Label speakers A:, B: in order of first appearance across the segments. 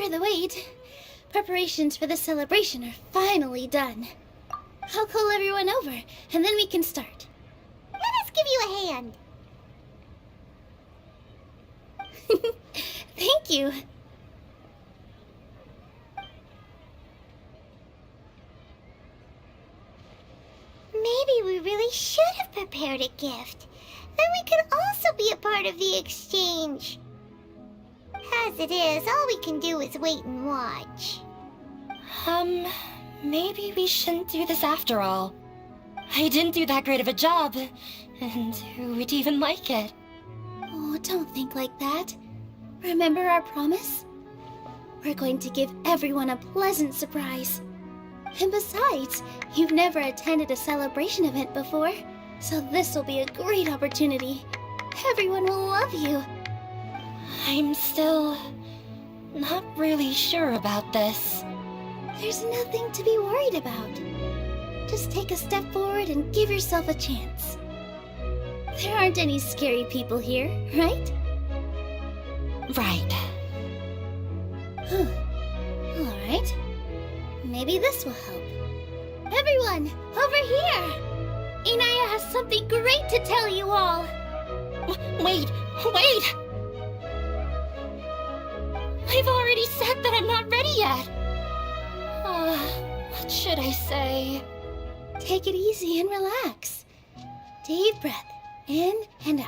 A: for the wait. Preparations for the celebration are finally done. I'll call everyone over, and then we can start.
B: Let us give you a hand.
A: Thank you.
B: Maybe we really should have prepared a gift. Then we could also be a part of the exchange. As it is, all we can do is wait and watch.
C: Maybe we shouldn't do this after all. I didn't do that great of a job, and who would even like it?
A: Oh, don't think like that. Remember our promise? We're going to give everyone a pleasant surprise. And besides, you've never attended a celebration event before, so this will be a great opportunity. Everyone will love you.
C: I'm still not really sure about this.
A: There's nothing to be worried about. Just take a step forward and give yourself a chance. There aren't any scary people here, right?
C: Right.
A: Alright. Maybe this will help. Everyone, over here! Inaya has something great to tell you all!
C: Wait! I've already said that I'm not ready yet! What should I say?
A: Take it easy and relax. Deep breath, in and out.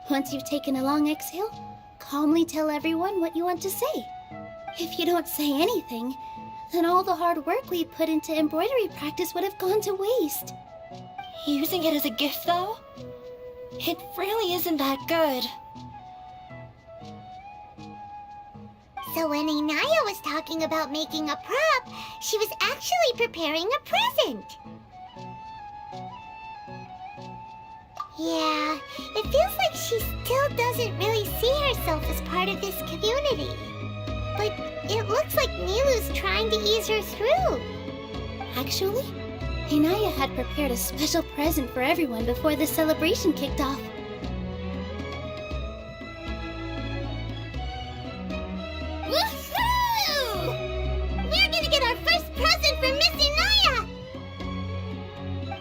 A: Once you've taken a long exhale, calmly tell everyone what you want to say. If you don't say anything, then all the hard work we put into embroidery practice would have gone to waste.
C: Using it as a gift, though? It really isn't that good.
B: So when Inaya was talking about making a prop, she was actually preparing a present. Yeah, it feels like she still doesn't really see herself as part of this community. But it looks like Nilou's trying to ease her through.
A: Actually, Inaya had prepared a special present for everyone before the celebration kicked off.
B: Woohoo! We're gonna get our first present from Miss Inaya!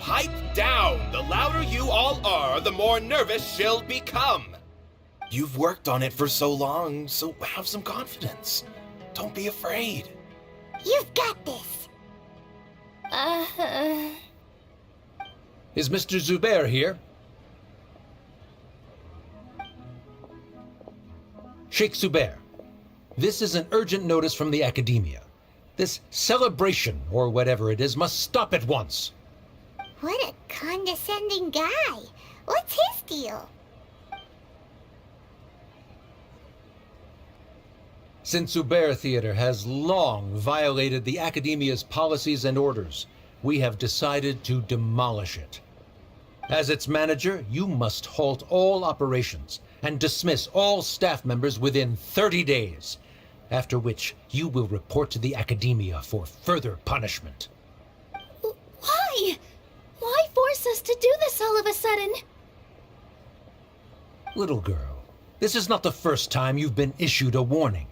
D: Pipe down! The louder you all are, the more nervous she'll become. You've worked on it for so long, so have some confidence. Don't be afraid.
B: You've got this.
E: Is Mr. Zubair here? Sheikh Zubair, this is an urgent notice from the academia. This celebration, or whatever it is, must stop at once.
B: What a condescending guy. What's his deal?
E: Since Zubair Theater has long violated the academia's policies and orders, we have decided to demolish it. As its manager, you must halt all operations and dismiss all staff members within 30 days, after which you will report to the academia for further punishment.
A: Why? Why force us to do this all of a sudden?
E: Little girl, this is not the first time you've been issued a warning.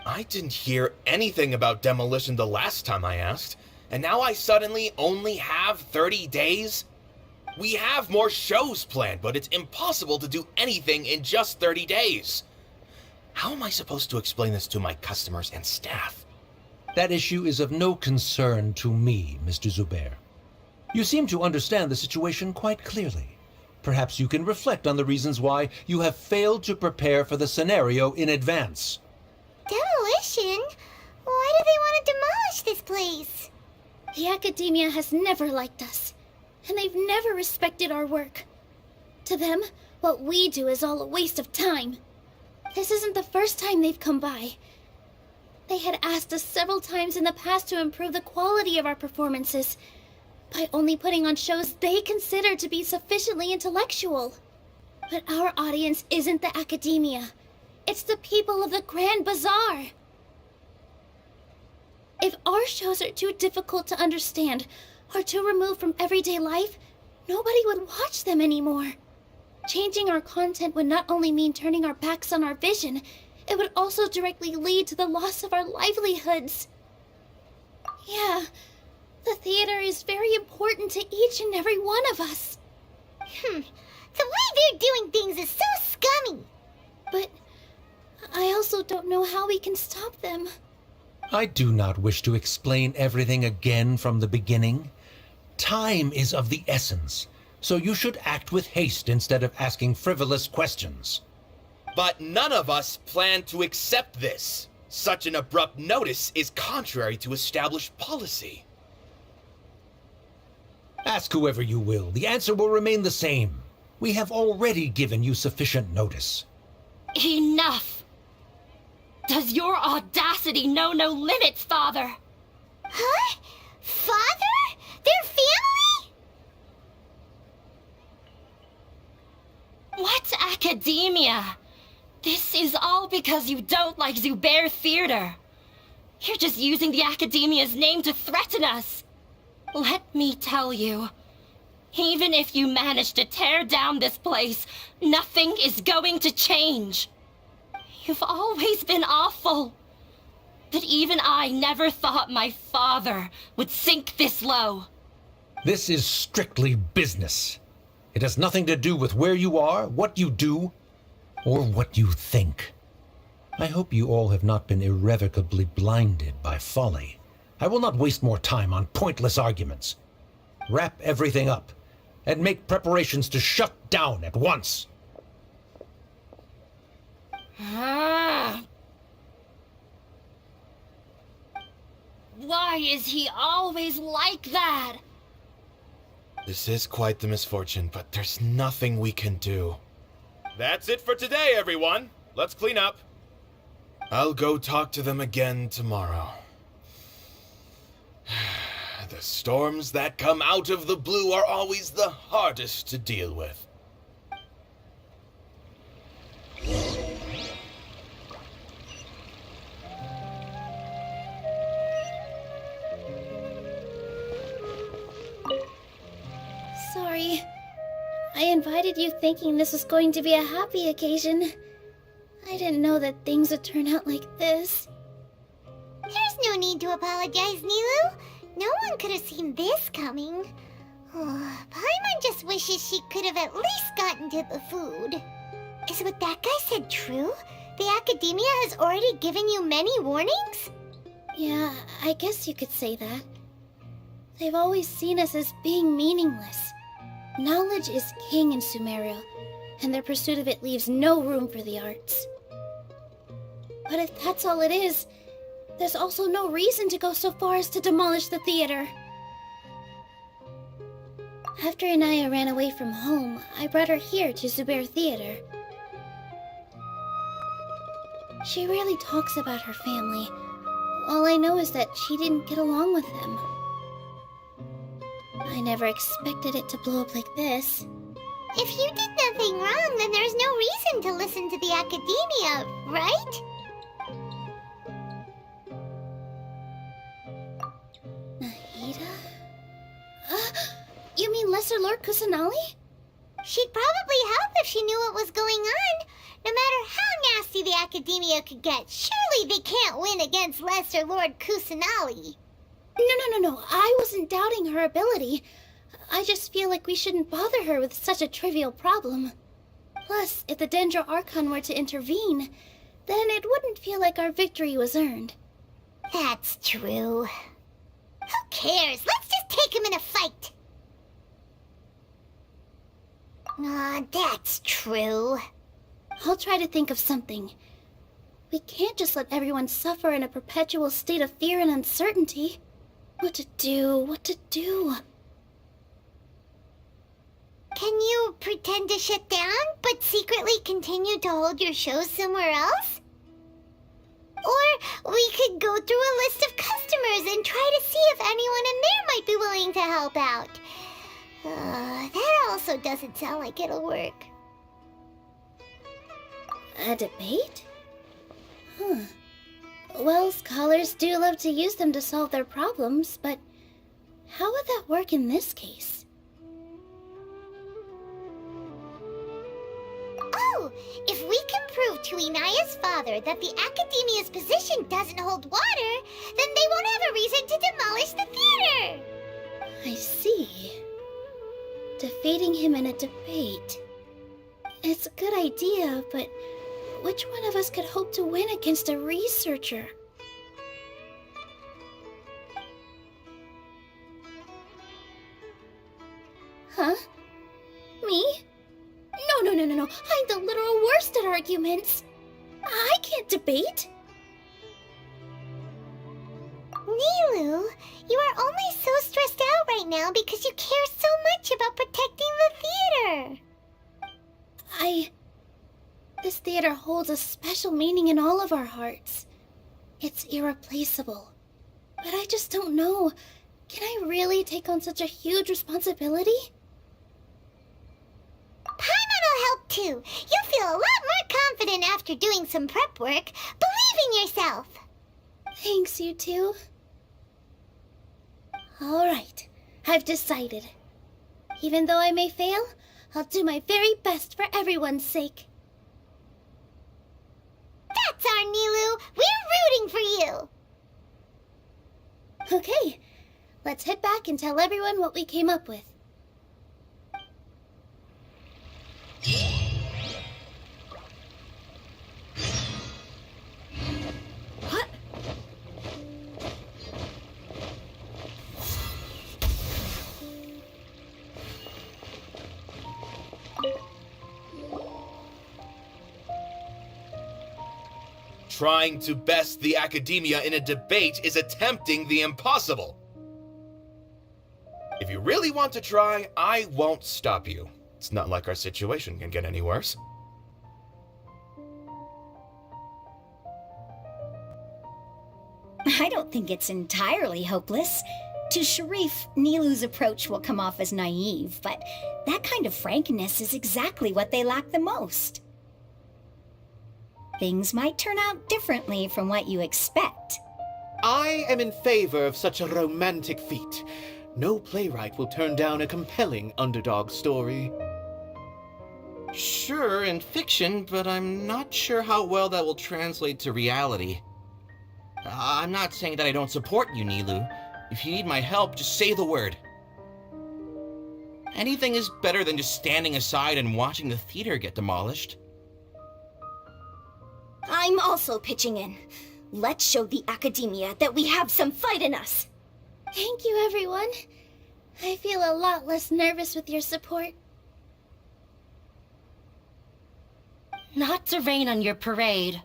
D: I didn't hear anything about demolition the last time I asked, and now I suddenly only have 30 days? We have more shows planned, but it's impossible to do anything in just 30 days. How am I supposed to explain this to my customers and staff?
E: That issue is of no concern to me, Mr. Zubair. You seem to understand the situation quite clearly. Perhaps you can reflect on the reasons why you have failed to prepare for the scenario in advance.
B: Demolition? Why do they want to demolish this place?
A: The academia has never liked us, and they've never respected our work. To them, what we do is all a waste of time. This isn't the first time they've come by. They had asked us several times in the past to improve the quality of our performances by only putting on shows they consider to be sufficiently intellectual. But our audience isn't the academia. It's the people of the Grand Bazaar. If our shows are too difficult to understand or too removed from everyday life, nobody would watch them anymore. Changing our content would not only mean turning our backs on our vision, it would also directly lead to the loss of our livelihoods. Yeah, the theater is very important to each and every one of us.
B: The way they're doing things is so scummy.
A: But I also don't know how we can stop them.
E: I do not wish to explain everything again from the beginning. Time is of the essence, so you should act with haste instead of asking frivolous questions.
D: But none of us plan to accept this. Such an abrupt notice is contrary to established policy.
E: Ask whoever you will, the answer will remain the same. We have already given you sufficient notice.
C: Enough! Does your audacity know no limits, Father?
B: Huh? Father? Their family?
C: What academia? This is all because you don't like Zubair Theater. You're just using the academia's name to threaten us. Let me tell you, even if you manage to tear down this place, nothing is going to change. You've always been awful. But even I never thought my father would sink this low.
E: This is strictly business. It has nothing to do with where you are, what you do, or what you think. I hope you all have not been irrevocably blinded by folly. I will not waste more time on pointless arguments. Wrap everything up, and make preparations to shut down at once.
C: Why is he always like that?
D: This is quite the misfortune, but there's nothing we can do. That's it for today, everyone. Let's clean up. I'll go talk to them again tomorrow. The storms that come out of the blue are always the hardest to deal with.
A: Sorry. I invited you thinking this was going to be a happy occasion. I didn't know that things would turn out like this.
B: There's no need to apologize, Nilou. No one could have seen this coming. Paimon just wishes she could have at least gotten to the food. Is what that guy said true? The academia has already given you many warnings?
A: Yeah, I guess you could say that. They've always seen us as being meaningless. Knowledge is king in Sumeria, and their pursuit of it leaves no room for the arts. But if that's all it is, there's also no reason to go so far as to demolish the theater. After Anaya ran away from home, I brought her here to Zubair Theater. She rarely talks about her family. All I know is that she didn't get along with them. I never expected it to blow up like this.
B: If you did nothing wrong, then there's no reason to listen to the academia, right?
A: Nahida? You mean Lesser Lord Kusanali?
B: She'd probably help if she knew what was going on. No matter how nasty the academia could get, surely they can't win against Lesser Lord Kusanali.
A: No. I wasn't doubting her ability. I just feel like we shouldn't bother her with such a trivial problem. Plus, if the Dendro Archon were to intervene, then it wouldn't feel like our victory was earned.
B: That's true. Who cares? Let's just take him in a fight. That's true.
A: I'll try to think of something. We can't just let everyone suffer in a perpetual state of fear and uncertainty. What to do?
B: Can you pretend to shut down, but secretly continue to hold your shows somewhere else? Or we could go through a list of customers and try to see if anyone in there might be willing to help out. That also doesn't sound like it'll work.
A: A debate? Well, scholars do love to use them to solve their problems, but how would that work in this case?
B: Oh, true! If we can prove to Inaya's father that the Academia's position doesn't hold water, then they won't have a reason to demolish the theater!
A: I see. Defeating him in a debate. It's a good idea, but which one of us could hope to win against a researcher? Huh? Me? No. I'm the literal worst at arguments. I can't debate.
B: Nilou, you are only so stressed out right now because you care so much about protecting the theater.
A: This theater holds a special meaning in all of our hearts. It's irreplaceable. But I just don't know. Can I really take on such a huge responsibility?
B: Paimon will help too. You'll feel a lot more confident after doing some prep work. Believe in yourself.
A: Thanks, you two. Alright, I've decided. Even though I may fail, I'll do my very best for everyone's sake.
B: That's our Nilou. We're rooting for you.
A: Okay, let's head back and tell everyone what we came up with. What?
D: Trying to best the academia in a debate is attempting the impossible. If you really want to try, I won't stop you. It's not like our situation can get any worse.
F: I don't think it's entirely hopeless. To Sharif, Nilou's approach will come off as naive, but that kind of frankness is exactly what they lack the most. Things might turn out differently from what you expect.
G: I am in favor of such a romantic feat. No playwright will turn down a compelling underdog story.
H: Sure, in fiction, but I'm not sure how well that will translate to reality. I'm not saying that I don't support you, Nilou. If you need my help, just say the word. Anything is better than just standing aside and watching the theater get demolished.
F: I'm also pitching in. Let's show the Academia that we have some fight in us.
A: Thank you, everyone. I feel a lot less nervous with your support.
C: Not to rain on your parade,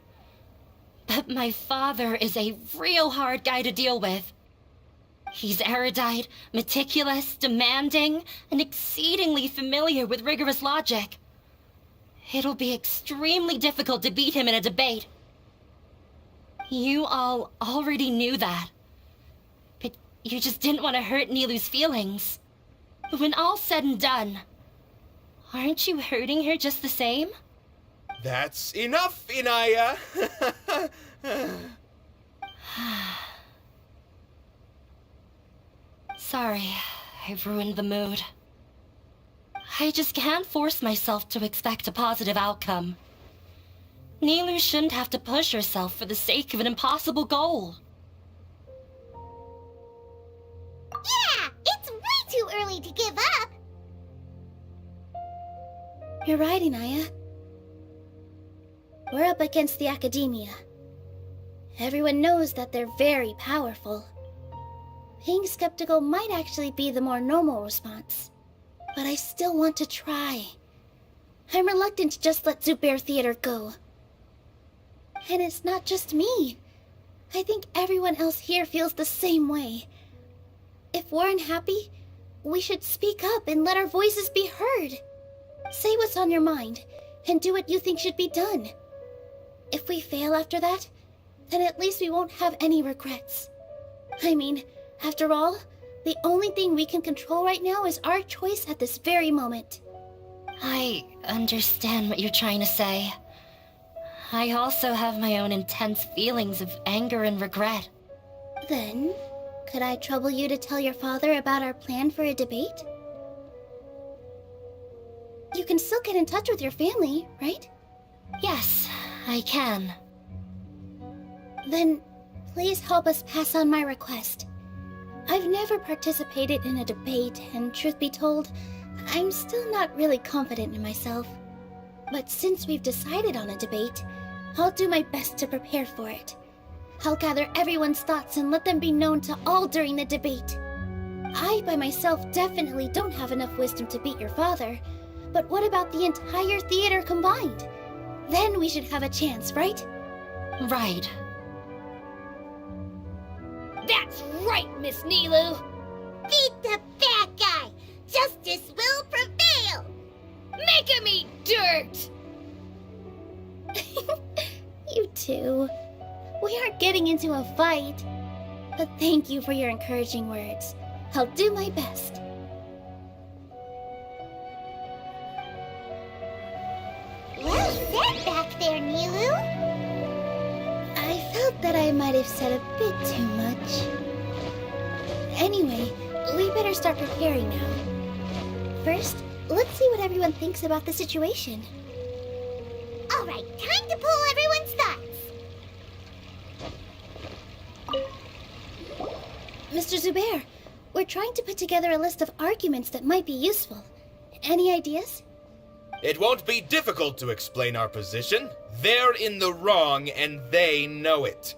C: but my father is a real hard guy to deal with. He's erudite, meticulous, demanding, and exceedingly familiar with rigorous logic. It'll be extremely difficult to beat him in a debate. You all already knew that. But you just didn't want to hurt Nilou's feelings. But when all's said and done, aren't you hurting her just the same?
D: That's enough, Inaya!
C: Sorry, I've ruined the mood. I just can't force myself to expect a positive outcome. Nilou shouldn't have to push herself for the sake of an impossible goal.
B: Yeah, it's way too early to give up.
A: You're right, Inaya. We're up against the Academia. Everyone knows that they're very powerful. Being skeptical might actually be the more normal response. But I still want to try. I'm reluctant to just let Zubair Theater go. And it's not just me. I think everyone else here feels the same way. If we're unhappy, we should speak up and let our voices be heard. Say what's on your mind, and do what you think should be done. If we fail after that, then at least we won't have any regrets. I mean, after all, the only thing we can control right now is our choice at this very moment.
C: I understand what you're trying to say. I also have my own intense feelings of anger and regret.
A: Then, could I trouble you to tell your father about our plan for a debate? You can still get in touch with your family, right?
C: Yes, I can.
A: Then, please help us pass on my request. I've never participated in a debate, and truth be told, I'm still not really confident in myself. But since we've decided on a debate, I'll do my best to prepare for it. I'll gather everyone's thoughts and let them be known to all during the debate. I, by myself, definitely don't have enough wisdom to beat your father. But what about the entire theater combined? Then we should have a chance, right?
C: Right.
A: That's right, Miss Nilou!
B: Beat the bad guy! Justice will prevail!
A: Make him eat dirt! You two. We aren't getting into a fight. But thank you for your encouraging words. I'll do my best.
B: Well said back there, Nilou.
A: I felt that I might have said a bit too much. Anyway, we better start preparing now. First, let's see what everyone thinks about the situation.
B: All right, time to pull everyone's thoughts.
A: Mr. Zubair, we're trying to put together a list of arguments that might be useful. Any ideas?
D: It won't be difficult to explain our position. They're in the wrong, and they know it.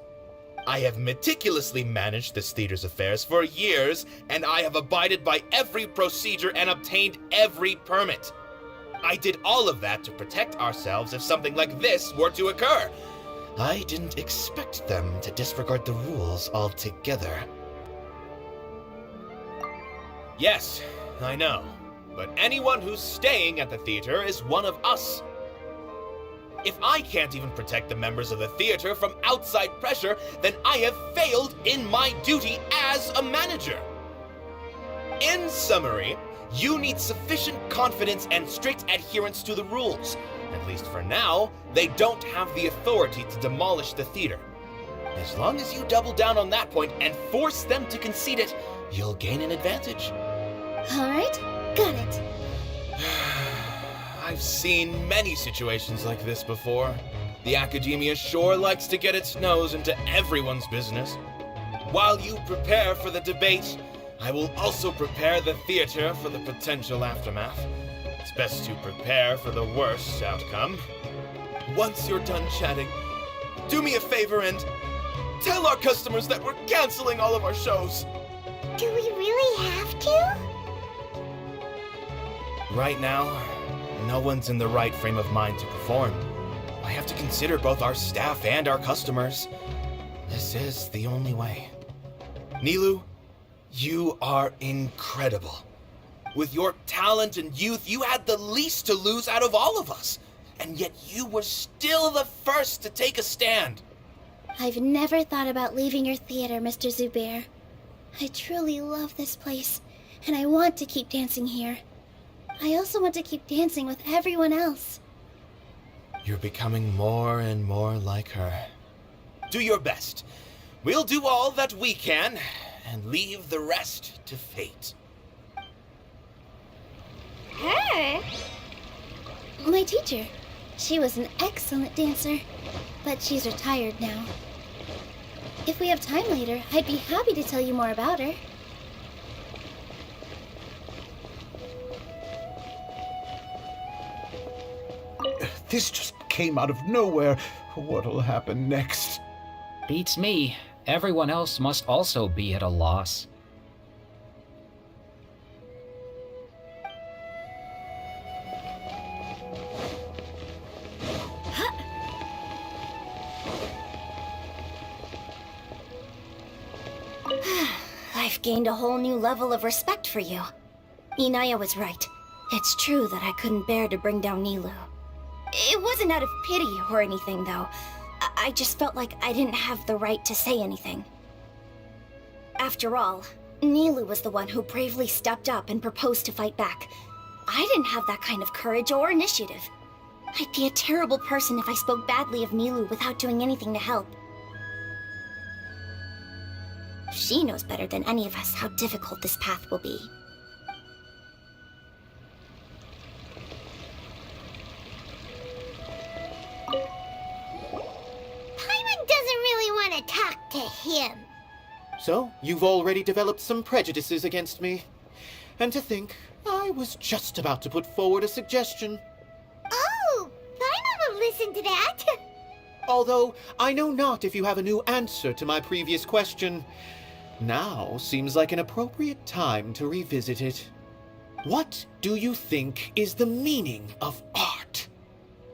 D: I have meticulously managed this theater's affairs for years, and I have abided by every procedure and obtained every permit. I did all of that to protect ourselves if something like this were to occur. I didn't expect them to disregard the rules altogether. Yes, I know. But anyone who's staying at the theater is one of us. If I can't even protect the members of the theater from outside pressure, then I have failed in my duty as a manager. In summary, you need sufficient confidence and strict adherence to the rules. At least for now, they don't have the authority to demolish the theater. As long as you double down on that point and force them to concede it, you'll gain an advantage.
A: Alright, got it.
D: I've seen many situations like this before. The academia sure likes to get its nose into everyone's business. While you prepare for the debate, I will also prepare the theater for the potential aftermath. It's best to prepare for the worst outcome. Once you're done chatting, do me a favor and tell our customers that we're canceling all of our shows.
B: Do we really have to?
D: Right now, no one's in the right frame of mind to perform. I have to consider both our staff and our customers. This is the only way. Nilou, you are incredible. With your talent and youth, you had the least to lose out of all of us. And yet you were still the first to take a stand.
A: I've never thought about leaving your theater, Mr. Zubair. I truly love this place, and I want to keep dancing here. I also want to keep dancing with everyone else.
D: You're becoming more and more like her. Do your best. We'll do all that we can, and leave the rest to fate.
B: Her?
A: My teacher. She was an excellent dancer, but she's retired now. If we have time later, I'd be happy to tell you more about her.
I: This just came out of nowhere. What'll happen next?
J: Beats me. Everyone else must also be at a loss.
F: I've gained a whole new level of respect for you. Inaya was right. It's true that I couldn't bear to bring down Nilou. It wasn't out of pity or anything, though. I just felt like I didn't have the right to say anything. After all, Nilou was the one who bravely stepped up and proposed to fight back. I didn't have that kind of courage or initiative. I'd be a terrible person if I spoke badly of Nilou without doing anything to help. She knows better than any of us how difficult this path will be.
B: to him.
G: So, you've already developed some prejudices against me. And to think, I was just about to put forward a suggestion.
B: Oh, Paimon will listen to that.
G: Although, I know not if you have a new answer to my previous question. Now seems like an appropriate time to revisit it. What do you think is the meaning of art?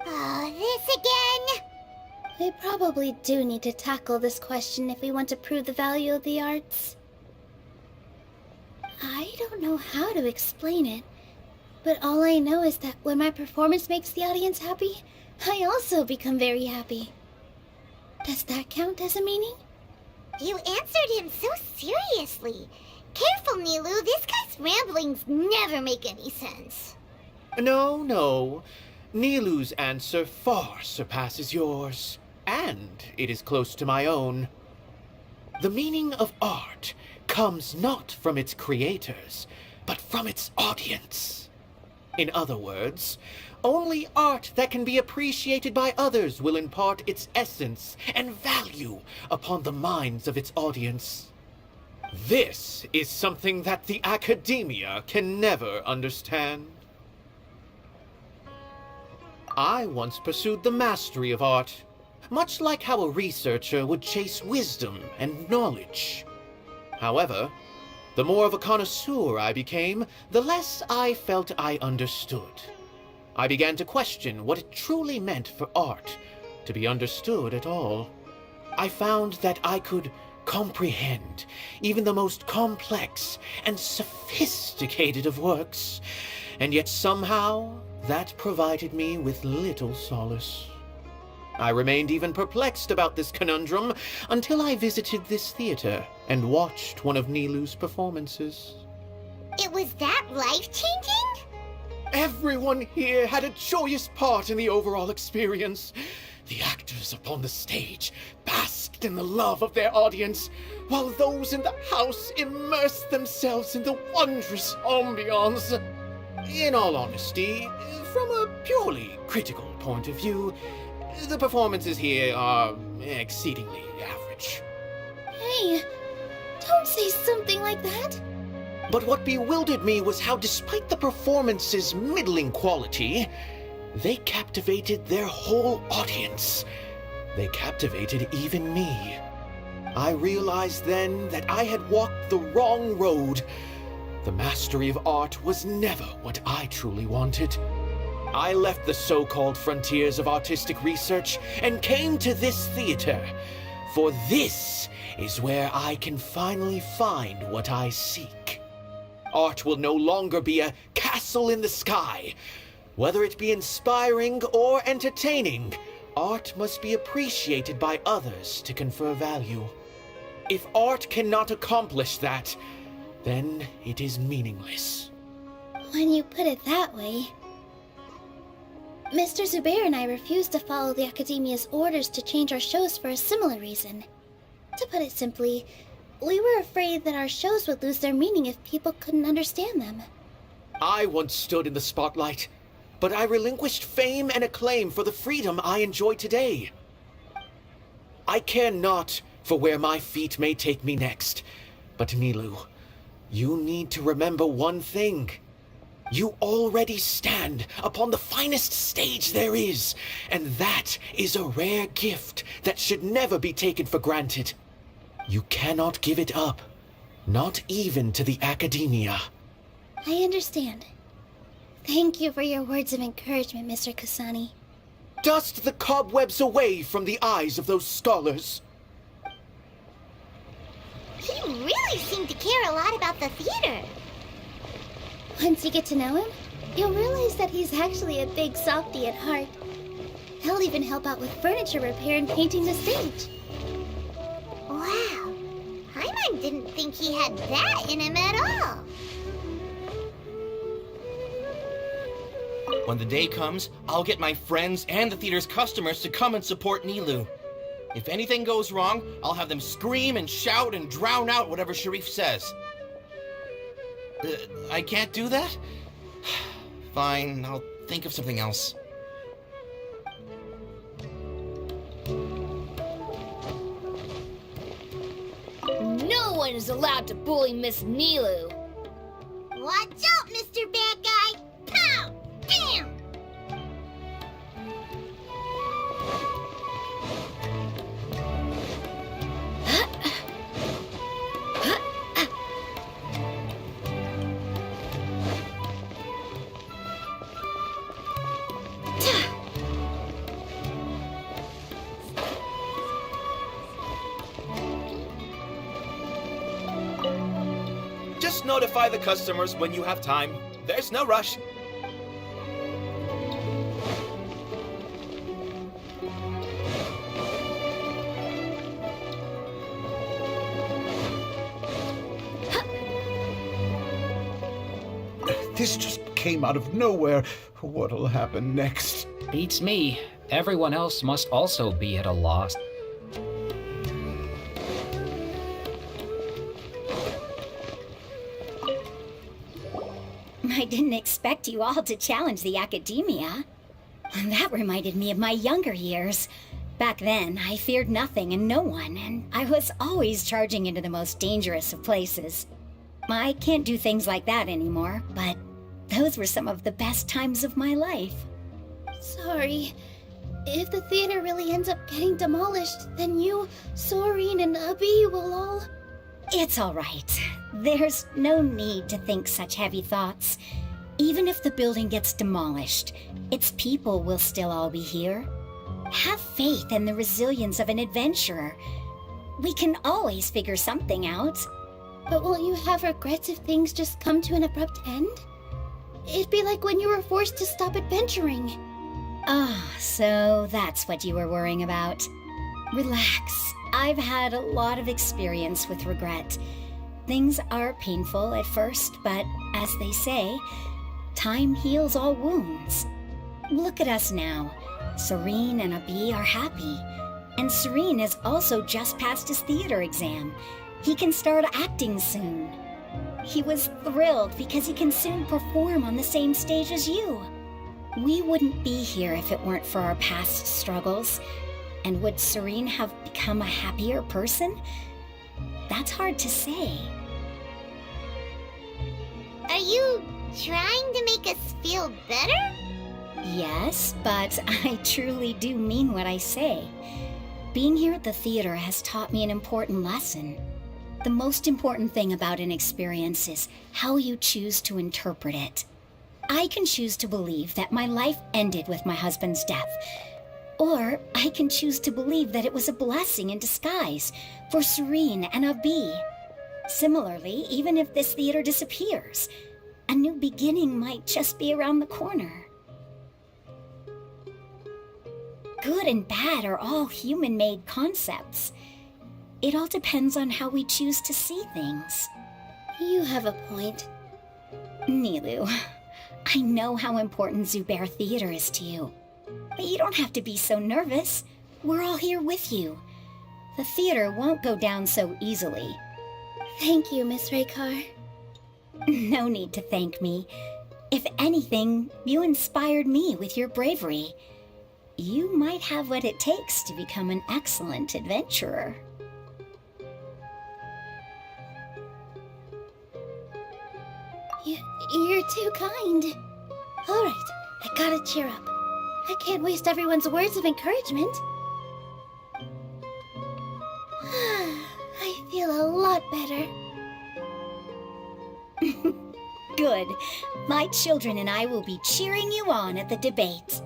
B: Oh, this again?
A: We probably do need to tackle this question if we want to prove the value of the arts. I don't know how to explain it, but all I know is that when my performance makes the audience happy, I also become very happy. Does that count as a meaning?
B: You answered him so seriously. Careful, Nilou. This guy's ramblings never make any sense.
G: No. Nilou's answer far surpasses yours, and it is close to my own. The meaning of art comes not from its creators, but from its audience. In other words, only art that can be appreciated by others will impart its essence and value upon the minds of its audience. This is something that the academia can never understand. I once pursued the mastery of art, much like how a researcher would chase wisdom and knowledge. However, the more of a connoisseur I became, the less I felt I understood. I began to question what it truly meant for art to be understood at all. I found that I could comprehend even the most complex and sophisticated of works, and yet somehow that provided me with little solace. I remained even perplexed about this conundrum until I visited this theater and watched one of Nilou's performances.
B: It was that life-changing?
G: Everyone here had a joyous part in the overall experience. The actors upon the stage basked in the love of their audience, while those in the house immersed themselves in the wondrous ambiance. In all honesty, from a purely critical point of view, the performances here are exceedingly average.
A: Hey, don't say something like that.
G: But what bewildered me was how, despite the performance's middling quality, they captivated their whole audience. They captivated even me. I realized then that I had walked the wrong road. The mastery of art was never what I truly wanted. I left the so-called frontiers of artistic research and came to this theater, for this is where I can finally find what I seek. Art will no longer be a castle in the sky. Whether it be inspiring or entertaining, art must be appreciated by others to confer value. If art cannot accomplish that, then it is meaningless.
A: When you put it that way... Mr. Zubair and I refused to follow the Academia's orders to change our shows for a similar reason. To put it simply, we were afraid that our shows would lose their meaning if people couldn't understand them.
G: I once stood in the spotlight, but I relinquished fame and acclaim for the freedom I enjoy today. I care not for where my feet may take me next, but Nilou, you need to remember one thing. You already stand upon the finest stage there is, and that is a rare gift that should never be taken for granted. You cannot give it up, not even to the Academia.
A: I understand. Thank you for your words of encouragement, Mr. Kasani.
G: Dust the cobwebs away from the eyes of those scholars.
B: He really seemed to care a lot about the theater.
A: Once you get to know him, you'll realize that he's actually a big softie at heart. He'll even help out with furniture repair and painting the stage.
B: Wow. Paimon didn't think he had that in him at all.
H: When the day comes, I'll get my friends and the theater's customers to come and support Nilou. If anything goes wrong, I'll have them scream and shout and drown out whatever Sharif says. I can't do that? Fine, I'll think of something else.
K: one is allowed to bully Miss Nilou.
B: Watch out, Mr. Bad Guy! Pow! Bam!
D: Just notify the customers when you have time. There's no rush.
I: This just came out of nowhere. What'll happen next?
J: Beats me. Everyone else must also be at a loss.
F: I didn't expect you all to challenge the academia. That reminded me of my younger years. Back then, I feared nothing and no one, and I was always charging into the most dangerous of places. I can't do things like that anymore, but those were some of the best times of my life.
A: Sorry. If the theater really ends up getting demolished, then you, Soren, and Abby will all...
F: It's all right. There's no need to think such heavy thoughts. Even if the building gets demolished, its people will still all be here. Have faith in the resilience of an adventurer. We can always figure something out.
A: But won't you have regrets if things just come to an abrupt end? It'd be like when you were forced to stop adventuring.
F: Ah, so that's what you were worrying about. Relax. I've had a lot of experience with regret. Things are painful at first, but as they say, time heals all wounds. Look at us now. Serene and Abi are happy. And Serene has also just passed his theater exam. He can start acting soon. He was thrilled because he can soon perform on the same stage as you. We wouldn't be here if it weren't for our past struggles. And would Serene have become a happier person? That's hard to say.
B: Are you trying to make us feel better?
F: Yes, but I truly do mean what I say. Being here at the theater has taught me an important lesson. The most important thing about an experience is how you choose to interpret it. I can choose to believe that my life ended with my husband's death. Or I can choose to believe that it was a blessing in disguise for Serene and Abi. Similarly, even if this theater disappears, a new beginning might just be around the corner. Good and bad are all human-made concepts. It all depends on how we choose to see things.
A: You have a point.
F: Nilou, I know how important Zubair Theater is to you. But you don't have to be so nervous. We're all here with you. The theater won't go down so easily.
A: Thank you, Miss Raykar.
F: No need to thank me. If anything, you inspired me with your bravery. You might have what it takes to become an excellent adventurer.
A: You're too kind. All right, I gotta cheer up. I can't waste everyone's words of encouragement. I feel a lot better.
F: Good. My children and I will be cheering you on at the debate.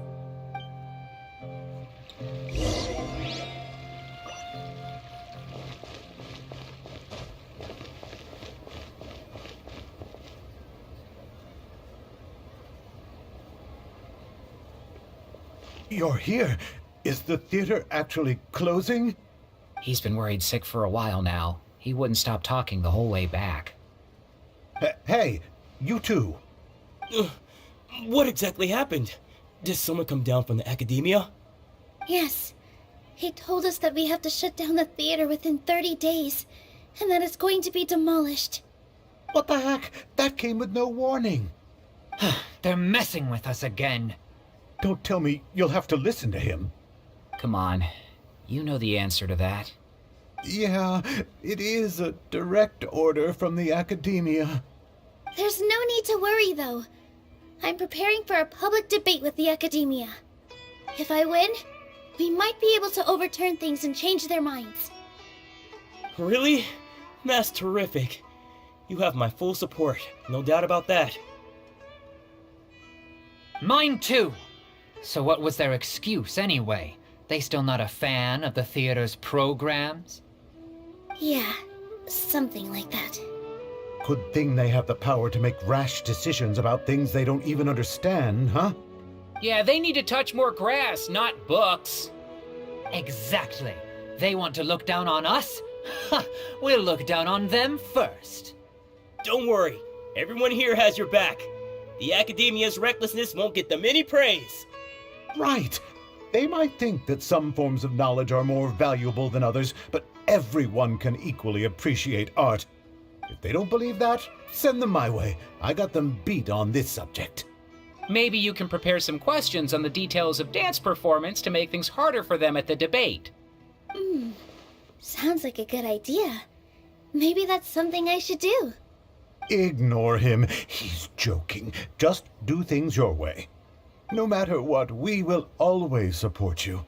I: You're here. Is the theater actually closing?
J: He's been worried sick for a while now. He wouldn't stop talking the whole way back.
I: Hey, you two.
L: What exactly happened? Did someone come down from the academia?
A: Yes. He told us that we have to shut down the theater within 30 days, and that it's going to be demolished.
I: What the heck? That came with no warning.
J: They're messing with us again.
I: Don't tell me you'll have to listen to him.
J: Come on. You know the answer to that.
I: Yeah, it is a direct order from the academia.
A: There's no need to worry, though. I'm preparing for a public debate with the academia. If I win, we might be able to overturn things and change their minds.
L: Really? That's terrific. You have my full support, no doubt about that.
J: Mine too! So what was their excuse anyway? They still not a fan of the theater's programs?
A: Yeah, something like that.
I: Good thing they have the power to make rash decisions about things they don't even understand, huh?
J: Yeah, they need to touch more grass, not books. Exactly. They want to look down on us? Ha! We'll look down on them first.
L: Don't worry, everyone here has your back. The academia's recklessness won't get them any praise.
I: Right. They might think that some forms of knowledge are more valuable than others, but everyone can equally appreciate art. If they don't believe that, send them my way. I got them beat on this subject.
J: Maybe you can prepare some questions on the details of dance performance to make things harder for them at the debate.
A: Sounds like a good idea. Maybe that's something I should do.
I: Ignore him. He's joking. Just do things your way. No matter what, we will always support you.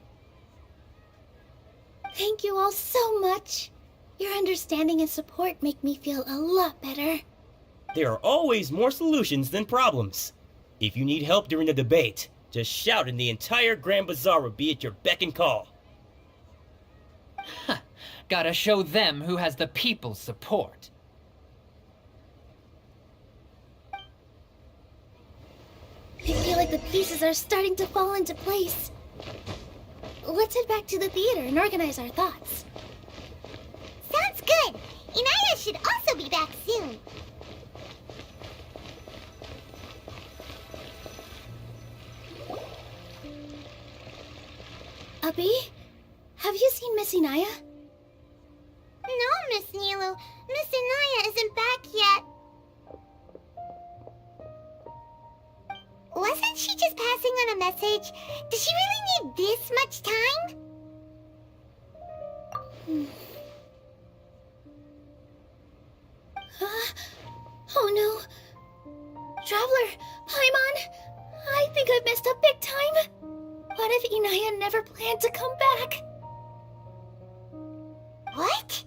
A: Thank you all so much. Your understanding and support make me feel a lot better.
L: There are always more solutions than problems. If you need help during the debate, just shout and the entire Grand Bazaar will be at your beck and call.
J: Gotta show them who has the people's support.
A: I feel like the pieces are starting to fall into place. Let's head back to the theater and organize our thoughts.
B: Sounds good. Inaya should also be back soon.
A: Abby, have you seen Miss Inaya?
B: No, Miss Nilou. Miss Inaya isn't back yet. Wasn't she just passing on a message? Does she really need this much time?
A: Oh no. Traveler, Paimon, I think I've messed up big time. What if Inaya never planned to come back?
B: What?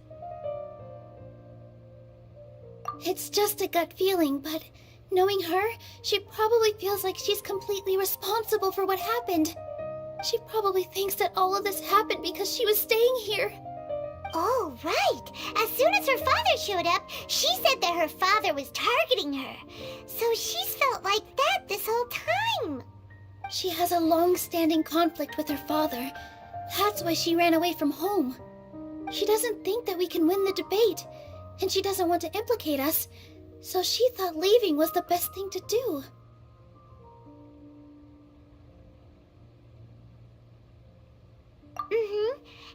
A: It's just a gut feeling, but knowing her, she probably feels like she's completely responsible for what happened. She probably thinks that all of this happened because she was staying here.
B: Oh, right. As soon as her father showed up, she said that her father was targeting her. So she's felt like that this whole time.
A: She has a long-standing conflict with her father. That's why she ran away from home. She doesn't think that we can win the debate, and she doesn't want to implicate us, so she thought leaving was the best thing to do.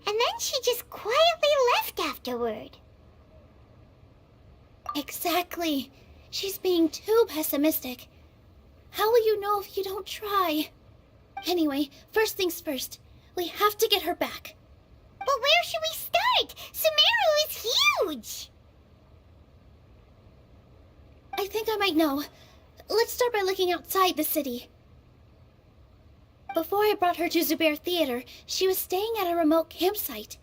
B: And then she just quietly left afterward.
A: Exactly. She's being too pessimistic. How will you know if you don't try? Anyway, first things first. We have to get her back.
B: But where should we start? Sumeru is huge!
A: I think I might know. Let's start by looking outside the city. Before I brought her to Zubair Theater, she was staying at a remote campsite.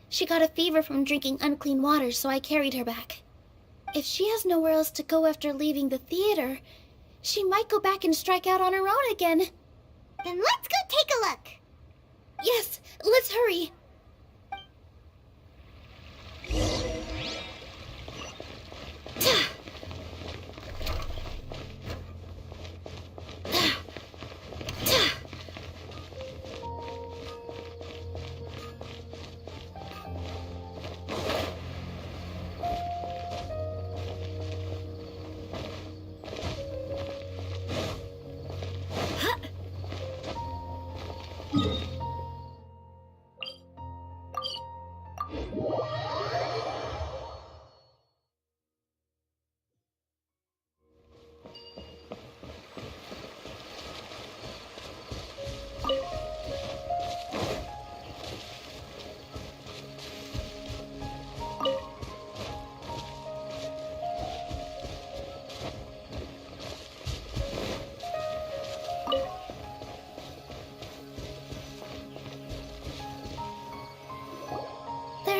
A: She got a fever from drinking unclean water, so I carried her back. If she has nowhere else to go after leaving the theater, she might go back and strike out on her own again.
B: Then let's go take a look.
A: Yes, let's hurry.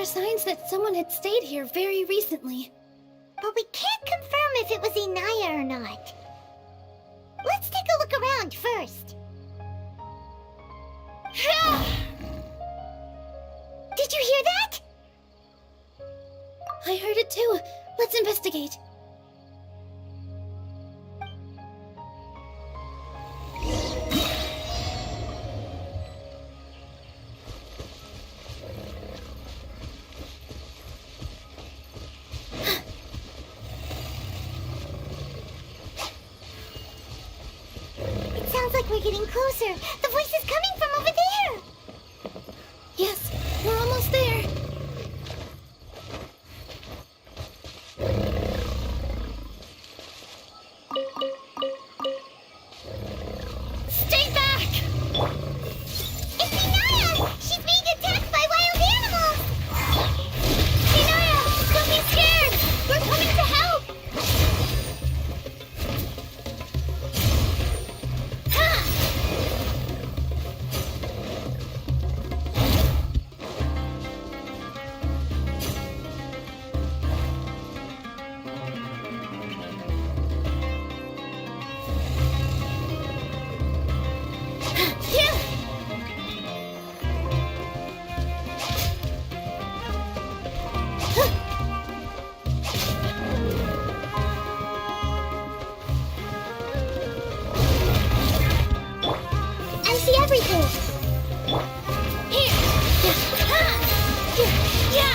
A: signs that someone had stayed here very recently.
B: But we can't confirm if it was Inaya or not. Let's take a look around first. Did you hear that?
A: I heard it too. Let's investigate.
B: It sounds like we're getting closer. The voice is coming from over there.
A: Yes, we're almost there.
C: Stay back!
B: It's Inaya! She's being attacked by wild animals!
A: Inaya, don't be scared! We're coming to help!
B: I see everything!
A: Here! Yeah!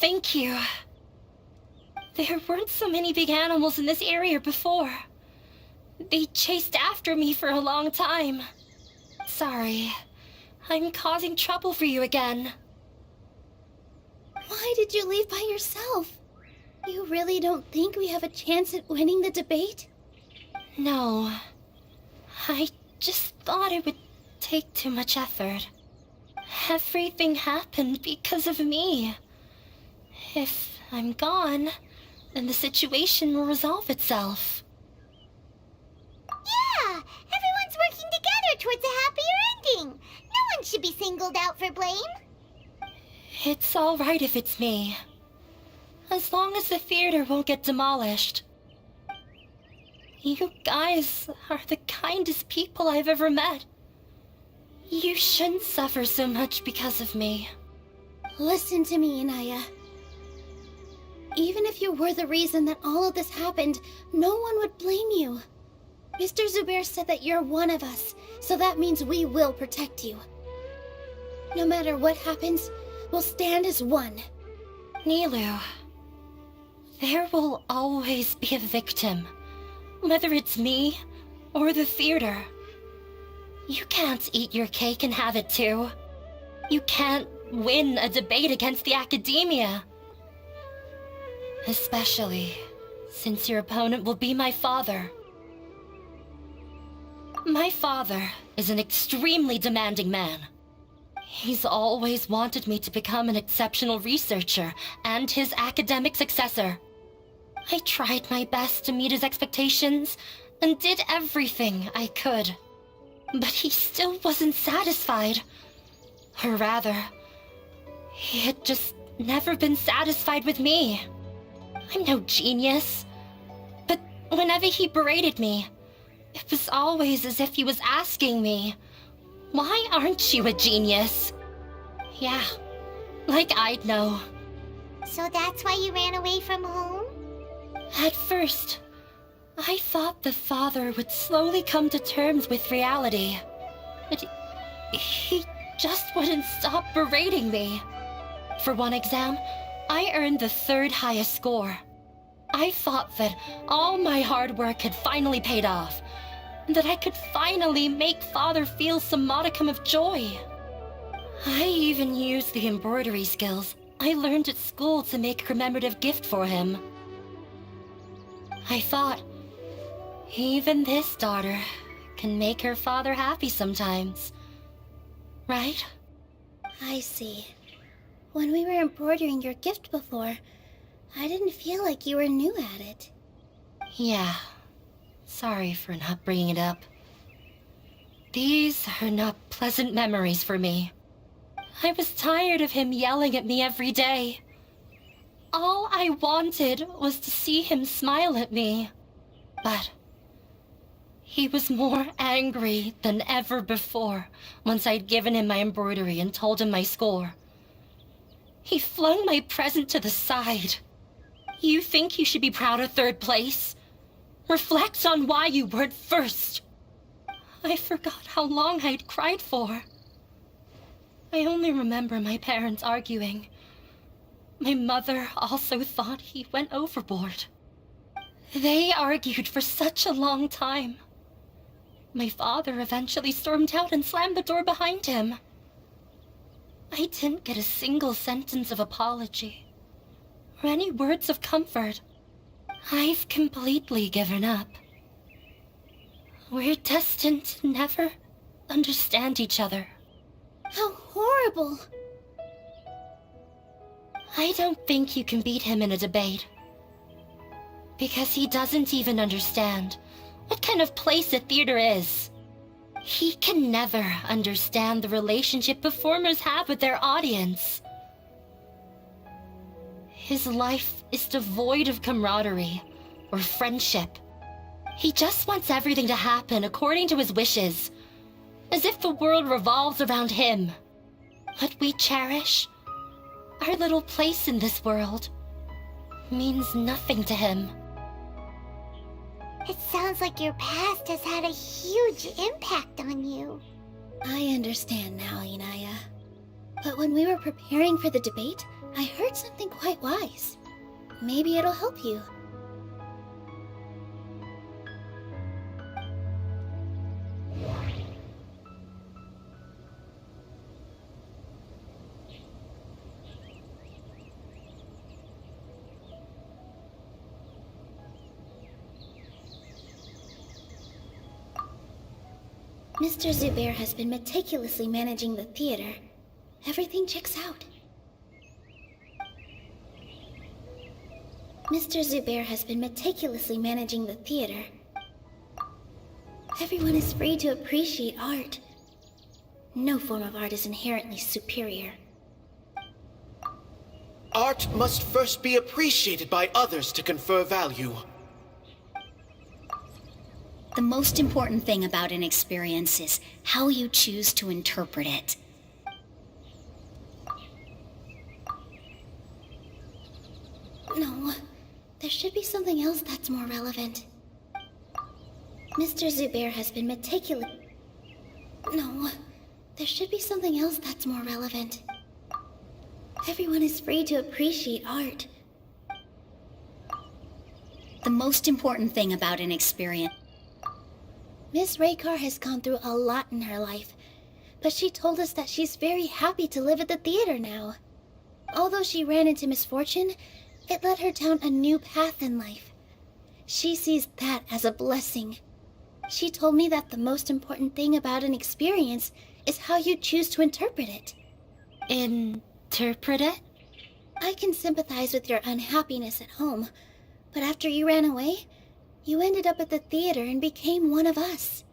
C: Thank you. There weren't so many big animals in this area before. They chased after me for a long time. Sorry. I'm causing trouble for you again.
A: Why did you leave by yourself? You really don't think we have a chance at winning the debate?
C: No. I just thought it would take too much effort. Everything happened because of me. If I'm gone, then the situation will resolve itself.
B: Yeah! Everyone's working together towards a happier ending! No one should be singled out for blame!
C: It's all right if it's me. As long as the theater won't get demolished. You guys are the kindest people I've ever met. You shouldn't suffer so much because of me.
A: Listen to me, Inaya. Even if you were the reason that all of this happened, no one would blame you. Mr. Zubair said that you're one of us, so that means we will protect you. No matter what happens, we'll stand as one.
C: Nilou, there will always be a victim, whether it's me or the theater. You can't eat your cake and have it too. You can't win a debate against the academia. Especially since your opponent will be my father. My father is an extremely demanding man. He's always wanted me to become an exceptional researcher and his academic successor. I tried my best to meet his expectations and did everything I could. But he still wasn't satisfied. Or rather, he had just never been satisfied with me. I'm no genius. But whenever he berated me, it was always as if he was asking me, "Why aren't you a genius?" Yeah, like I'd know.
B: So that's why you ran away from home?
C: At first, I thought the father would slowly come to terms with reality. But he just wouldn't stop berating me. For one exam, I earned the 3rd highest score. I thought that all my hard work had finally paid off, and that I could finally make Father feel some modicum of joy. I even used the embroidery skills I learned at school to make a commemorative gift for him. I thought, even this daughter can make her father happy sometimes. Right?
A: I see. When we were embroidering your gift before, I didn't feel like you were new at it.
C: Yeah. Sorry for not bringing it up. These are not pleasant memories for me. I was tired of him yelling at me every day. All I wanted was to see him smile at me. But he was more angry than ever before once I'd given him my embroidery and told him my score. He flung my present to the side. You think you should be proud of third place? Reflect on why you weren't first. I forgot how long I'd cried for. I only remember my parents arguing. My mother also thought he went overboard. They argued for such a long time. My father eventually stormed out and slammed the door behind him. I didn't get a single sentence of apology or any words of comfort. I've completely given up. We're destined to never understand each other.
A: How horrible!
C: I don't think you can beat him in a debate. Because he doesn't even understand what kind of place a theater is. He can never understand the relationship performers have with their audience. His life is devoid of camaraderie or friendship. He just wants everything to happen according to his wishes, as if the world revolves around him. What we cherish, our little place in this world, means nothing to him.
B: It sounds like your past has had a huge impact on you.
A: I understand now, Inaya. But when we were preparing for the debate, I heard something quite wise. Maybe it'll help you. Mr. Zubair has been meticulously managing the theater. Everything checks out. Mr. Zubair has been meticulously managing the theater. Everyone is free to appreciate art. No form of art is inherently superior.
G: Art must first be appreciated by others to confer value.
F: The most important thing about an experience is how you choose to interpret it.
A: No, there should be something else that's more relevant. Mr. Zubair has been meticulous. No, there should be something else that's more relevant. Everyone is free to appreciate art.
F: The most important thing about an experience...
A: Miss Raykar has gone through a lot in her life, but she told us that she's very happy to live at the theater now. Although she ran into misfortune, it led her down a new path in life. She sees that as a blessing. She told me that the most important thing about an experience is how you choose to interpret it.
C: Interpret it?
A: I can sympathize with your unhappiness at home, but after you ran away, you ended up at the theater and became one of us.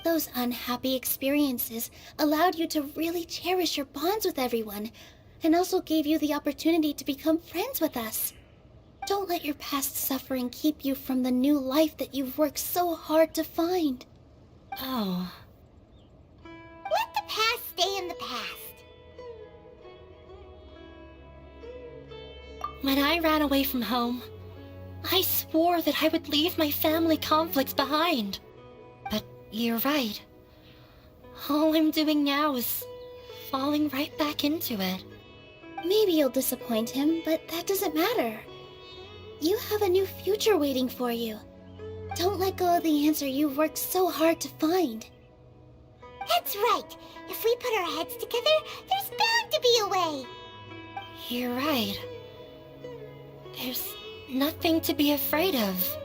A: Those unhappy experiences allowed you to really cherish your bonds with everyone, and also gave you the opportunity to become friends with us. Don't let your past suffering keep you from the new life that you've worked so hard to find.
C: Oh.
B: Let the past stay in the past.
C: When I ran away from home, I swore that I would leave my family conflicts behind. But you're right. All I'm doing now is falling right back into it.
A: Maybe you'll disappoint him, but that doesn't matter. You have a new future waiting for you. Don't let go of the answer you've worked so hard to find.
B: That's right. If we put our heads together, there's bound to be a way.
C: You're right. There's nothing to be afraid of.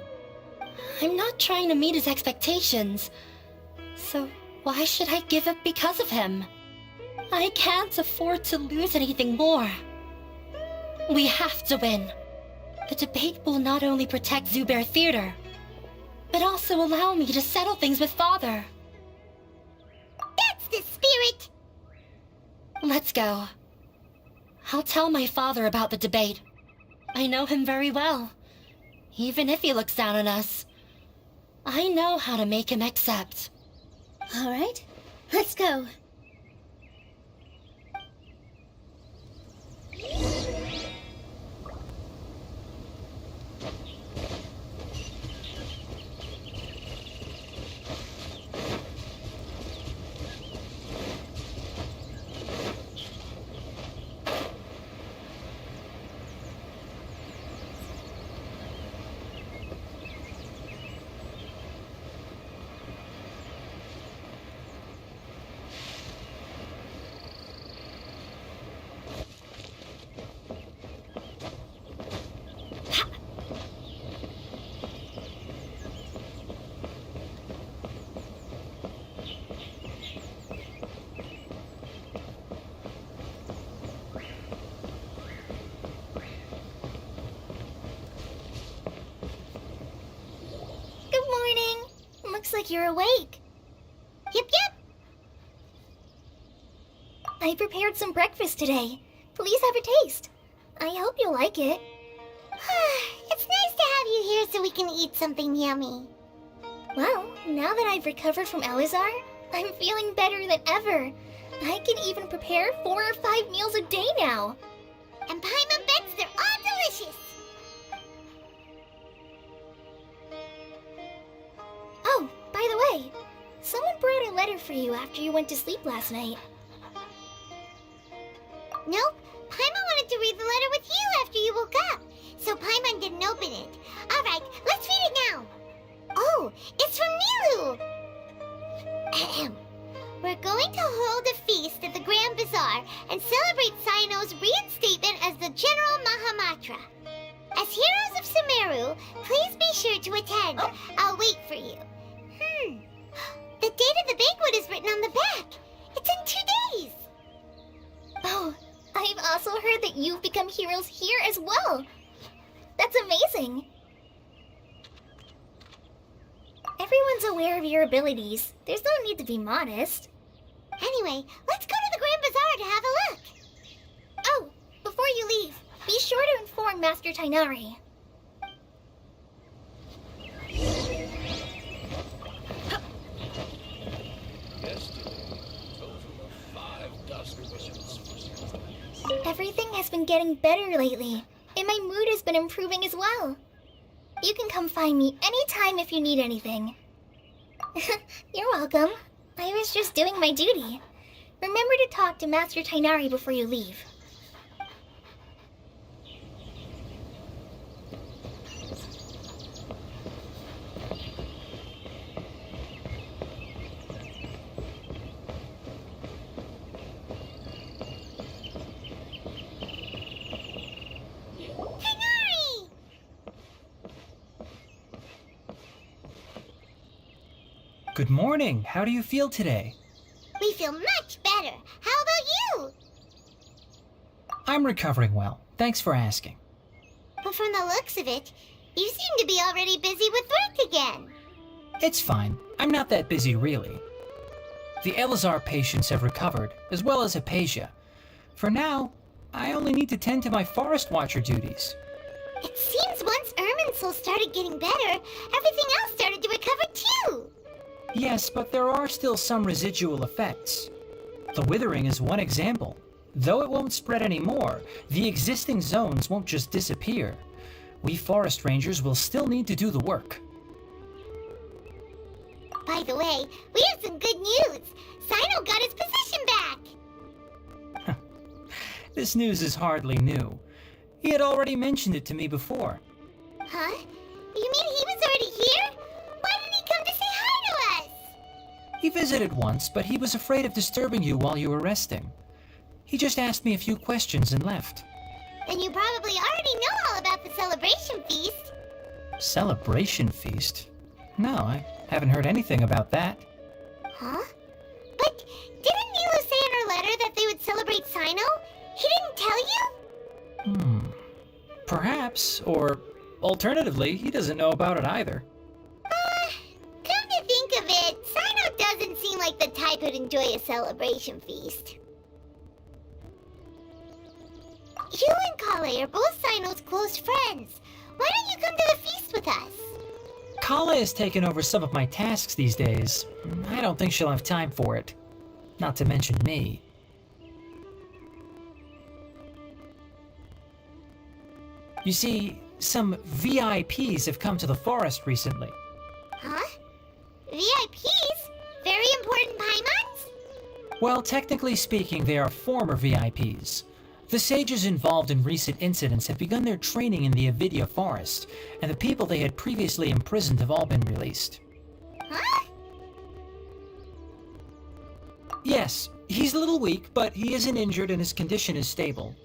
C: I'm not trying to meet his expectations. So why should I give up because of him? I can't afford to lose anything more. We have to win. The debate will not only protect Zubair Theater, but also allow me to settle things with Father.
B: That's the spirit!
C: Let's go. I'll tell my father about the debate. I know him very well. Even if he looks down on us, I know how to make him accept.
A: All right, let's go. Looks like you're awake.
B: Yep.
A: I prepared some breakfast today. Please have a taste. I hope you'll like it.
B: It's nice to have you here so we can eat something yummy.
A: Well, now that I've recovered from Elazar, I'm feeling better than ever. I can even prepare 4 or 5 meals a day now.
B: And Paimon bets they're all delicious.
A: Oh, by the way, someone brought a letter for you after you went to sleep last night.
B: Nope, Paimon wanted to read the letter with you after you woke up, so Paimon didn't open it. Alright, let's read it now. Oh, it's from Nilou. Ahem. We're going to hold a feast at the Grand Bazaar and celebrate Sino's reinstatement as the General Mahamatra. As heroes of Sumeru, please be sure to attend. I'll wait for you. The date of the banquet is written on the back. It's in 2 days.
A: Oh, I've also heard that you've become heroes here as well. That's amazing. Everyone's aware of your abilities. There's no need to be modest.
B: Anyway, let's go to the Grand Bazaar to have a look.
A: Oh, before you leave, be sure to inform Master Tainari. Everything has been getting better lately, and my mood has been improving as well. You can come find me anytime if you need anything. You're welcome. I was just doing my duty. Remember to talk to Master Tainari before you leave.
M: Good morning. How do you feel today?
B: We feel much better. How about you?
M: I'm recovering well. Thanks for asking.
B: But from the looks of it, you seem to be already busy with work again.
M: It's fine. I'm not that busy, really. The Elazar patients have recovered, as well as Hypatia. For now, I only need to tend to my Forest Watcher duties.
B: It seems once Irminsul started getting better, everything else started to recover too.
M: Yes, but there are still some residual effects. The withering is one example. Though it won't spread anymore, the existing zones won't just disappear. We forest rangers will still need to do the work.
B: By the way, we have some good news. Sino got his position back.
M: This news is hardly new. He had already mentioned it to me before.
B: Huh? You mean he was already here? Why didn't he come to say hi to us?
M: He visited once, but he was afraid of disturbing you while you were resting. He just asked me a few questions and left.
B: Then you probably already know all about the celebration feast.
M: Celebration feast? No, I haven't heard anything about that.
B: Huh? But didn't Nilou say in her letter that they would celebrate Sino? He didn't tell you?
M: Perhaps, or alternatively, he doesn't know about it either.
B: Come to think of it, Sino doesn't seem like the type who'd enjoy a celebration feast. You and Kale are both Sino's close friends. Why don't you come to the feast with us?
M: Kala has taken over some of my tasks these days. I don't think she'll have time for it. Not to mention me. You see, some VIPs have come to the forest recently.
B: Huh? VIPs? Very important Paimons?
M: Well, technically speaking, they are former VIPs. The sages involved in recent incidents have begun their training in the NVIDIA forest, and the people they had previously imprisoned have all been released.
B: Huh?
M: Yes, he's a little weak, but he isn't injured and his condition is stable.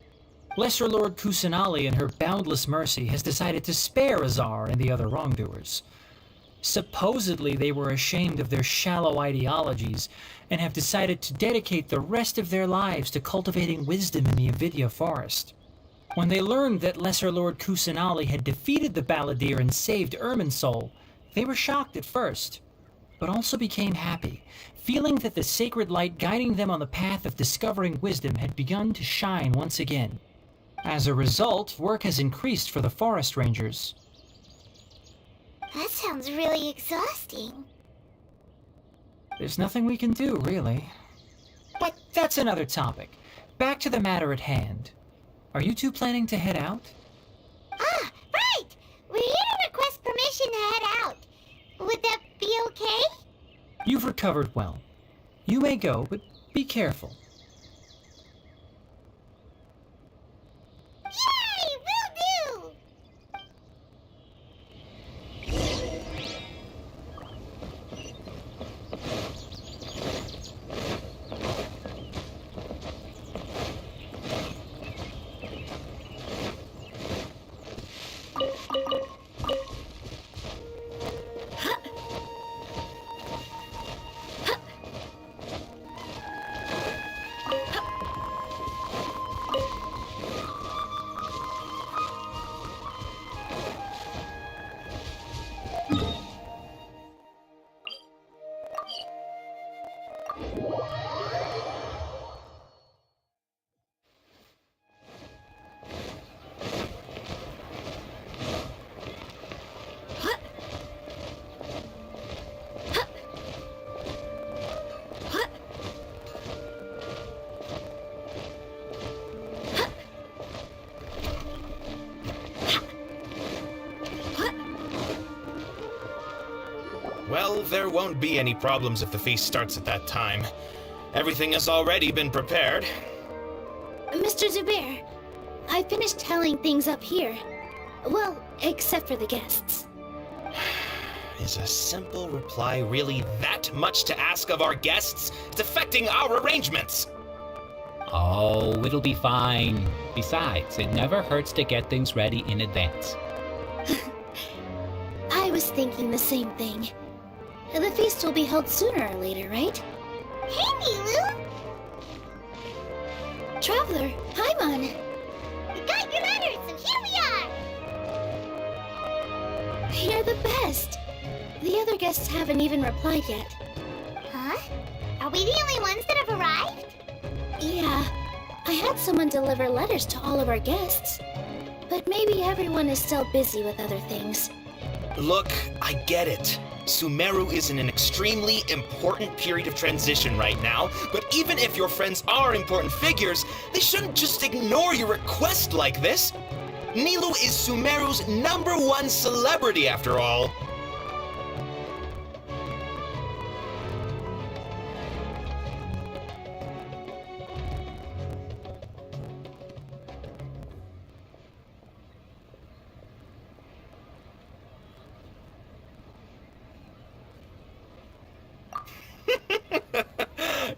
M: Lesser Lord Kusanali, in her boundless mercy, has decided to spare Azar and the other wrongdoers. Supposedly, they were ashamed of their shallow ideologies and have decided to dedicate the rest of their lives to cultivating wisdom in the NVIDIA forest. When they learned that Lesser Lord Kusanali had defeated the Balladeer and saved Irminsul, they were shocked at first, but also became happy, feeling that the sacred light guiding them on the path of discovering wisdom had begun to shine once again. As a result, work has increased for the forest rangers.
B: That sounds really exhausting.
M: There's nothing we can do, really. But that's another topic. Back to the matter at hand. Are you two planning to head out?
B: Ah, right! We're here to request permission to head out. Would that be okay?
M: You've recovered well. You may go, but be careful.
B: Yay! Will do!
D: Well, there won't be any problems if the feast starts at that time. Everything has already been prepared.
A: Mr. Zubair, I finished tallying things up here. Well, except for the guests.
D: Is a simple reply really that much to ask of our guests? It's affecting our arrangements!
J: Oh, it'll be fine. Besides, it never hurts to get things ready in advance.
A: I was thinking the same thing. The feast will be held sooner or later, right?
B: Hey, Nilou!
A: Traveler, Paimon!
B: We got your letter, so here we are!
A: You're the best! The other guests haven't even replied yet.
B: Huh? Are we the only ones that have arrived?
A: Yeah, I had someone deliver letters to all of our guests. But maybe everyone is still busy with other things.
D: Look, I get it. Sumeru is in an extremely important period of transition right now, but even if your friends are important figures, they shouldn't just ignore your request like this. Nilou is Sumeru's #1 celebrity after all.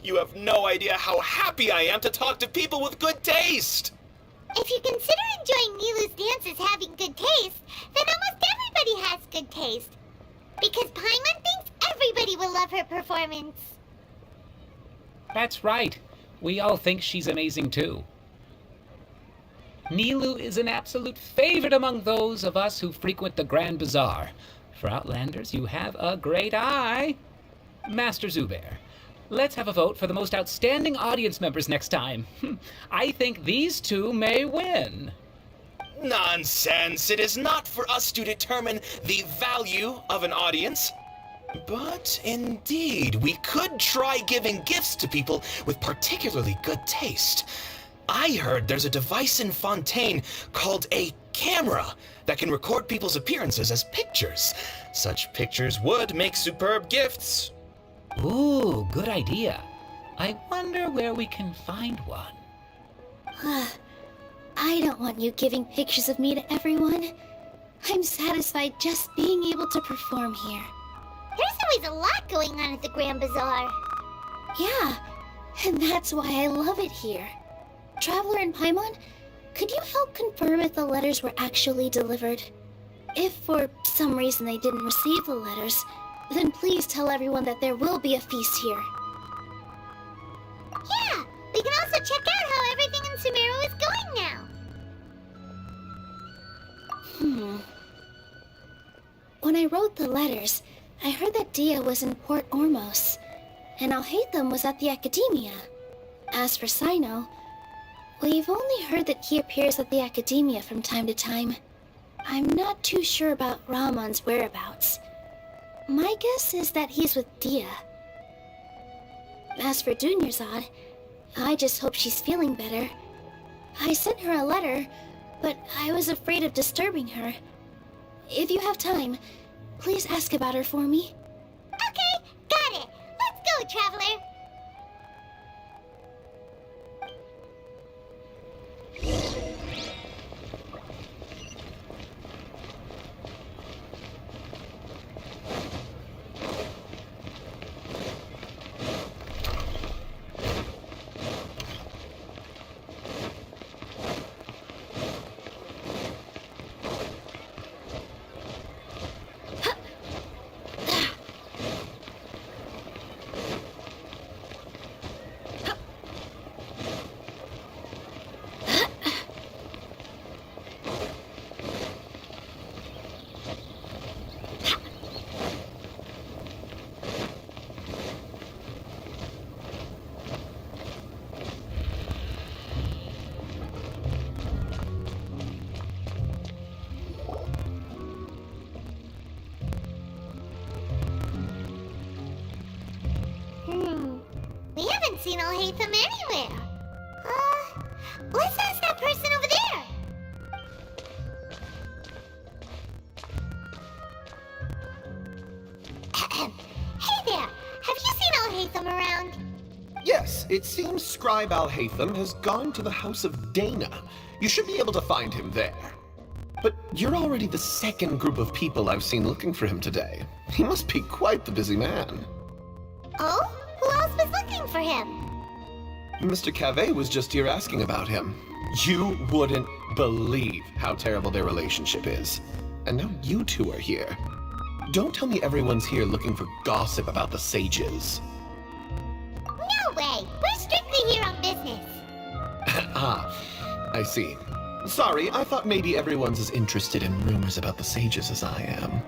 D: You have no idea how happy I am to talk to people with good taste!
B: If you consider it enjoying Nilou's dance as having good taste, then almost everybody has good taste. Because Paimon thinks everybody will love her performance.
J: That's right. We all think she's amazing too. Nilou is an absolute favorite among those of us who frequent the Grand Bazaar. For Outlanders, you have a great eye. Master Zubair, let's have a vote for the most outstanding audience members next time. I think these two may win.
D: Nonsense! It is not for us to determine the value of an audience. But indeed, we could try giving gifts to people with particularly good taste. I heard there's a device in Fontaine called a camera that can record people's appearances as pictures. Such pictures would make superb gifts.
J: Ooh, good idea. I wonder where we can find one.
A: I don't want you giving pictures of me to everyone. I'm satisfied just being able to perform here.
B: There's always a lot going on at the Grand Bazaar.
A: Yeah, and that's why I love it here. Traveler and Paimon, could you help confirm if the letters were actually delivered? If for some reason they didn't receive the letters, then please tell everyone that there will be a feast here.
B: Yeah, we can also check out how everything in Sumeru is going now.
A: When I wrote the letters, I heard that Dia was in Port Ormos, and Alhaitham was at the Academia. As for Sino, we've only heard that he appears at the Academia from time to time. I'm not too sure about Ramon's whereabouts. My guess is that he's with Dia. As for Dunyarzad, I just hope she's feeling better. I sent her a letter, but I was afraid of disturbing her. If you have time, please ask about her for me.
B: Okay, got it. Let's go, Traveler. We haven't seen Alhaitham anywhere. Let's ask that person over there. Hey there, have you seen Alhaitham around?
G: Yes, it seems Scribe Alhaitham has gone to the House of Dana. You should be able to find him there. But you're already the second group of people I've seen looking for him today. He must be quite the busy man.
B: Oh? Who else was looking for him?
G: Mr. Cavey was just here asking about him. You wouldn't believe how terrible their relationship is. And now you two are here. Don't tell me everyone's here looking for gossip about the sages.
B: No way! We're strictly here on business.
G: I see. Sorry, I thought maybe everyone's as interested in rumors about the sages as I am.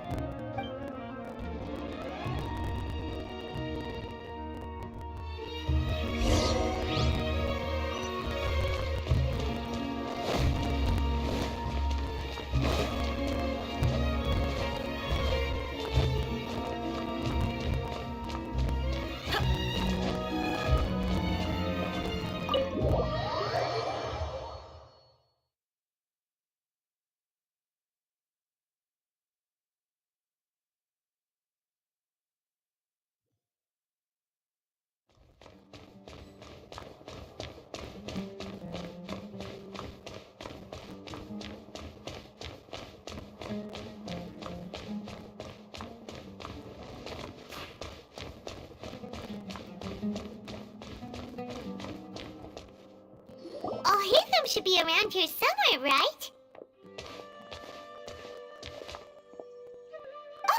B: Alhaitham should be around here somewhere here, right?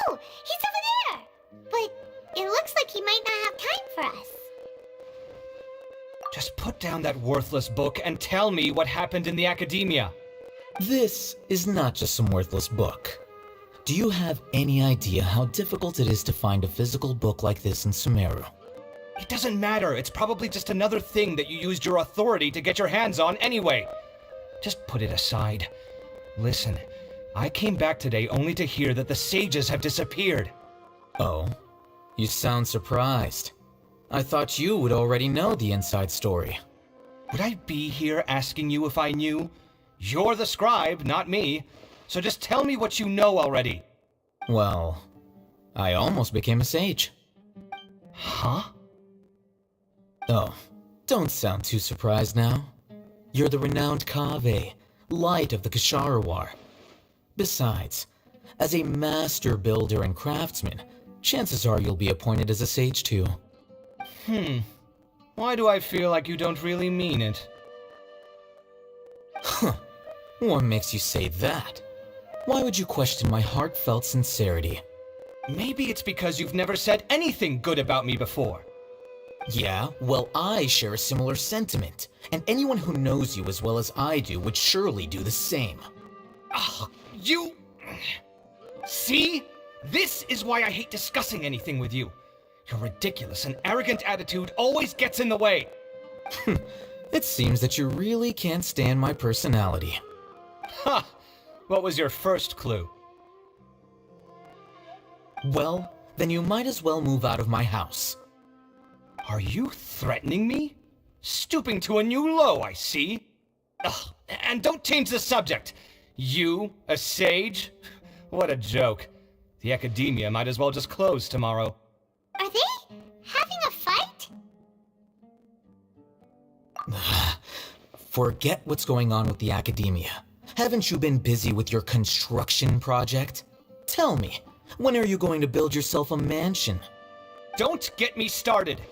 B: Oh, he's over there! But it looks like he might not have time for us.
N: Just put down that worthless book and tell me what happened in the academia.
O: This is not just some worthless book. Do you have any idea how difficult it is to find a physical book like this in Sumeru?
N: It doesn't matter. It's probably just another thing that you used your authority to get your hands on anyway. Just put it aside. Listen, I came back today only to hear that the sages have disappeared.
O: Oh, you sound surprised. I thought you would already know the inside story.
N: Would I be here asking you if I knew? You're the scribe, not me. So just tell me what you know already.
O: Well, I almost became a sage.
N: Huh?
O: Oh, don't sound too surprised now. You're the renowned Kaveh, light of the Kashara War. Besides, as a master builder and craftsman, chances are you'll be appointed as a sage too.
N: Why do I feel like you don't really mean it?
O: Huh. What makes you say that? Why would you question my heartfelt sincerity?
N: Maybe it's because you've never said anything good about me before.
O: Yeah, well, I share a similar sentiment, and anyone who knows you as well as I do would surely do the same.
N: Ugh, you... See? This is why I hate discussing anything with you. Your ridiculous and arrogant attitude always gets in the way.
O: It seems that you really can't stand my personality.
N: Ha! What was your first clue?
O: Well, then you might as well move out of my house.
N: Are you threatening me? Stooping to a new low, I see. Ugh, and don't change the subject. You, a sage? What a joke. The academia might as well just close tomorrow.
B: Are they having a fight?
O: Forget what's going on with the academia. Haven't you been busy with your construction project? Tell me, when are you going to build yourself a mansion?
N: Don't get me started.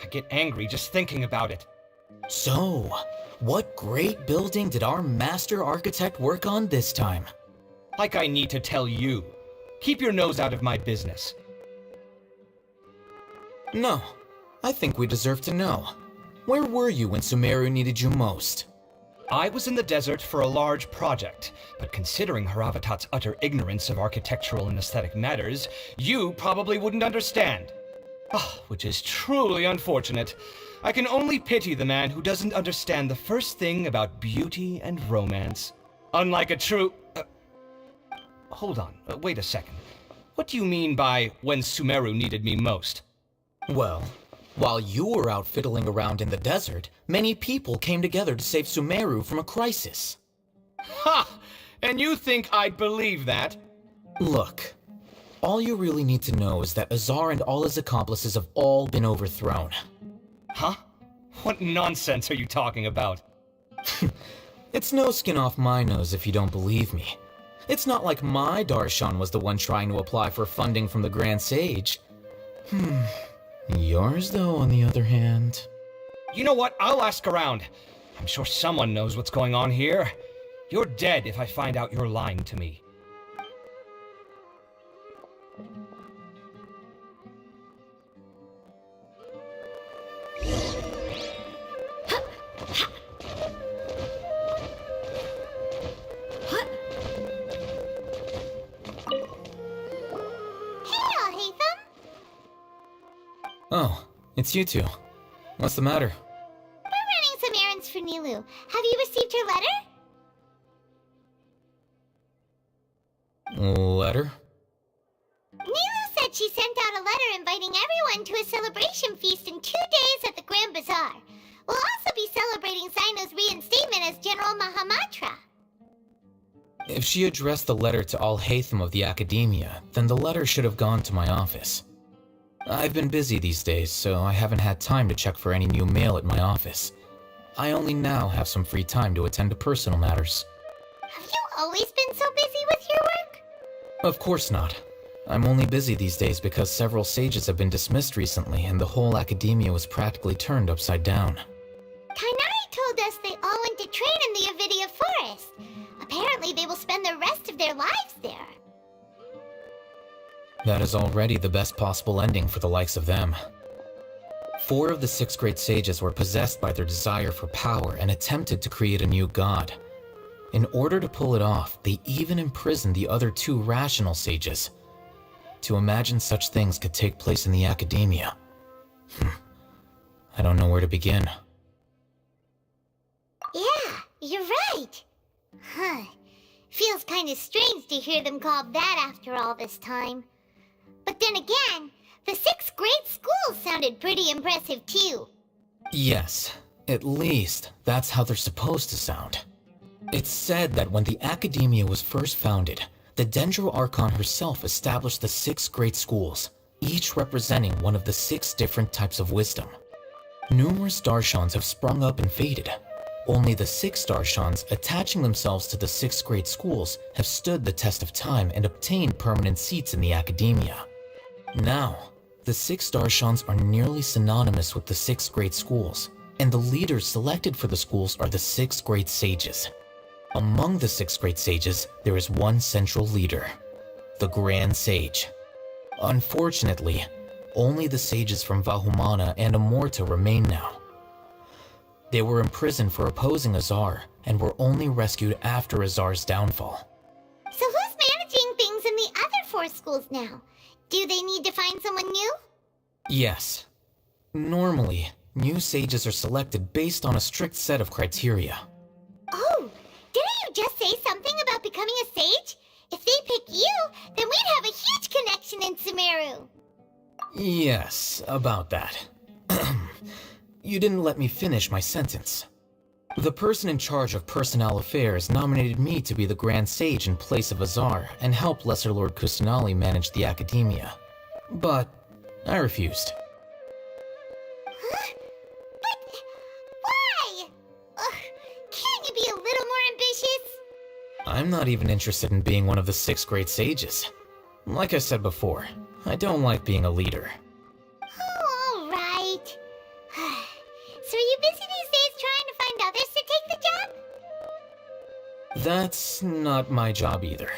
N: I get angry just thinking about it.
O: So, what great building did our master architect work on this time?
N: Like I need to tell you. Keep your nose out of my business.
O: No, I think we deserve to know. Where were you when Sumeru needed you most?
N: I was in the desert for a large project, but considering Haravatat's utter ignorance of architectural and aesthetic matters, you probably wouldn't understand. Which is truly unfortunate. I can only pity the man who doesn't understand the first thing about beauty and romance. Unlike a true... Hold on, wait a second. What do you mean by when Sumeru needed me most?
O: Well, while you were out fiddling around in the desert, many people came together to save Sumeru from a crisis.
N: Ha! And you think I'd believe that?
O: Look, all you really need to know is that Azar and all his accomplices have all been overthrown.
N: Huh? What nonsense are you talking about?
O: It's no skin off my nose if you don't believe me. It's not like my Darshan was the one trying to apply for funding from the Grand Sage. Yours, though, on the other hand...
N: You know what? I'll ask around. I'm sure someone knows what's going on here. You're dead if I find out you're lying to me.
O: Oh, it's you two. What's the matter?
B: We're running some errands for Nilou. Have you received her letter?
O: Letter?
B: Nilou said she sent out a letter inviting everyone to a celebration feast in 2 days at the Grand Bazaar. We'll also be celebrating Sino's reinstatement as General Mahamatra.
O: If she addressed the letter to all Hatham of the Academia, then the letter should have gone to my office. I've been busy these days, so I haven't had time to check for any new mail at my office. I only now have some free time to attend to personal matters.
B: Have you always been so busy with your work?
O: Of course not. I'm only busy these days because several sages have been dismissed recently and the whole academia was practically turned upside down.
B: Kainari told us they all went to train in the Avidia forest. Apparently they will spend the rest of their lives there.
O: That is already the best possible ending for the likes of them. 4 of the 6 great sages were possessed by their desire for power and attempted to create a new god. In order to pull it off, they even imprisoned the other 2 rational sages. To imagine such things could take place in the academia. I don't know where to begin.
B: Yeah, you're right. Huh. Feels kind of strange to hear them called that after all this time. But then again, the 6 great schools sounded pretty impressive too.
O: Yes, at least that's how they're supposed to sound. It's said that when the academia was first founded, the Dendro Archon herself established the 6 great schools, each representing one of the 6 different types of wisdom. Numerous Darshans have sprung up and faded. Only the 6 Darshans attaching themselves to the 6 great schools have stood the test of time and obtained permanent seats in the academia. Now, the 6 Darshans are nearly synonymous with the 6 great schools, and the leaders selected for the schools are the 6 great sages. Among the 6 great sages, there is one central leader, the Grand Sage. Unfortunately, only the sages from Vahumana and Amorta remain now. They were imprisoned for opposing Azar, and were only rescued after Azar's downfall.
B: So who's managing things in the other 4 schools now? Do they need to find someone new?
O: Yes. Normally, new sages are selected based on a strict set of criteria.
B: Oh, didn't you just say something about becoming a sage? If they pick you, then we'd have a huge connection in Sumeru.
O: Yes, about that. You didn't let me finish my sentence. The person in charge of personnel affairs nominated me to be the Grand Sage in place of Azar and help Lesser Lord Kusanali manage the academia. But I refused.
B: Huh? But why? Ugh, can't you be a little more ambitious?
O: I'm not even interested in being one of the 6 great sages. Like I said before, I don't like being a leader.
B: Oh, all right. So are you busy these days trying to find others to take the job?
O: That's not my job either.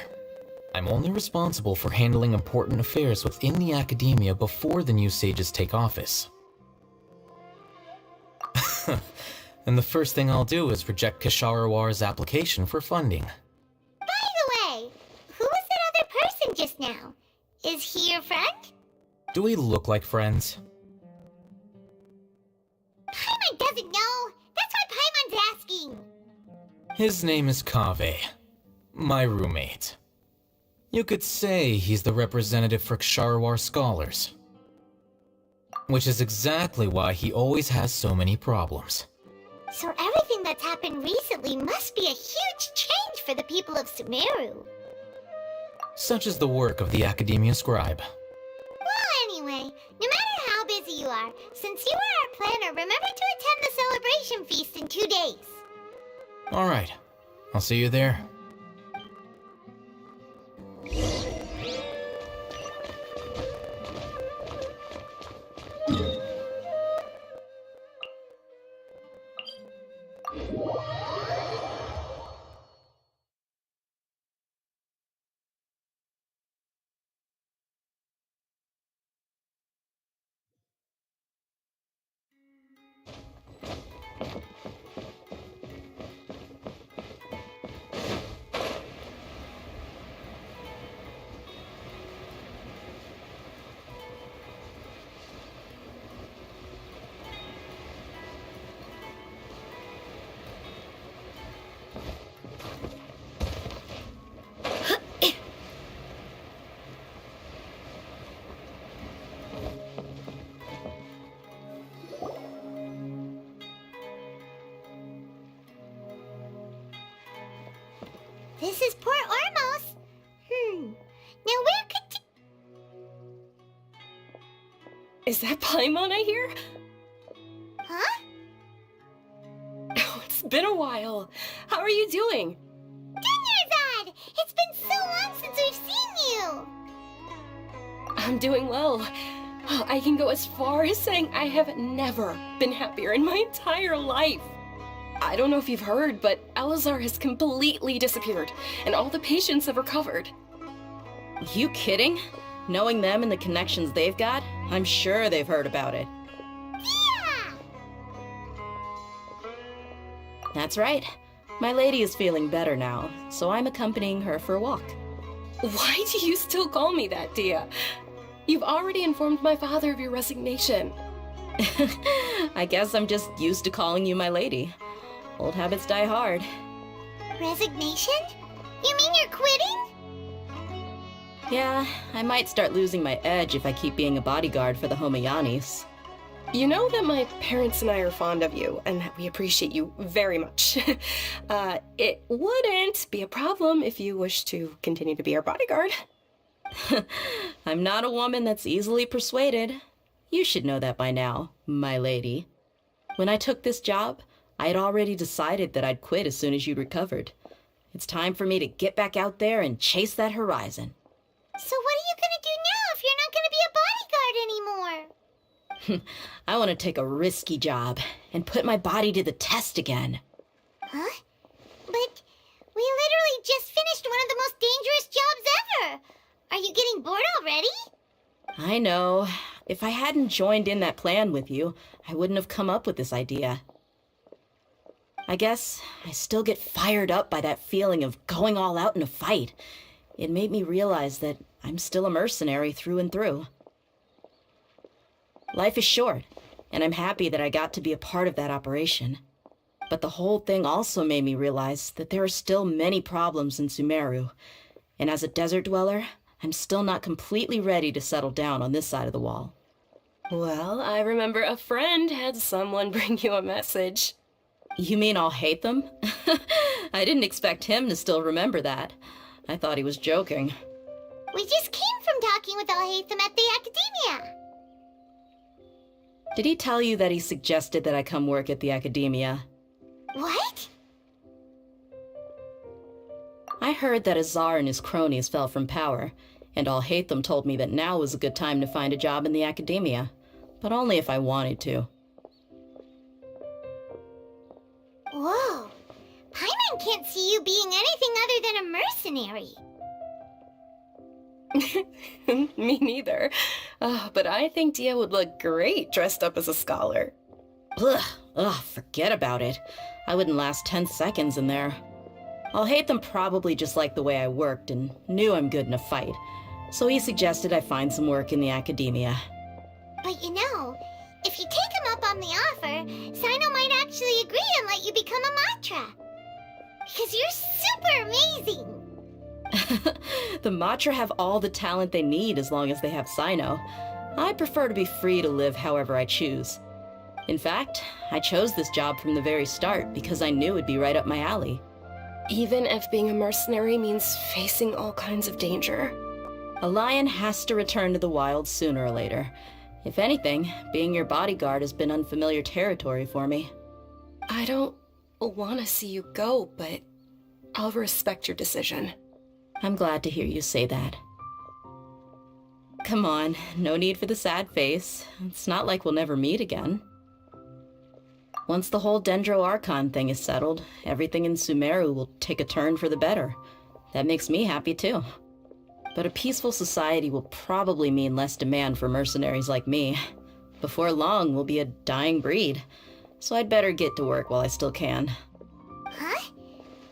O: I'm only responsible for handling important affairs within the academia before the new sages take office. And the first thing I'll do is reject Kisharawar's application for funding.
B: By the way, who was that other person just now? Is he your friend?
O: Do we look like friends?
B: Paimon doesn't know. That's why Paimon's asking.
O: His name is Kaveh, my roommate. You could say he's the representative for Ksharawar scholars. Which is exactly why he always has so many problems.
B: So everything that's happened recently must be a huge change for the people of Sumeru.
O: Such is the work of the Academia Scribe.
B: Well, anyway, no matter how busy you are, since you are our planner, remember to attend the celebration feast in 2 days.
O: Alright, I'll see you there.
B: This is Port Ormos. Now where could...
C: Is that Paimon I hear?
B: Huh?
C: Oh, it's been a while. How are you doing?
B: Dunyarzad! It's been so long since we've seen you!
C: I'm doing well. Oh, I can go as far as saying I have never been happier in my entire life.
P: I don't know if you've heard, but Alizar has completely disappeared, and all the patients have recovered.
C: You kidding? Knowing them and the connections they've got, I'm sure they've heard about it.
B: Yeah!
C: That's right. My lady is feeling better now, so I'm accompanying her for a walk.
P: Why do you still call me that, Dia? You've already informed my father of your resignation.
C: I guess I'm just used to calling you my lady. Old habits die hard.
B: Resignation? You mean you're quitting?
C: Yeah, I might start losing my edge if I keep being a bodyguard for the Homayanis.
P: You know that my parents and I are fond of you, and that we appreciate you very much. It wouldn't be a problem if you wish to continue to be our bodyguard.
C: I'm not a woman that's easily persuaded. You should know that by now, my lady. When I took this job, I had already decided that I'd quit as soon as you recovered. It's time for me to get back out there and chase that horizon.
B: So what are you gonna do now if you're not gonna be a bodyguard anymore?
C: I want to take a risky job and put my body to the test again.
B: Huh? But we literally just finished one of the most dangerous jobs ever! Are you getting bored already?
C: I know. If I hadn't joined in that plan with you, I wouldn't have come up with this idea. I guess I still get fired up by that feeling of going all out in a fight. It made me realize that I'm still a mercenary through and through. Life is short, and I'm happy that I got to be a part of that operation. But the whole thing also made me realize that there are still many problems in Sumeru, and as a desert dweller, I'm still not completely ready to settle down on this side of the wall.
P: Well, I remember a friend had someone bring you a message.
C: You mean I'll hate them? I didn't expect him to still remember that. I thought he was joking.
B: We just came from talking with Alhaitham at the Academia.
C: Did he tell you that he suggested that I come work at the Academia?
B: What?
C: I heard that Azar and his cronies fell from power, and Alhaitham told me that now was a good time to find a job in the Academia, but only if I wanted to.
B: Whoa. Paimon can't see you being anything other than a mercenary.
P: Me neither. But I think Dia would look great dressed up as a scholar.
C: Ugh, forget about it. I wouldn't last 10 seconds in there. Alhaitham probably just liked the way I worked and knew I'm good in a fight, so he suggested I find some work in the Academia.
B: But you know, if you take him up on the offer, Sino might actually agree and let you become a Matra. Because you're super amazing!
C: The Matra have all the talent they need as long as they have Sino. I prefer to be free to live however I choose. In fact, I chose this job from the very start because I knew it'd be right up my alley.
P: Even if being a mercenary means facing all kinds of danger.
C: A lion has to return to the wild sooner or later. If anything, being your bodyguard has been unfamiliar territory for me.
P: I don't want to see you go, but I'll respect your decision.
C: I'm glad to hear you say that. Come on, no need for the sad face. It's not like we'll never meet again. Once the whole Dendro Archon thing is settled, everything in Sumeru will take a turn for the better. That makes me happy too. But a peaceful society will probably mean less demand for mercenaries like me. Before long, we'll be a dying breed. So I'd better get to work while I still can.
B: Huh?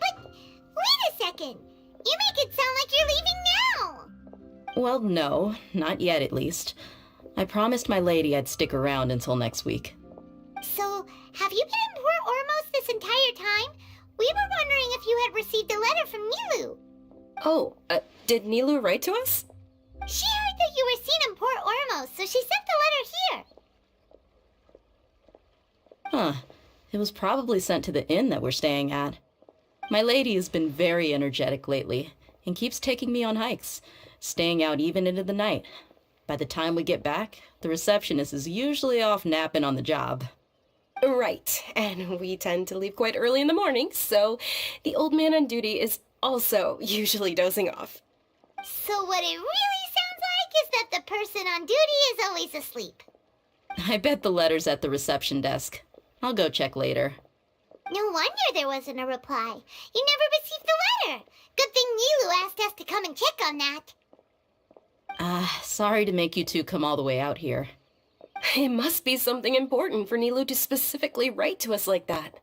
B: But wait a second! You make it sound like you're leaving now!
C: Well, no, not yet at least. I promised my lady I'd stick around until next week.
B: So, have you been in Port Ormos this entire time? We were wondering if you had received a letter from Nilou.
P: Oh, did Nilou write to us?
B: She heard that you were seen in Port Ormos, so she sent the letter here.
C: Huh. It was probably sent to the inn that we're staying at. My lady has been very energetic lately, and keeps taking me on hikes, staying out even into the night. By the time we get back, the receptionist is usually off napping on the job.
P: Right, and we tend to leave quite early in the morning, so the old man on duty is also usually dozing off.
B: So what it really sounds like is that the person on duty is always asleep.
C: I bet the letter's at the reception desk. I'll go check later.
B: No wonder there wasn't a reply. You never received the letter. Good thing Nilou asked us to come and check on that.
P: Sorry to make you two come all the way out here. It must be something important for Nilou to specifically write to us like that.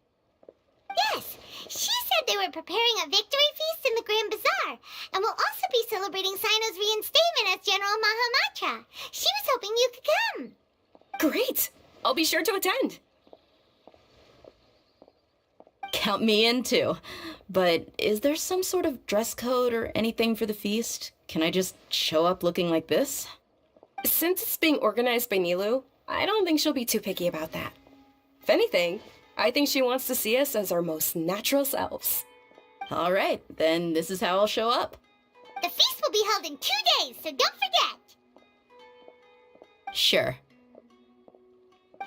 B: Yes, she said they were preparing a victory feast in the Grand Bazaar, and will also be celebrating Sino's reinstatement as General Mahamatra. She was hoping you could come.
P: Great! I'll be sure to attend. Count me in too. But is there some sort of dress code or anything for the feast? Can I just show up looking like this? Since it's being organized by Nilou, I don't think she'll be too picky about that. If anything, I think she wants to see us as our most natural selves. All right, then this is how I'll show up.
B: The feast will be held in 2 days, so don't forget.
P: Sure.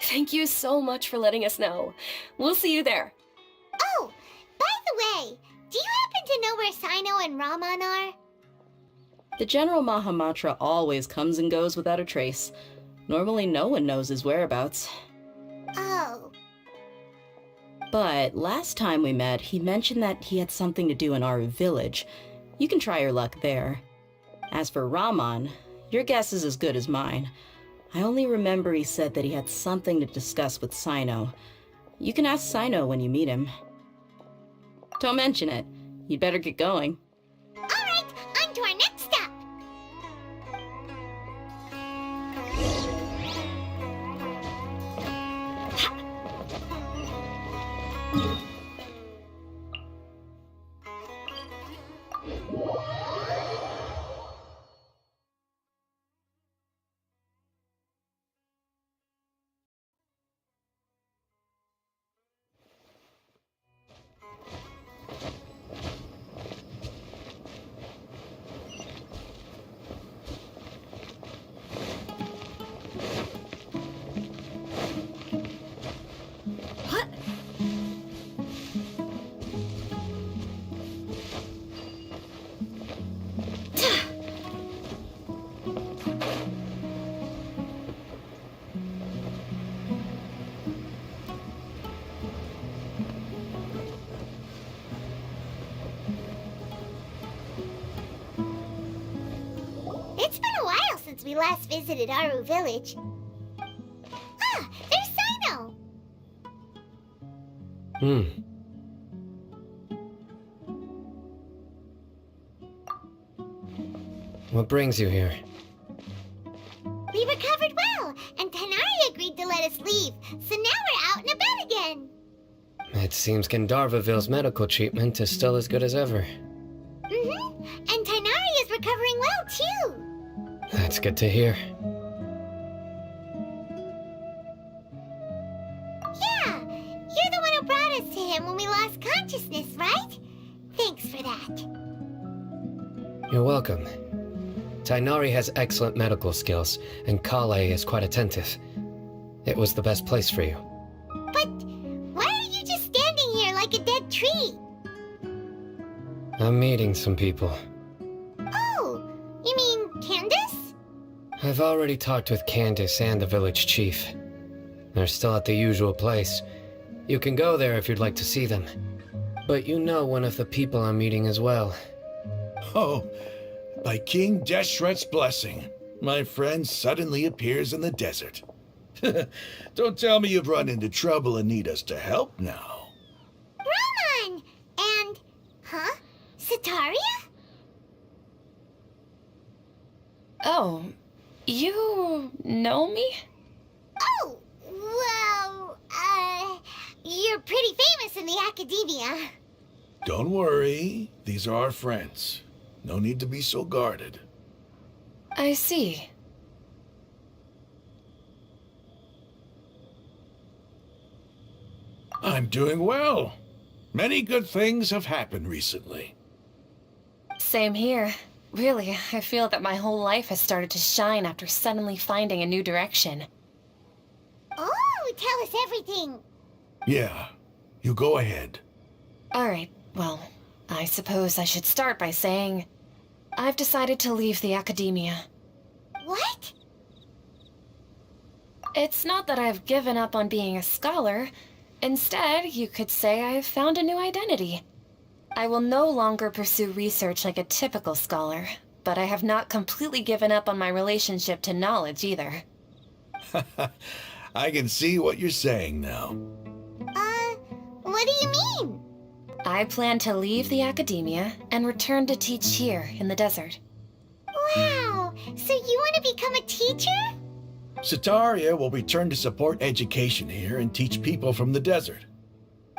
P: Thank you so much for letting us know. We'll see you there.
B: Oh, by the way, do you happen to know where Sino and Raman are?
P: The General Mahamatra always comes and goes without a trace. Normally no one knows his whereabouts.
B: Oh.
P: But last time we met, he mentioned that he had something to do in our village. You can try your luck there. As for Raman, your guess is as good as mine. I only remember he said that he had something to discuss with Sino. You can ask Sino when you meet him. Don't mention it. You'd better get going.
B: All right, on to our next step. It's been a while since we last visited Aru Village. Ah, there's Sino!
Q: What brings you here?
B: We recovered well, and Tanari agreed to let us leave, so now we're out and about again.
Q: It seems Gandharvaville's medical treatment is still as good as ever.
B: Mm-hmm, and Tanari is recovering well, too.
Q: That's good to hear.
B: Yeah, you're the one who brought us to him when we lost consciousness, right? Thanks for that.
Q: You're welcome. Tainari has excellent medical skills, and Kale is quite attentive. It was the best place for you.
B: But why are you just standing here like a dead tree?
Q: I'm meeting some people.
B: Oh, you mean Candace?
Q: I've already talked with Candace and the village chief. They're still at the usual place. You can go there if you'd like to see them. But you know one of the people I'm meeting as well.
R: Oh, by King Deshret's blessing, my friend suddenly appears in the desert. Don't tell me you've run into trouble and need us to help now.
B: Raman! And... huh? Sataria?
C: Oh, you know me?
B: Oh, well, you're pretty famous in the academia.
R: Don't worry, these are our friends. No need to be so guarded.
C: I see.
R: I'm doing well. Many good things have happened recently.
C: Same here. Really, I feel that my whole life has started to shine after suddenly finding a new direction.
B: Oh, tell us everything.
R: Yeah, you go ahead.
C: Alright, well, I suppose I should start by saying I've decided to leave the academia.
B: What?
C: It's not that I've given up on being a scholar. Instead, you could say I've found a new identity. I will no longer pursue research like a typical scholar, but I have not completely given up on my relationship to knowledge either.
R: I can see what you're saying now.
B: What do you mean?
C: I plan to leave the academia and return to teach here in the desert.
B: Wow, so you want to become a teacher?
R: Sataria will return to support education here and teach people from the desert.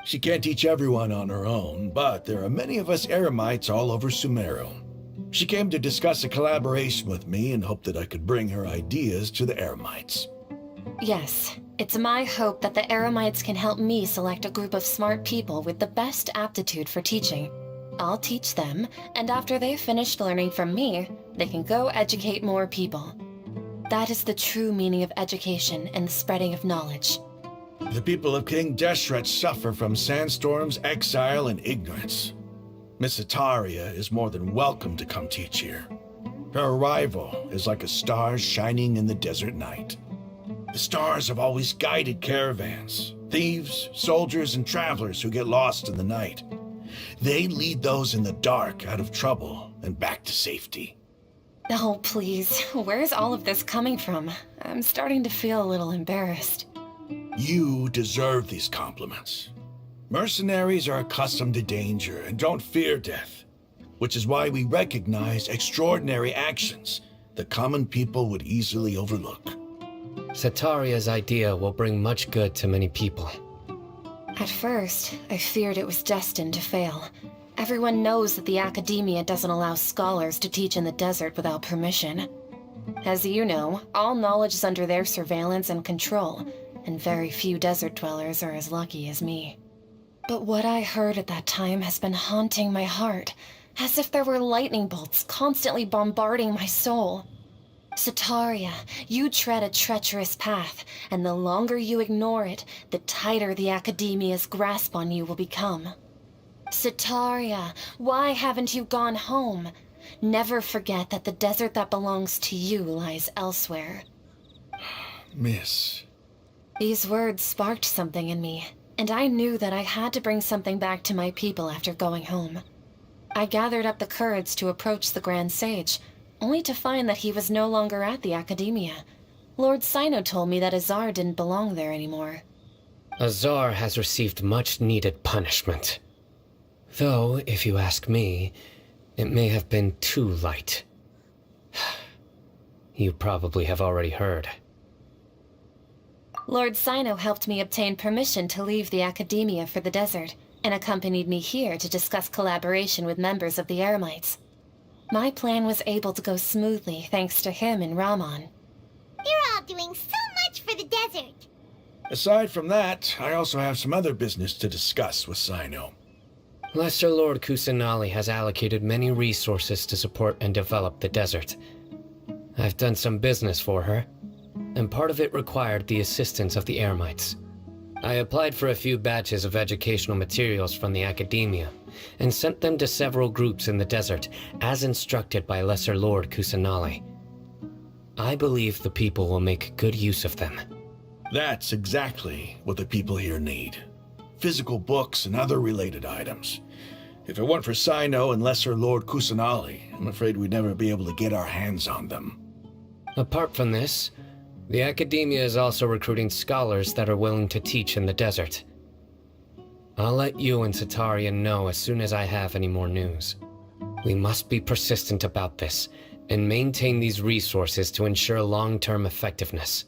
R: She can't teach everyone on her own, but there are many of us Eremites all over Sumeru. She came to discuss a collaboration with me and hoped that I could bring her ideas to the Eremites.
C: Yes, it's my hope that the Eremites can help me select a group of smart people with the best aptitude for teaching. I'll teach them, and after they've finished learning from me, they can go educate more people. That is the true meaning of education and the spreading of knowledge.
R: The people of King Deshret suffer from sandstorms, exile, and ignorance. Miss Sataria is more than welcome to come teach here. Her arrival is like a star shining in the desert night. The stars have always guided caravans, thieves, soldiers, and travelers who get lost in the night. They lead those in the dark out of trouble and back to safety.
C: Oh, please, where's all of this coming from? I'm starting to feel a little embarrassed.
R: You deserve these compliments. Mercenaries are accustomed to danger and don't fear death, which is why we recognize extraordinary actions that common people would easily overlook.
Q: Sataria's idea will bring much good to many people.
C: At first, I feared it was destined to fail. Everyone knows that the academia doesn't allow scholars to teach in the desert without permission. As you know, all knowledge is under their surveillance and control, and very few desert dwellers are as lucky as me. But what I heard at that time has been haunting my heart, as if there were lightning bolts constantly bombarding my soul. Sataria, you tread a treacherous path, and the longer you ignore it, the tighter the academia's grasp on you will become. Sataria, why haven't you gone home? Never forget that the desert that belongs to you lies elsewhere.
R: Miss.
C: These words sparked something in me, and I knew that I had to bring something back to my people after going home. I gathered up the courage to approach the Grand Sage, only to find that he was no longer at the academia. Lord Sino told me that Azar didn't belong there anymore.
Q: Azar has received much-needed punishment. Though, if you ask me, it may have been too light. You probably have already heard.
C: Lord Sino helped me obtain permission to leave the academia for the desert, and accompanied me here to discuss collaboration with members of the Eremites. My plan was able to go smoothly thanks to him and Rahman.
B: You're all doing so much for the desert.
R: Aside from that, I also have some other business to discuss with Sino.
Q: Lesser Lord Kusanali has allocated many resources to support and develop the desert. I've done some business for her, and part of it required the assistance of the Eremites. I applied for a few batches of educational materials from the academia, and sent them to several groups in the desert, as instructed by Lesser Lord Kusanali. I believe the people will make good use of them.
R: That's exactly what the people here need. Physical books and other related items. If it weren't for Sino and Lesser Lord Kusanali, I'm afraid we'd never be able to get our hands on them.
Q: Apart from this, the academia is also recruiting scholars that are willing to teach in the desert. I'll let you and Sataria know as soon as I have any more news. We must be persistent about this, and maintain these resources to ensure long-term effectiveness.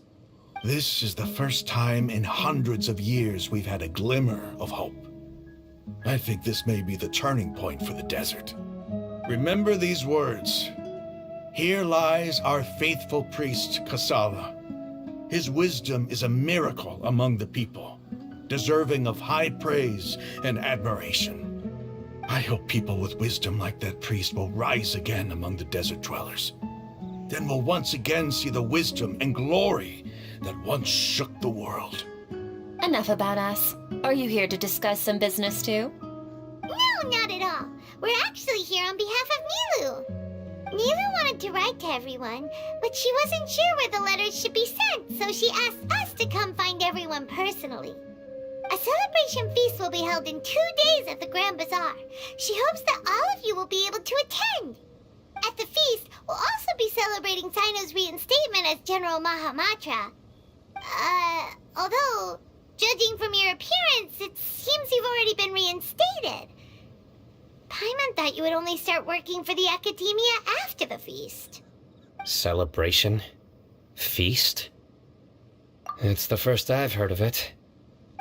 R: This is the first time in hundreds of years we've had a glimmer of hope. I think this may be the turning point for the desert. Remember these words. Here lies our faithful priest, Kasala. His wisdom is a miracle among the people, deserving of high praise and admiration. I hope people with wisdom like that priest will rise again among the desert dwellers. Then we'll once again see the wisdom and glory that once shook the world.
C: Enough about us. Are you here to discuss some business too?
B: No, not at all. We're actually here on behalf of Nilou. Nilou wanted to write to everyone, but she wasn't sure where the letters should be sent, so she asked us to come find everyone personally. A celebration feast will be held in 2 days at the Grand Bazaar. She hopes that all of you will be able to attend. At the feast, we'll also be celebrating Sino's reinstatement as General Mahamatra. Although, judging from your appearance, it seems you've already been reinstated. Paimon thought you would only start working for the Academia after the feast.
Q: Celebration? Feast? It's the first I've heard of it.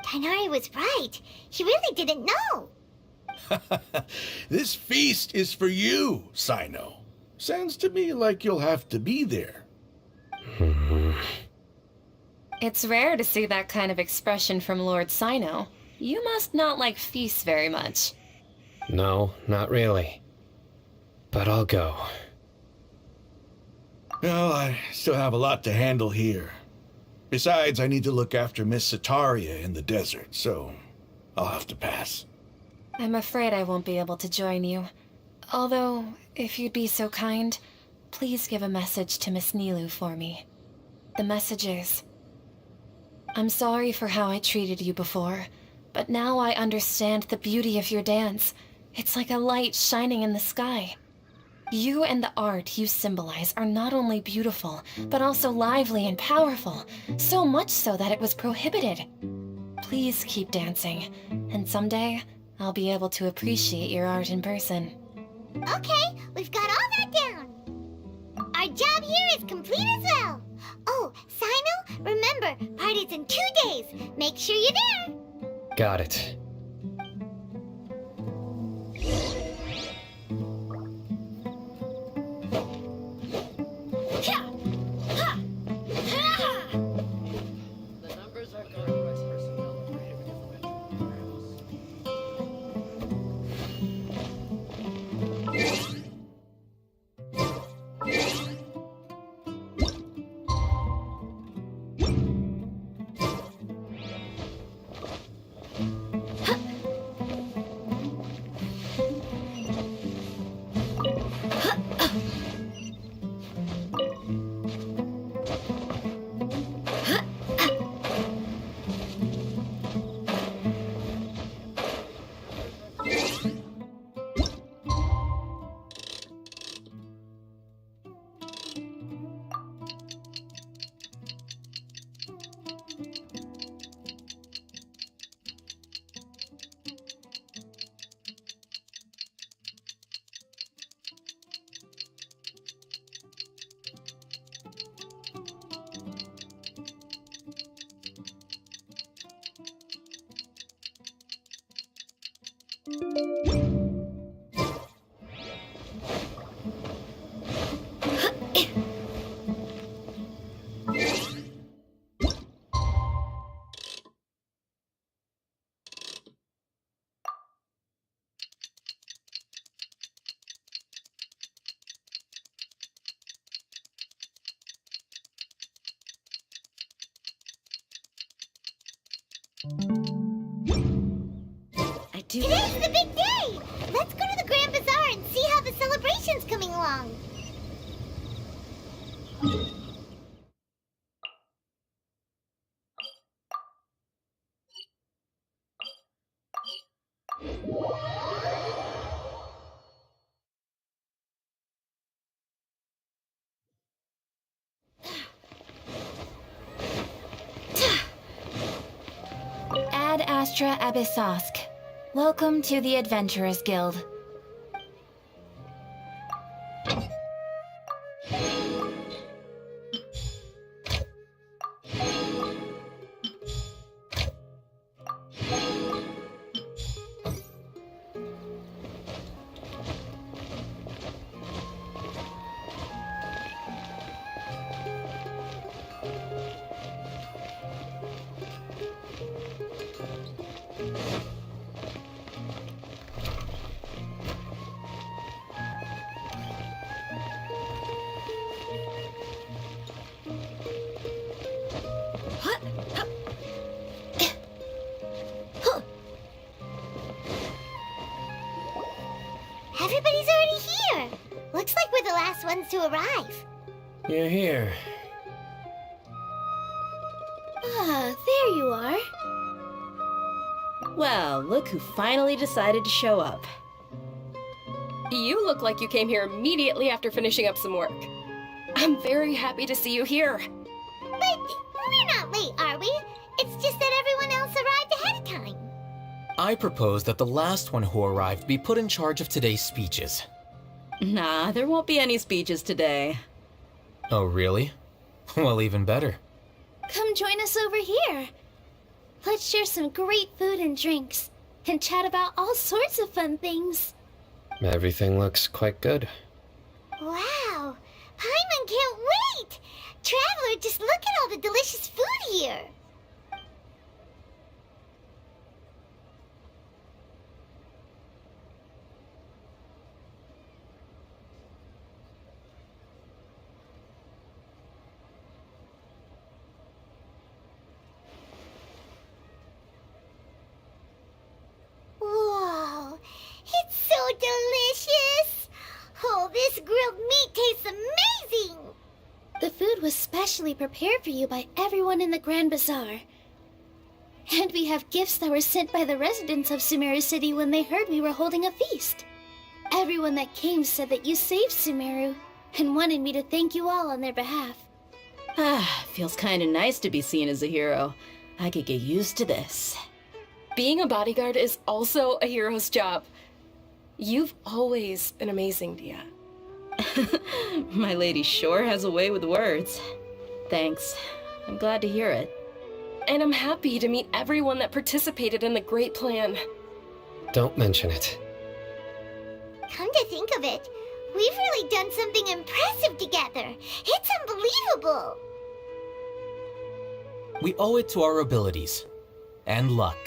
B: Tighnari was right. He really didn't know.
R: This feast is for you, Sino. Sounds to me like you'll have to be there.
C: It's rare to see that kind of expression from Lord Sino. You must not like feasts very much.
Q: No, not really. But I'll go.
R: Well, I still have a lot to handle here. Besides, I need to look after Miss Sataria in the desert, so I'll have to pass.
C: I'm afraid I won't be able to join you. Although, if you'd be so kind, please give a message to Miss Nilou for me. The message is, I'm sorry for how I treated you before, but now I understand the beauty of your dance. It's like a light shining in the sky. You and the art you symbolize are not only beautiful, but also lively and powerful, so much so that it was prohibited. Please keep dancing, and someday I'll be able to appreciate your art in person.
B: Okay, we've got all that down. Our job here is complete as well. Oh, Sino, remember, party's in 2 days. Make sure you're there.
Q: Got it.
B: Today's the big day! Let's go to the Grand Bazaar and see how the celebration's coming along.
C: Ad Astra Abyssosk. Welcome to the Adventurers Guild.
B: Everybody's already here. Looks like we're the last ones to arrive.
Q: You're here.
A: Ah, there you are.
P: Well, look who finally decided to show up.
C: You look like you came here immediately after finishing up some work. I'm very happy to see you here.
B: But we're not late, are we? It's just that everyone else arrived ahead of time.
O: I propose that the last one who arrived be put in charge of today's speeches.
P: Nah, there won't be any speeches today.
O: Oh, really? Well, even better.
A: Come join us over here. Let's share some great food and drinks, and chat about all sorts of fun things.
Q: Everything looks quite good.
B: Wow! Paimon can't wait! Traveler, just look at all the delicious food here! Whoa! It's so delicious! Oh, this grilled meat tastes amazing!
A: The food was specially prepared for you by everyone in the Grand Bazaar. And we have gifts that were sent by the residents of Sumeru City when they heard we were holding a feast. Everyone that came said that you saved Sumeru and wanted me to thank you all on their behalf.
P: Ah, feels kinda nice to be seen as a hero. I could get used to this.
C: Being a bodyguard is also a hero's job. You've always been amazing, Dia.
P: My lady sure has a way with words. Thanks. I'm glad to hear it.
C: And I'm happy to meet everyone that participated in the great plan.
Q: Don't mention it.
B: Come to think of it, we've really done something impressive together. It's unbelievable.
O: We owe it to our abilities. And luck.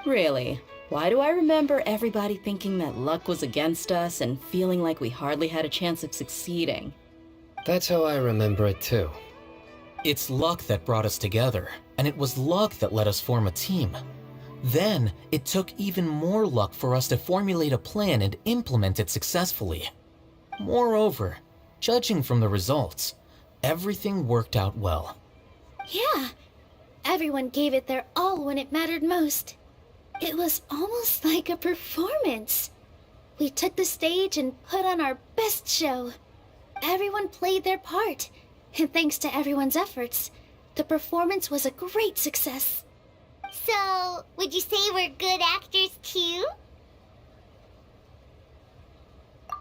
P: Really? Why do I remember everybody thinking that luck was against us and feeling like we hardly had a chance of succeeding?
Q: That's how I remember it too.
O: It's luck that brought us together, and it was luck that let us form a team. Then, it took even more luck for us to formulate a plan and implement it successfully. Moreover, judging from the results, everything worked out well.
A: Yeah, everyone gave it their all when it mattered most. It was almost like a performance. We took the stage and put on our best show. Everyone played their part, and thanks to everyone's efforts, the performance was a great success.
B: So, would you say we're good actors too?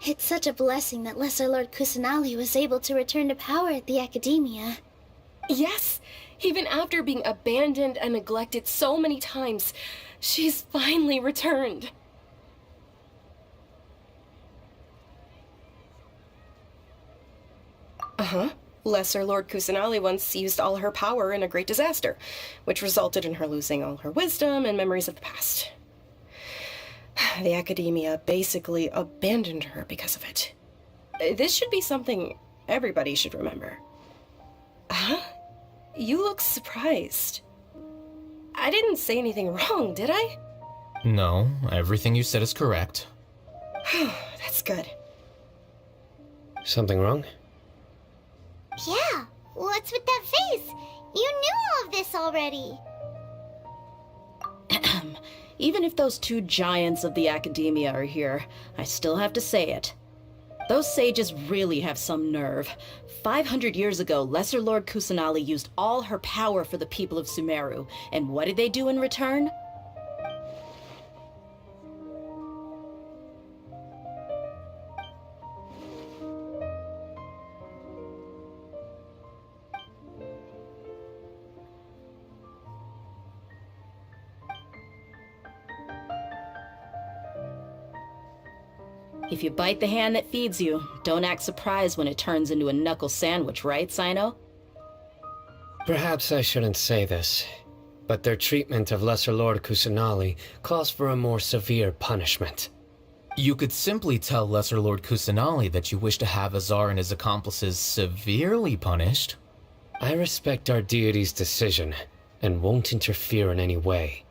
A: It's such a blessing that Lesser Lord Kusanali was able to return to power at the Academia.
C: Yes, even after being abandoned and neglected so many times, she's finally returned. Uh-huh. Lesser Lord Kusanali once used all her power in a great disaster, which resulted in her losing all her wisdom and memories of the past. The Academia basically abandoned her because of it. This should be something everybody should remember. Huh? You look surprised. I didn't say anything wrong, did I?
O: No, everything you said is correct.
C: That's good.
Q: Something wrong?
B: Yeah, what's with that face? You knew all of this already.
P: Even if those two giants of the Academia are here, I still have to say it. Those sages really have some nerve. 500 years ago, Lesser Lord Kusanali used all her power for the people of Sumeru, and what did they do in return? If you bite the hand that feeds you, don't act surprised when it turns into a knuckle sandwich, right, Sino?
Q: Perhaps I shouldn't say this, but their treatment of Lesser Lord Kusanali calls for a more severe punishment.
O: You could simply tell Lesser Lord Kusanali that you wish to have Azar and his accomplices severely punished.
Q: I respect our deity's decision, and won't interfere in any way.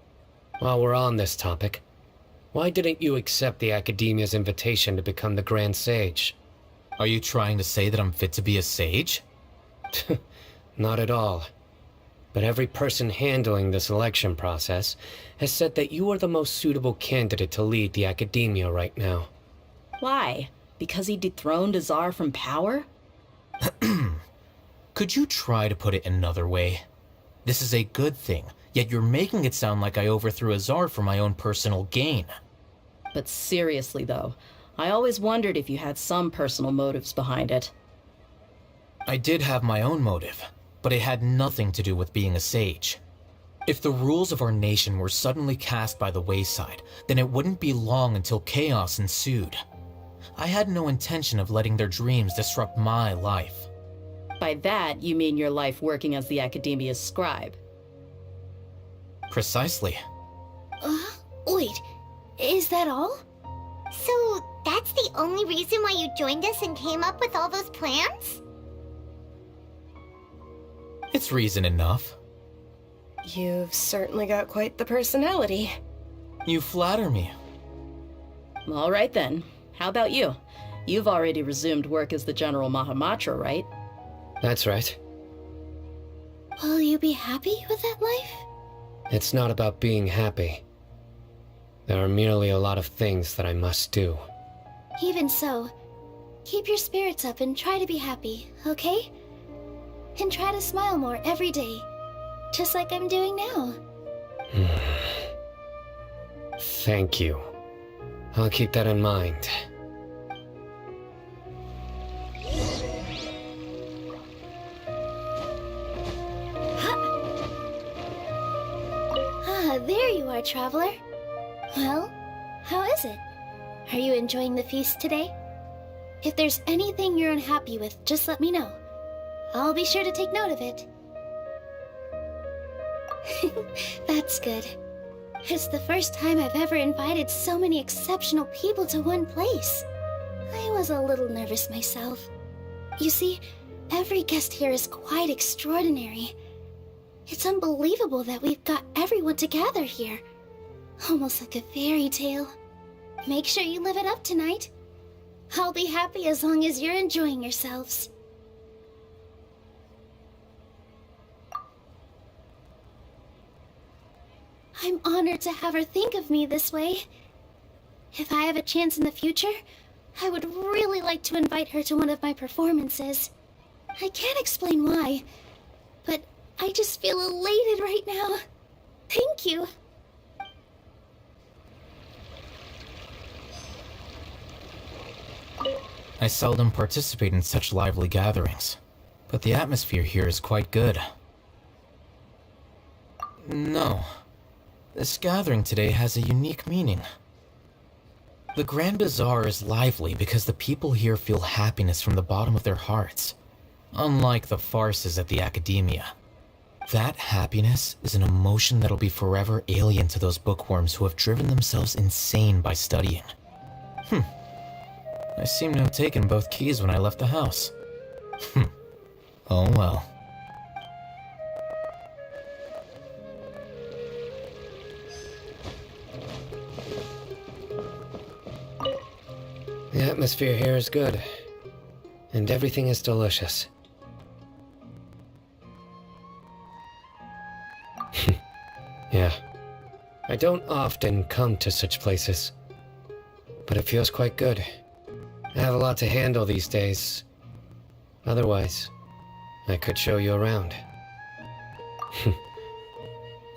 Q: While we're on this topic, why didn't you accept the Academia's invitation to become the Grand Sage?
O: Are you trying to say that I'm fit to be a sage?
Q: Not at all. but every person handling the selection process has said that you are the most suitable candidate to lead the academia right now.
P: Why? Because he dethroned Azar from power?
O: Could you try to put it another way? This is a good thing, yet you're making it sound like I overthrew Azar for my own personal gain.
P: But seriously though, I always wondered if you had some personal motives behind it.
O: I did have my own motive, but it had nothing to do with being a sage. If the rules of our nation were suddenly cast by the wayside, then it wouldn't be long until chaos ensued. I had no intention of letting their dreams disrupt my life.
P: By that, you mean your life working as the Academia's scribe.
O: Precisely.
A: Wait, is that all?
B: So, that's the only reason why you joined us and came up with all those plans?
O: It's reason enough.
C: You've certainly got quite the personality.
O: You flatter me.
P: All right then. How about you? You've already resumed work as the General Mahamatra, right?
Q: That's right.
A: Will you be happy with that life?
Q: It's not about being happy. There are merely a lot of things that I must do.
A: Even so, keep your spirits up and try to be happy, okay? And try to smile more every day, just like I'm doing now.
Q: Thank you. I'll keep that in mind.
A: There you are, traveler. Well, how is it? Are you enjoying the feast today? If there's anything you're unhappy with, just let me know. I'll be sure to take note of it. That's good. It's the first time I've ever invited so many exceptional people to one place. I was a little nervous myself. You see, every guest here is quite extraordinary. It's unbelievable that we've got everyone together here. Almost like a fairy tale. Make sure you live it up tonight. I'll be happy as long as you're enjoying yourselves. I'm honored to have her think of me this way. If I have a chance in the future, I would really like to invite her to one of my performances. I can't explain why, but I just feel elated right now. Thank you.
O: I seldom participate in such lively gatherings, but the atmosphere here is quite good. No. This gathering today has a unique meaning. The Grand Bazaar is lively because the people here feel happiness from the bottom of their hearts, unlike the farces at the Academia. That happiness is an emotion that'll be forever alien to those bookworms who have driven themselves insane by studying. I seem to have taken both keys when I left the house. Oh well.
Q: The atmosphere here is good, and everything is delicious. Yeah. I don't often come to such places, but it feels quite good. I have a lot to handle these days. Otherwise, I could show you around.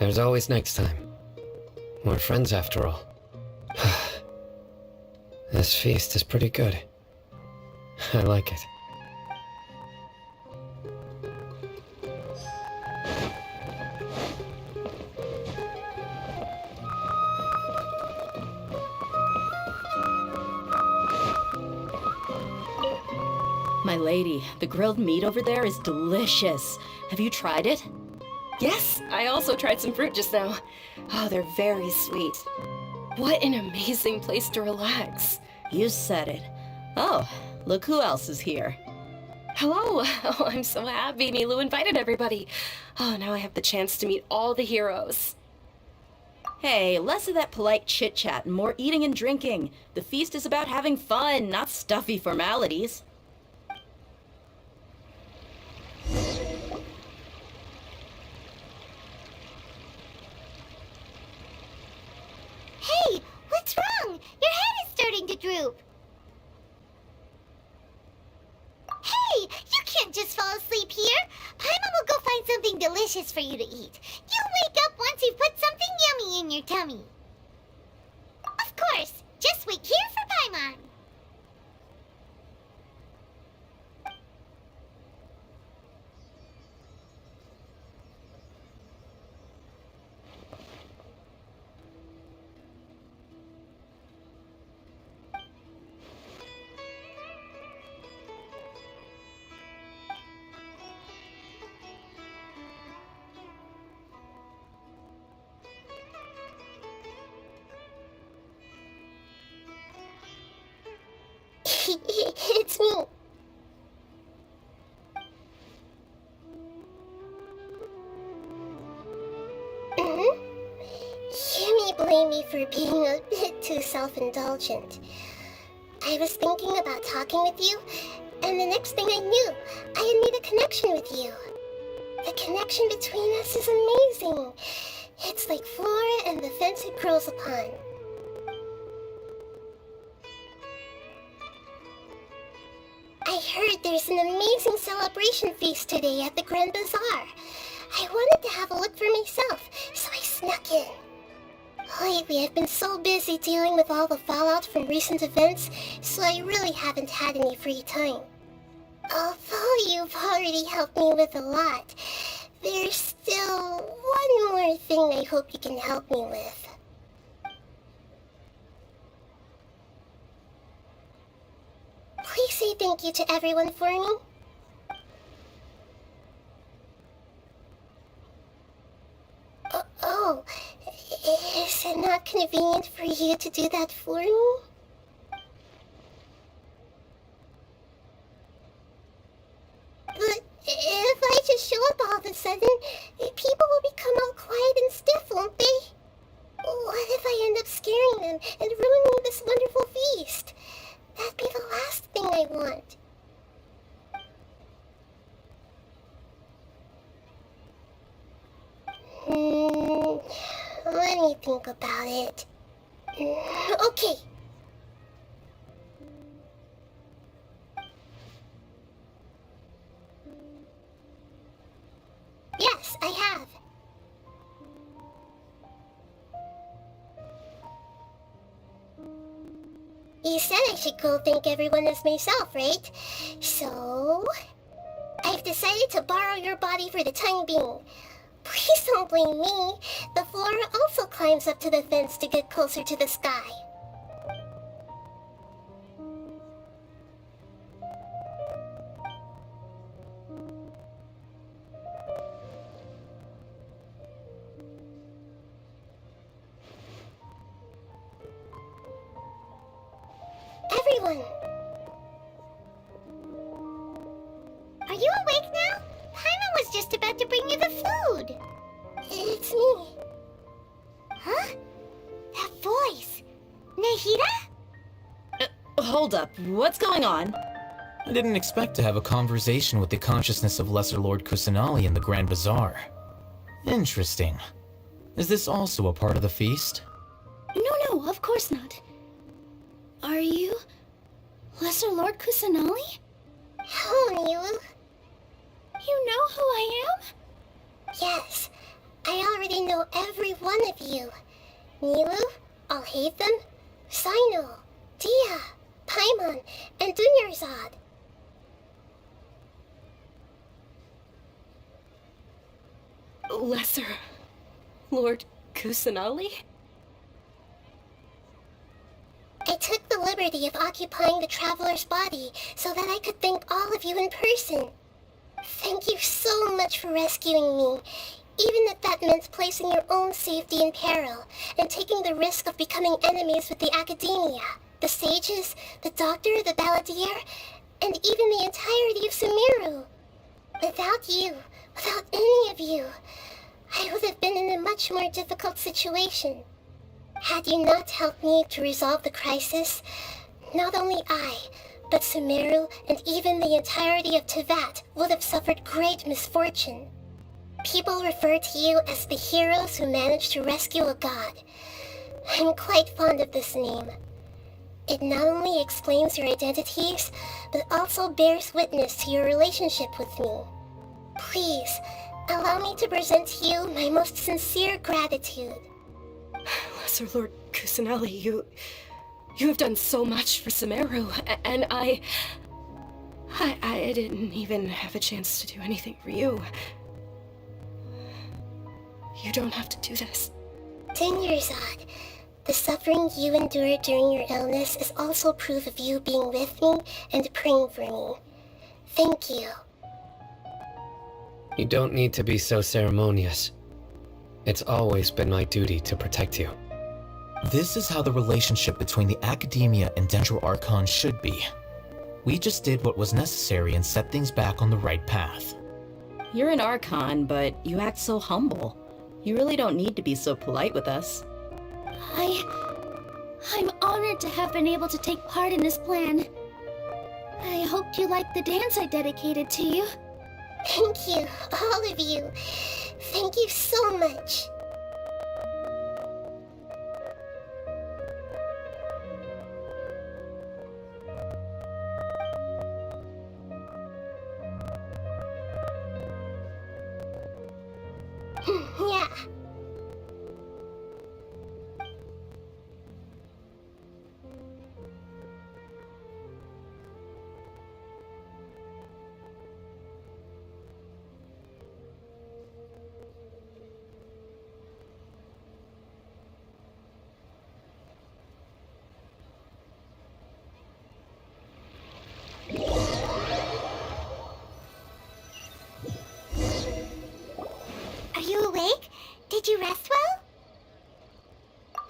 Q: There's always next time. We're friends after all. This feast is pretty good. I like it.
P: My lady, the grilled meat over there is delicious. Have you tried it?
C: Yes, I also tried some fruit just now. Oh, they're very sweet. What an amazing place to relax.
P: You said it. Oh, look who else is here.
C: Hello. Oh, I'm so happy Nilou invited everybody. Oh, now I have the chance to meet all the heroes.
P: Hey, less of that polite chit-chat and more eating and drinking. The feast is about having fun, not stuffy formalities.
B: just fall asleep here. Paimon will go find something delicious for you to eat. You'll wake up once you've put something yummy in your tummy. Of course, just wait here for Paimon. It's me. You may blame me for being a bit too self-indulgent. I was thinking about talking with you, and the next thing I knew, I had made a connection with you. The connection between us is amazing. It's like flora and the fence it grows upon. I heard there's an amazing celebration feast today at the Grand Bazaar. I wanted to have a look for myself, so I snuck in. Lately, I've been so busy dealing with all the fallout from recent events, so I really haven't had any free time. Although you've already helped me with a lot, there's still one more thing I hope you can help me with. Please say thank you to everyone for me. Oh, is it not convenient for you to do that for me? But if I just show up all of a sudden, people will become all quiet and stiff, won't they? What if I end up scaring them and ruining this wonderful feast? That'd be the last thing I want. Let me think about it. Okay. Yes, I have. You said I should go thank everyone as myself, right? So, I've decided to borrow your body for the time being. Please don't blame me. The flora also climbs up to the fence to get closer to the sky. Everyone! Are you awake now? Paimon was just about to bring you the food. It's me. Huh? That voice. Nahida?
P: Hold up. What's going on?
O: I didn't expect to have a conversation with the consciousness of Lesser Lord Kusanali in the Grand Bazaar. Interesting. Is this also a part of the feast?
A: No, of course not. Are you Lesser Lord Kusanali?
B: Hello, Nilou.
A: You know who I am?
B: Yes, I already know every one of you. Nilou, Alhaitham, Sino, Dia, Paimon, and Dunyarzad.
P: Lesser Lord Kusanali?
B: I took the liberty of occupying the traveler's body so that I could thank all of you in person. Thank you so much for rescuing me, even if that meant placing your own safety in peril and taking the risk of becoming enemies with the academia, the sages, the doctor, the balladeer, and even the entirety of Sumeru. Without you, without any of you, I would have been in a much more difficult situation. Had you not helped me to resolve the crisis, not only I, but Sumeru and even the entirety of Tevat would have suffered great misfortune. People refer to you as the heroes who managed to rescue a god. I'm quite fond of this name. It not only explains your identities, but also bears witness to your relationship with me. Please, allow me to present to you my most sincere gratitude.
P: Lesser Lord Kusanali, you have done so much for Sumeru, and I didn't even have a chance to do anything for you. You don't have to do this.
B: Dingerzad, the suffering you endured during your illness is also proof of you being with me and praying for me. Thank you.
Q: You don't need to be so ceremonious. It's always been my duty to protect you.
O: This is how the relationship between the Academia and Dendro Archon should be. We just did what was necessary and set things back on the right path.
P: You're an Archon, but you act so humble. You really don't need to be so polite with us.
A: I'm honored to have been able to take part in this plan. I hoped you liked the dance I dedicated to you.
B: Thank you, all of you. Thank you so much. Yeah. Are you awake? Did you rest well?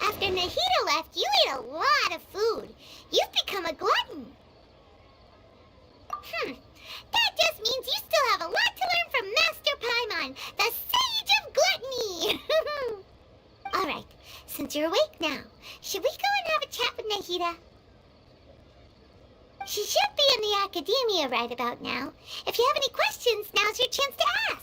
B: After Nahida left, you ate a lot of food. You've become a glutton. That just means you still have a lot to learn from Master Paimon, the Sage of Gluttony! Alright, since you're awake now, should we go and have a chat with Nahida? She should be in the Academia right about now. If you have any questions, now's your chance to ask.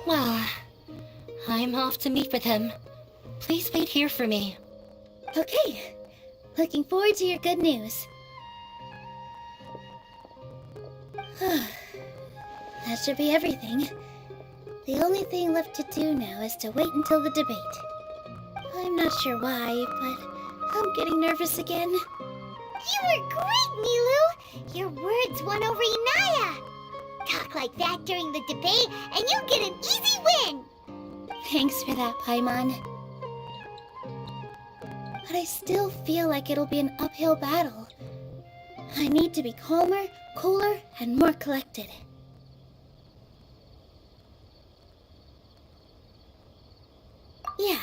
C: Well, I'm off to meet with him. Please wait here for me.
A: Okay. Looking forward to your good news. That should be everything. The only thing left to do now is to wait until the debate. I'm not sure why, but I'm getting nervous again.
B: You were great, Nilou! Your words won over Inaya! Talk like that during the debate, and you'll get an easy win!
A: Thanks for that, Paimon. But I still feel like it'll be an uphill battle. I need to be calmer, cooler, and more collected. Yeah.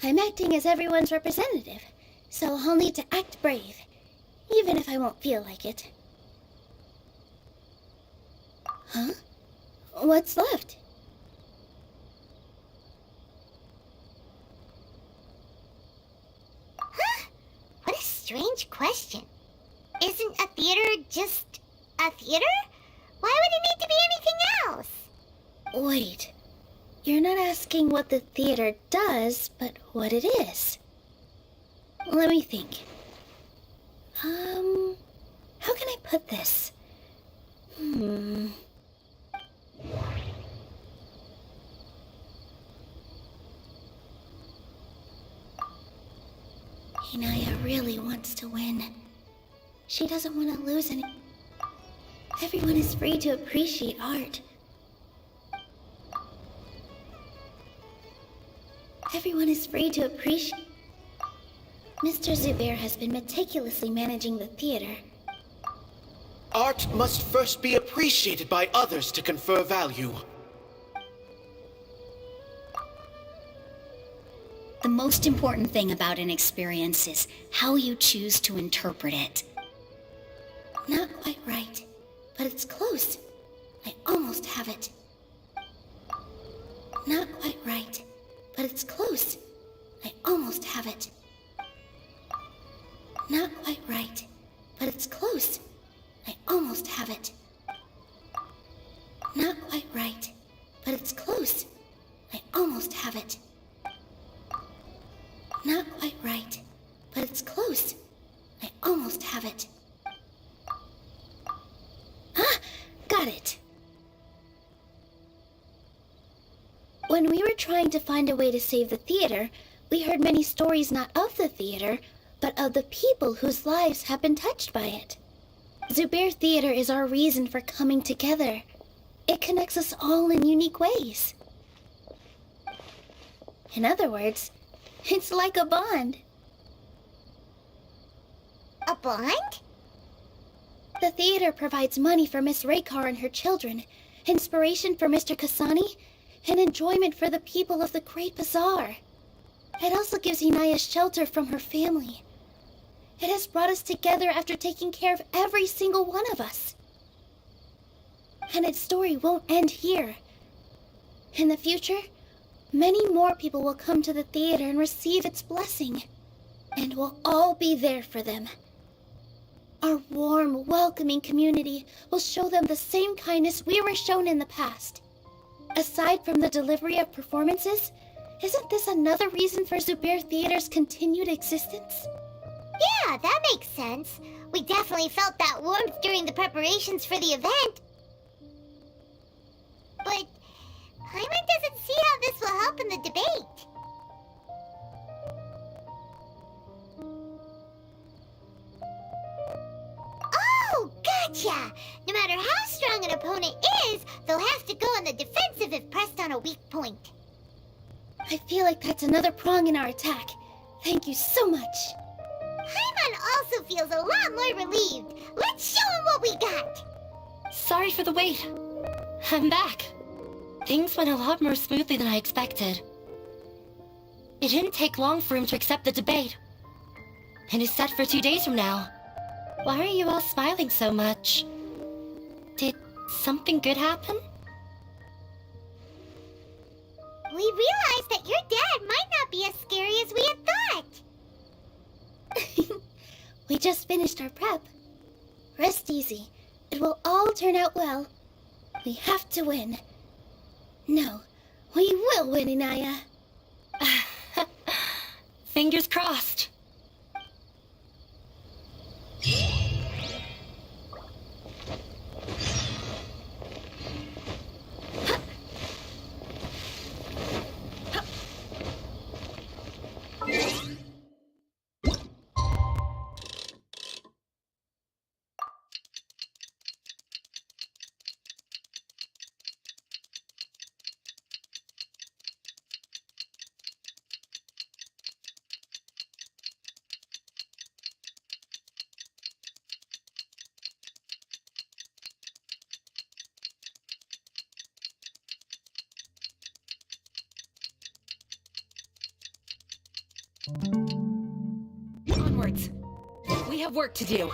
A: I'm acting as everyone's representative, so I'll need to act brave, even if I won't feel like it. Huh? What's left?
B: Huh? What a strange question. Isn't a theater just a theater? Why would it need to be anything else?
A: Wait. You're not asking what the theater does, but what it is. Let me think. How can I put this? Inaya really wants to win. She doesn't want to lose any. Everyone is free to appreciate art. Everyone is free to appreciate... Mr. Zubair has been meticulously managing the theater.
G: Art must first be appreciated by others to confer value.
F: The most important thing about an experience is how you choose to interpret it.
A: Not quite right, but it's close. I almost have it. Not quite right, but it's close. I almost have it. Not quite right, but it's close. I almost have it. Not quite right, but it's close. I almost have it. Not quite right, but it's close. I almost have it. Ah! Got it! When we were trying to find a way to save the theater, we heard many stories not of the theater, but of the people whose lives have been touched by it. Zubair Theater is our reason for coming together. It connects us all in unique ways. In other words, it's like a bond.
B: A bond?
A: The theater provides money for Miss Raykar and her children, inspiration for Mr. Kasani, and enjoyment for the people of the Great Bazaar. It also gives Inaya shelter from her family. It has brought us together after taking care of every single one of us. And its story won't end here. In the future, many more people will come to the theater and receive its blessing. And we'll all be there for them. Our warm, welcoming community will show them the same kindness we were shown in the past. Aside from the delivery of performances, isn't this another reason for Zubair Theater's continued existence?
B: Yeah, that makes sense. We definitely felt that warmth during the preparations for the event. But Paimon doesn't see how this will help in the debate. Oh, gotcha! No matter how strong an opponent is, they'll have to go on the defensive if pressed on a weak point.
A: I feel like that's another prong in our attack. Thank you so much.
B: Paimon also feels a lot more relieved. Let's show him what we got.
C: Sorry for the wait. I'm back. Things went a lot more smoothly than I expected. It didn't take long for him to accept the debate. And it's set for 2 days from now. Why are you all smiling so much? Did something good happen?
B: We realized that your dad might not be as scary as we had thought.
A: We just finished our prep. Rest easy. It will all turn out well. We have to win. No, we will win, Inaya.
C: Fingers crossed. Onwards. We have work to do.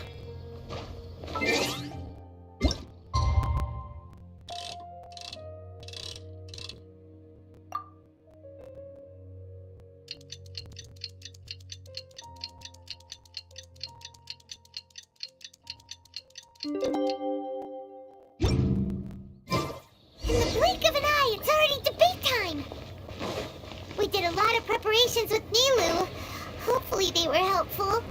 B: In the blink of an eye, it's already debate time! We did a lot of preparations with Nilou. Hopefully they were helpful.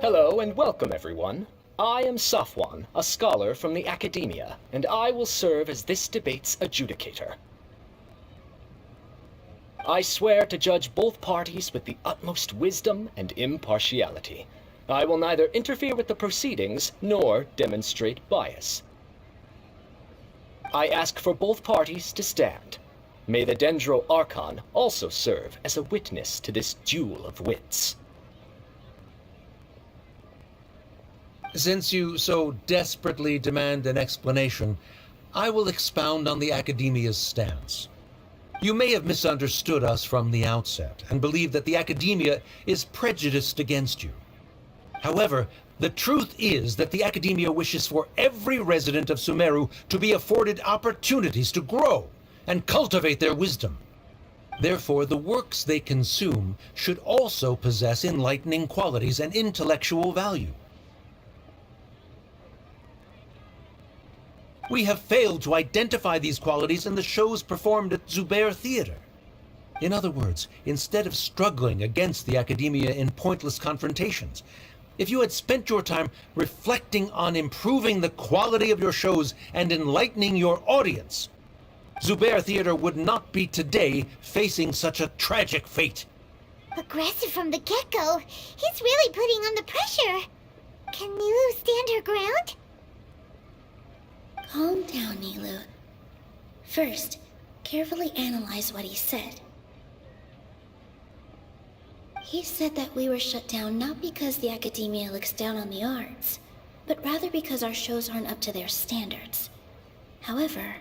S: Hello and welcome, everyone. I am Safwan, a scholar from the academia, and I will serve as this debate's adjudicator. I swear to judge both parties with the utmost wisdom and impartiality. I will neither interfere with the proceedings nor demonstrate bias. I ask for both parties to stand. May the Dendro Archon also serve as a witness to this duel of wits.
E: Since you so desperately demand an explanation, I will expound on the Academia's stance. You may have misunderstood us from the outset and believe that the Academia is prejudiced against you. However, the truth is that the Academia wishes for every resident of Sumeru to be afforded opportunities to grow and cultivate their wisdom. Therefore, the works they consume should also possess enlightening qualities and intellectual value. We have failed to identify these qualities in the shows performed at Zubair Theater. In other words, instead of struggling against the Academia in pointless confrontations, if you had spent your time reflecting on improving the quality of your shows and enlightening your audience, Zubair Theater would not be today facing such a tragic fate.
B: Aggressive from the get-go. He's really putting on the pressure. Can Nilou stand her ground?
A: Calm down, Nilou. First, carefully analyze what he said. He said that we were shut down not because the Academia looks down on the arts, but rather because our shows aren't up to their standards. However,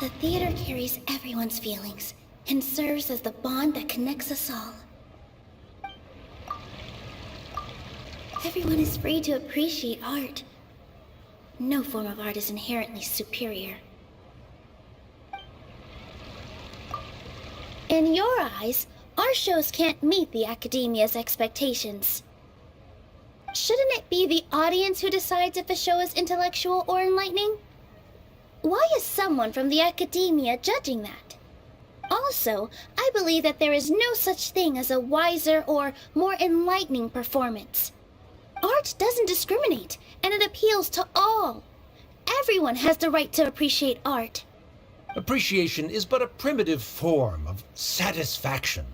A: the theater carries everyone's feelings and serves as the bond that connects us all. Everyone is free to appreciate art. No form of art is inherently superior. In your eyes, our shows can't meet the Academia's expectations. Shouldn't it be the audience who decides if a show is intellectual or enlightening? Why is someone from the Academia judging that? Also, I believe that there is no such thing as a wiser or more enlightening performance. Art doesn't discriminate, and it appeals to all. Everyone has the right to appreciate art.
E: Appreciation is but a primitive form of satisfaction.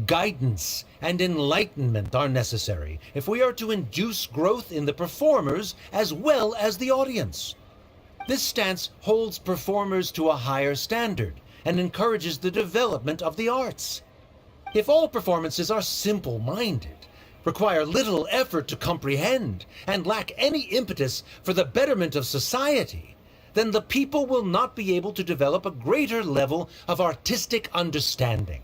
E: Guidance and enlightenment are necessary if we are to induce growth in the performers as well as the audience. This stance holds performers to a higher standard and encourages the development of the arts. If all performances are simple-minded, require little effort to comprehend, and lack any impetus for the betterment of society, then the people will not be able to develop a greater level of artistic understanding.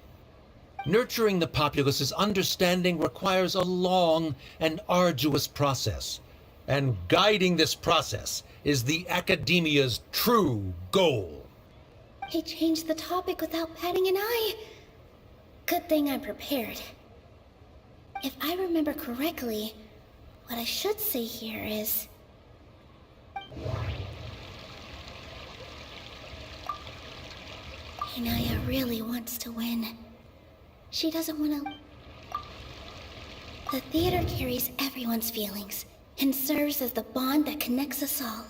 E: Nurturing the populace's understanding requires a long and arduous process, and guiding this process is the Academia's true goal.
A: He changed the topic without batting an eye. Good thing I'm prepared. If I remember correctly, what I should say here is... Inaya really wants to win. She doesn't want to... The theater carries everyone's feelings and serves as the bond that connects us all.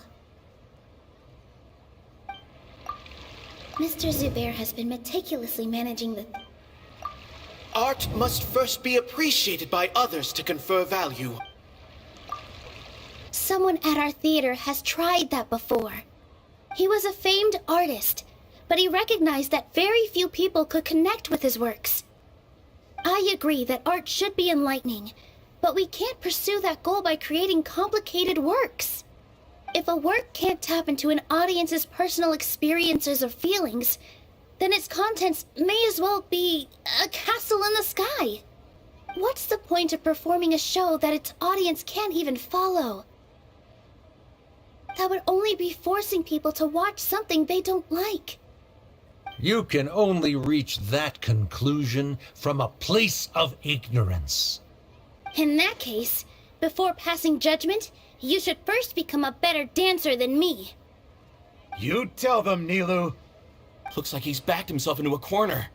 A: Mr. Zubair has been meticulously managing the...
G: Art must first be appreciated by others to confer value.
A: Someone at our theater has tried that before. He was a famed artist, but he recognized that very few people could connect with his works. I agree that art should be enlightening, but we can't pursue that goal by creating complicated works. If a work can't tap into an audience's personal experiences or feelings, then its contents may as well be a castle in the sky. What's the point of performing a show that its audience can't even follow? That would only be forcing people to watch something they don't like.
E: You can only reach that conclusion from a place of ignorance.
A: In that case, before passing judgment, you should first become a better dancer than me.
I: You tell them, Nilou.
H: Looks like he's backed himself into a corner.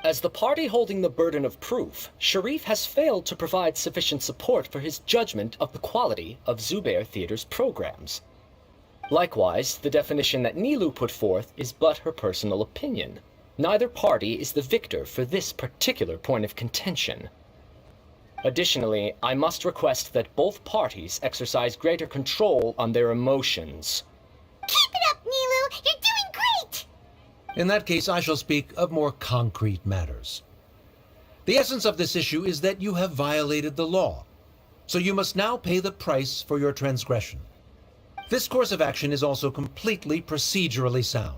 S: As the party holding the burden of proof, Sharif has failed to provide sufficient support for his judgment of the quality of Zubair Theater's programs. Likewise, the definition that Nilou put forth is but her personal opinion. Neither party is the victor for this particular point of contention. Additionally, I must request that both parties exercise greater control on their emotions.
B: Keep it up, Nilou! You're doing great!
E: In that case, I shall speak of more concrete matters. The essence of this issue is that you have violated the law, so you must now pay the price for your transgression. This course of action is also completely procedurally sound.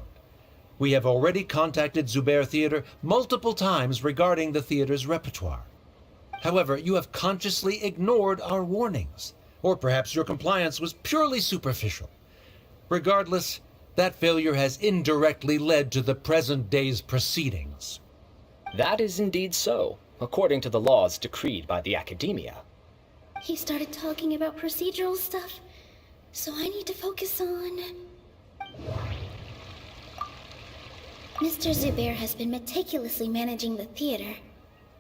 E: We have already contacted Zubair Theater multiple times regarding the theater's repertoire. However, you have consciously ignored our warnings, or perhaps your compliance was purely superficial. Regardless, that failure has indirectly led to the present day's proceedings.
S: That is indeed so, according to the laws decreed by the Academia.
A: He started talking about procedural stuff, so I need to focus on... Mr. Zubair has been meticulously managing the theater.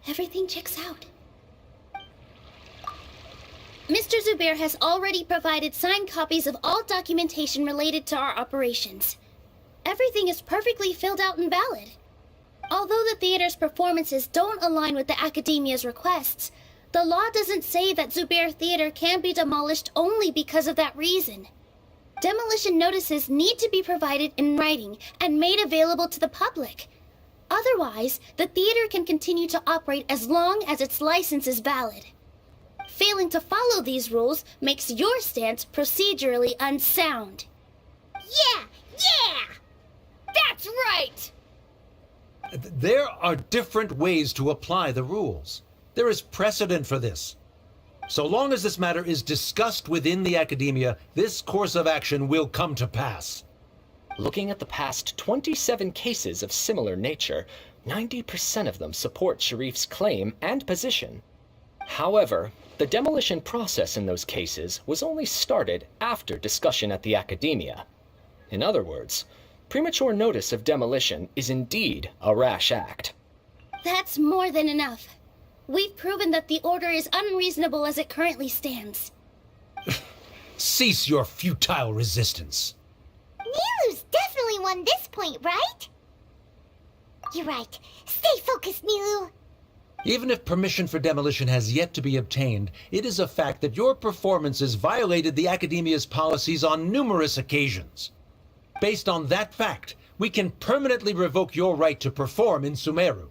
A: Everything checks out. Mr. Zubair has already provided signed copies of all documentation related to our operations. Everything is perfectly filled out and valid. Although the theater's performances don't align with the Academia's requests, the law doesn't say that Zubair Theater can be demolished only because of that reason. Demolition notices need to be provided in writing and made available to the public. Otherwise, the theater can continue to operate as long as its license is valid. Failing to follow these rules makes your stance procedurally unsound.
K: Yeah! That's right!
E: There are different ways to apply the rules. There is precedent for this. So long as this matter is discussed within the Academia, this course of action will come to pass.
S: Looking at the past 27 cases of similar nature, 90% of them support Sharif's claim and position. However, the demolition process in those cases was only started after discussion at the Academia. In other words, premature notice of demolition is indeed a rash act.
A: That's more than enough. We've proven that the order is unreasonable as it currently stands.
E: Cease your futile resistance.
B: Nilou's definitely won this point, right? You're right. Stay focused, Nilou.
E: Even if permission for demolition has yet to be obtained, it is a fact that your performances violated the Academia's policies on numerous occasions. Based on that fact, we can permanently revoke your right to perform in Sumeru.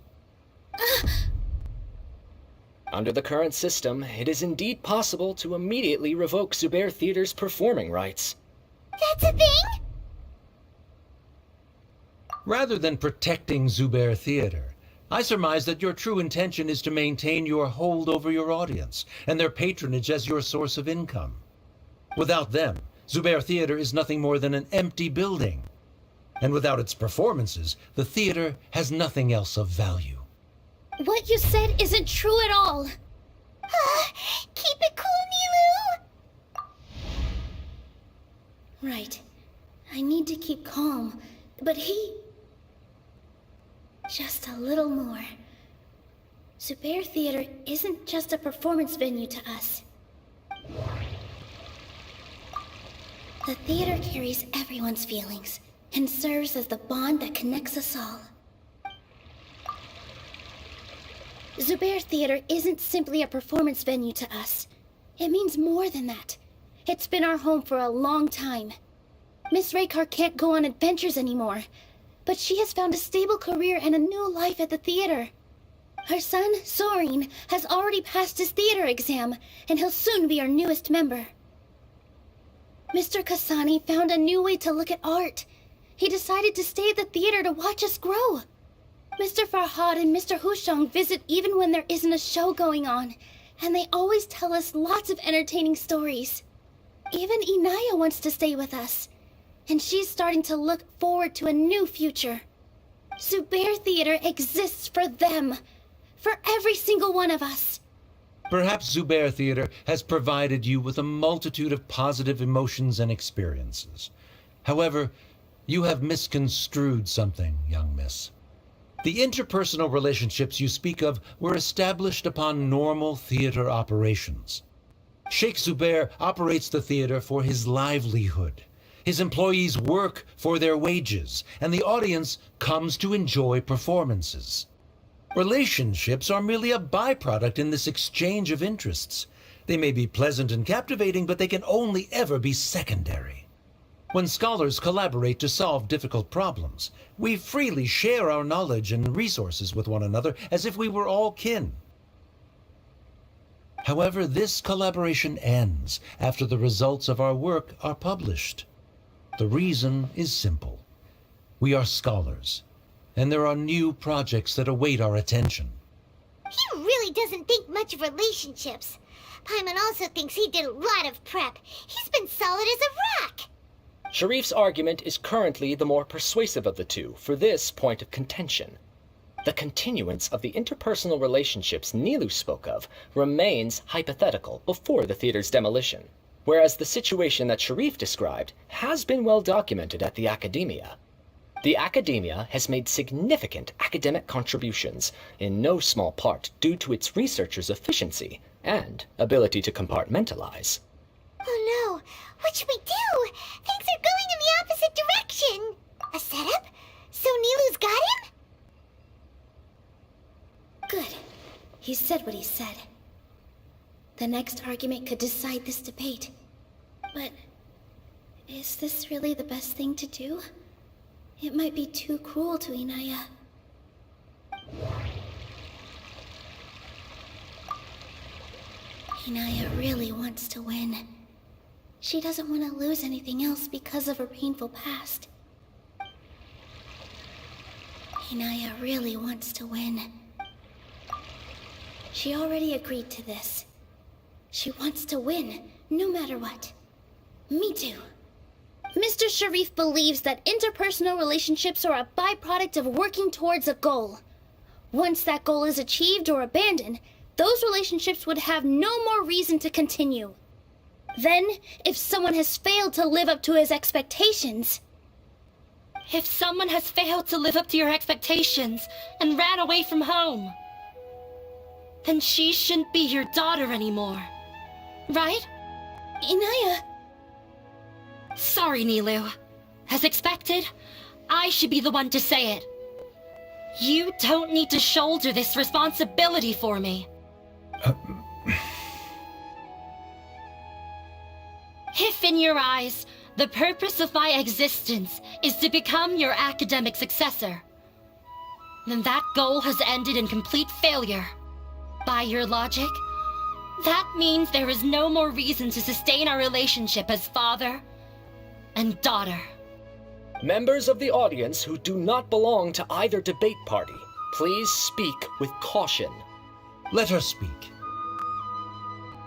S: Under the current system, it is indeed possible to immediately revoke Zubair Theater's performing rights.
B: That's a thing?
E: Rather than protecting Zubair Theater, I surmise that your true intention is to maintain your hold over your audience and their patronage as your source of income. Without them, Zubair Theater is nothing more than an empty building. And without its performances, the theater has nothing else of value.
A: What you said isn't true at all.
B: Keep it cool, Nilou!
A: Right. I need to keep calm, but just a little more. Zubair Theater isn't just a performance venue to us. The theater carries everyone's feelings and serves as the bond that connects us all. Zubair Theater isn't simply a performance venue to us. It means more than that. It's been our home for a long time. Miss Raykar can't go on adventures anymore, but she has found a stable career and a new life at the theater. Her son, Sorin, has already passed his theater exam, and he'll soon be our newest member. Mr. Kasani found a new way to look at art. He decided to stay at the theater to watch us grow. Mr. Farhad and Mr. Hushang visit even when there isn't a show going on, and they always tell us lots of entertaining stories. Even Inaya wants to stay with us, and she's starting to look forward to a new future. Zubair Theater exists for them, for every single one of us.
E: Perhaps Zubair Theater has provided you with a multitude of positive emotions and experiences. However, you have misconstrued something, young miss. The interpersonal relationships you speak of were established upon normal theater operations. Sheikh Zubair operates the theater for his livelihood. His employees work for their wages, and the audience comes to enjoy performances. Relationships are merely a byproduct in this exchange of interests. They may be pleasant and captivating, but they can only ever be secondary. When scholars collaborate to solve difficult problems, we freely share our knowledge and resources with one another as if we were all kin. However, this collaboration ends after the results of our work are published. The reason is simple. We are scholars, and there are new projects that await our attention.
B: He really doesn't think much of relationships. Paimon also thinks he did a lot of prep. He's been solid as a rock.
S: Sharif's argument is currently the more persuasive of the two for this point of contention. The continuance of the interpersonal relationships Nilou spoke of remains hypothetical before the theater's demolition, whereas the situation that Sharif described has been well documented at the Academia. The Academia has made significant academic contributions, in no small part due to its researchers' efficiency and ability to compartmentalize.
B: Oh no, what should we do? Things are going in the opposite direction. A setup? So Nilou's got him?
A: Good. He said what he said. The next argument could decide this debate. But is this really the best thing to do? It might be too cruel to Inaya. Inaya really wants to win. She doesn't want to lose anything else because of her painful past. Inaya really wants to win. She already agreed to this. She wants to win, no matter what. Me too. Mr. Sharif believes that interpersonal relationships are a byproduct of working towards a goal. Once that goal is achieved or abandoned, those relationships would have no more reason to continue. Then, if someone has failed to live up to his expectations...
C: If someone has failed to live up to your expectations and ran away from home, then she shouldn't be your daughter anymore. Right?
A: Inaya...
C: Sorry, Nilou. As expected, I should be the one to say it. You don't need to shoulder this responsibility for me. If in your eyes, the purpose of my existence is to become your academic successor, then that goal has ended in complete failure. By your logic, that means there is no more reason to sustain our relationship as father and daughter.
S: Members of the audience who do not belong to either debate party, please speak with caution.
E: Let her speak.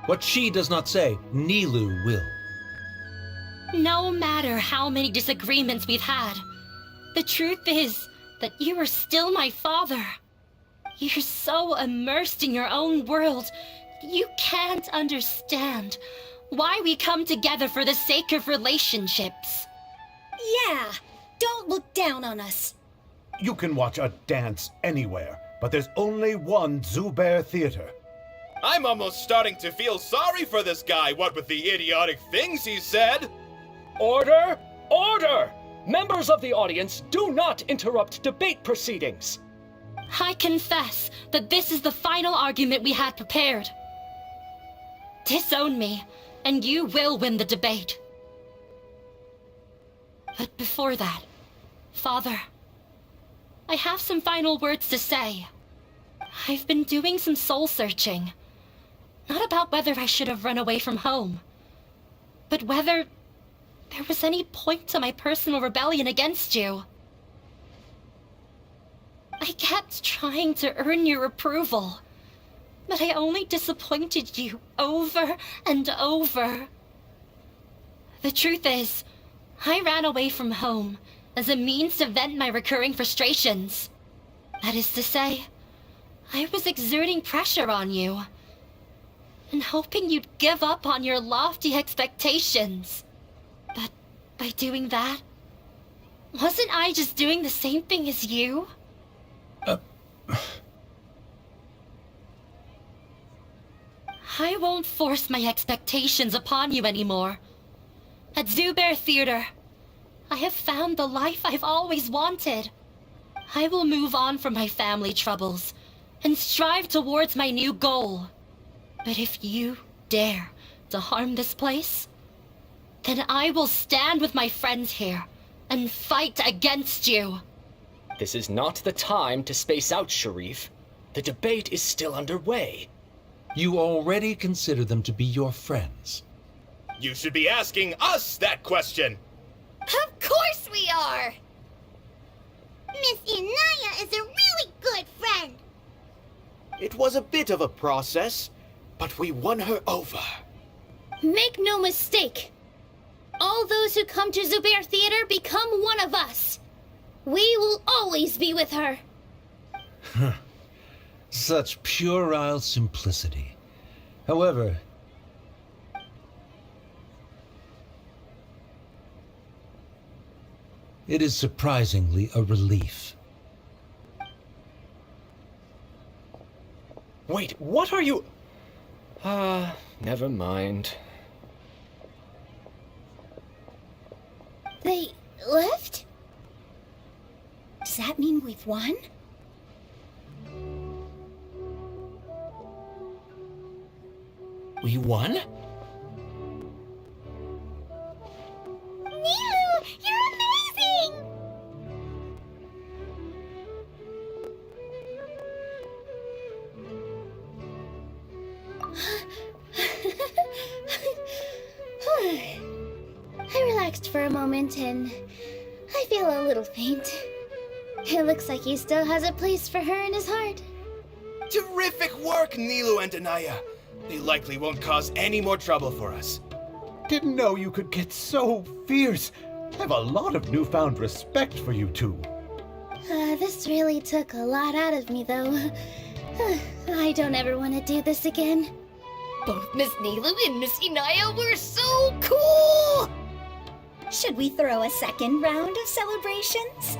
E: What she does not say, Nilou will.
C: No matter how many disagreements we've had, the truth is that you are still my father. You're so immersed in your own world, you can't understand why we come together for the sake of relationships.
F: Yeah, don't look down on us.
I: You can watch a dance anywhere, but there's only one Zubair Theater.
D: I'm almost starting to feel sorry for this guy, what with the idiotic things he said.
S: Order! Order! Members of the audience, do not interrupt debate proceedings.
C: I confess that this is the final argument we had prepared. Disown me, and you will win the debate. But before that, Father, I have some final words to say. I've been doing some soul-searching. Not about whether I should have run away from home, but whether there was any point to my personal rebellion against you. I kept trying to earn your approval, but I only disappointed you over and over. The truth is, I ran away from home as a means to vent my recurring frustrations. That is to say, I was exerting pressure on you, and hoping you'd give up on your lofty expectations. But by doing that, wasn't I just doing the same thing as you? I won't force my expectations upon you anymore. At Zubair Theater, I have found the life I've always wanted. I will move on from my family troubles and strive towards my new goal. But if you dare to harm this place, then I will stand with my friends here and fight against you.
S: This is not the time to space out, Sharif. The debate is still underway.
E: You already consider them to be your friends.
D: You should be asking us that question!
K: Of course we are!
B: Miss Inaya is a really good friend.
G: It was a bit of a process, but we won her over.
A: Make no mistake. All those who come to Zubair Theater become one of us. We will always be with her.
E: Such puerile simplicity. However, it is surprisingly a relief.
S: Wait, what are you... never mind.
A: They left? Does that mean we've won?
H: We won?
B: Nilou, you're amazing!
A: I relaxed for a moment and I feel a little faint. It looks like he still has a place for her in his heart.
D: Terrific work, Nilou and Anaya. They likely won't cause any more trouble for us.
I: Didn't know you could get so fierce. I have a lot of newfound respect for you two.
A: This really took a lot out of me, though. I don't ever want to do this again.
K: Both Miss Nilou and Miss Inaya were so cool!
F: Should we throw a second round of celebrations?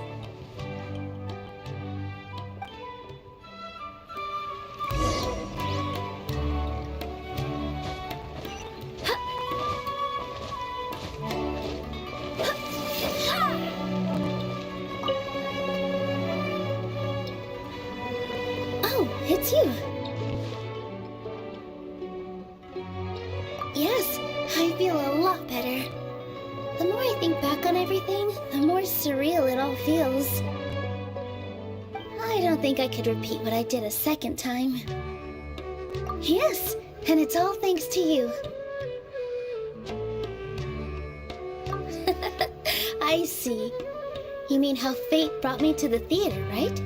A: Oh, it's you. Yes, I feel a lot better. The more I think back on everything, the more surreal it all feels. I don't think I could repeat what I did a second time. Yes, and it's all thanks to you. I see. You mean how fate brought me to the theater, right?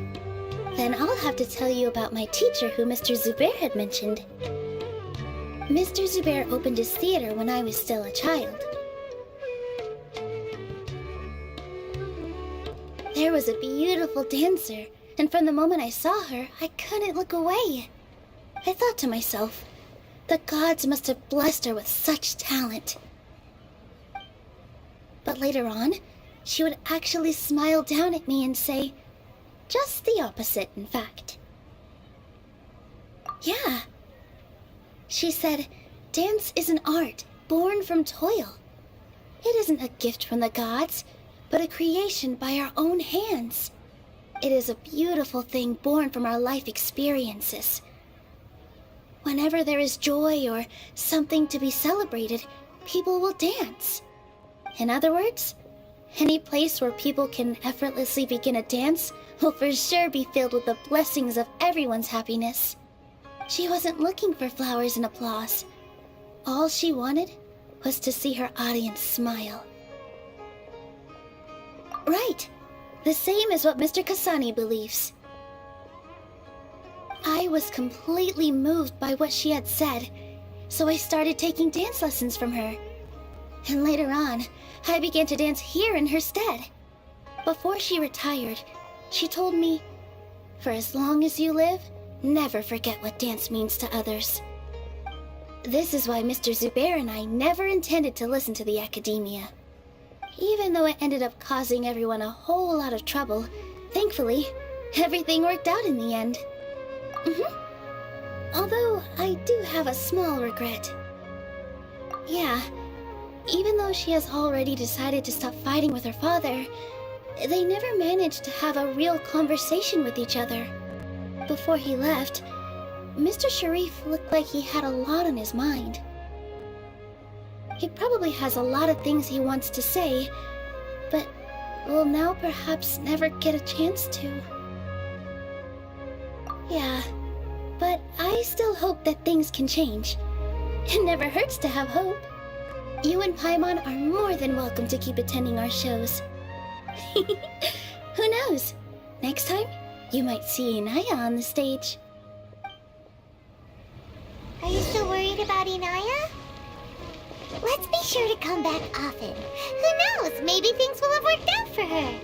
A: Then I'll have to tell you about my teacher who Mr. Zubair had mentioned. Mr. Zubair opened his theater when I was still a child. There was a beautiful dancer, and from the moment I saw her, I couldn't look away. I thought to myself, the gods must have blessed her with such talent. But later on, she would actually smile down at me and say, just the opposite, in fact. Yeah. She said, dance is an art born from toil. It isn't a gift from the gods, but a creation by our own hands. It is a beautiful thing born from our life experiences. Whenever there is joy or something to be celebrated, people will dance. In other words, any place where people can effortlessly begin a dance will for sure be filled with the blessings of everyone's happiness. She wasn't looking for flowers and applause. All she wanted was to see her audience smile. Right. The same as what Mr. Kasani believes. I was completely moved by what she had said, so I started taking dance lessons from her. And later on, I began to dance here in her stead. Before she retired, she told me, for as long as you live, never forget what dance means to others. This is why Mr. Zubair and I never intended to listen to the academia. Even though it ended up causing everyone a whole lot of trouble, thankfully, Everything worked out in the end. Although, I do have a small regret. Yeah, even though she has already decided to stop fighting with her father, they never managed to have a real conversation with each other. Before he left, Mr. Sharif looked like he had a lot on his mind. He probably has a lot of things he wants to say, but will now perhaps never get a chance to. Yeah, but I still hope that things can change. It never hurts to have hope. You and Paimon are more than welcome to keep attending our shows. Who knows? Next time, you might see Inaya on the stage.
B: Are you still worried about Inaya? Let's be sure to come back often. Who knows? Maybe things will have worked out for her.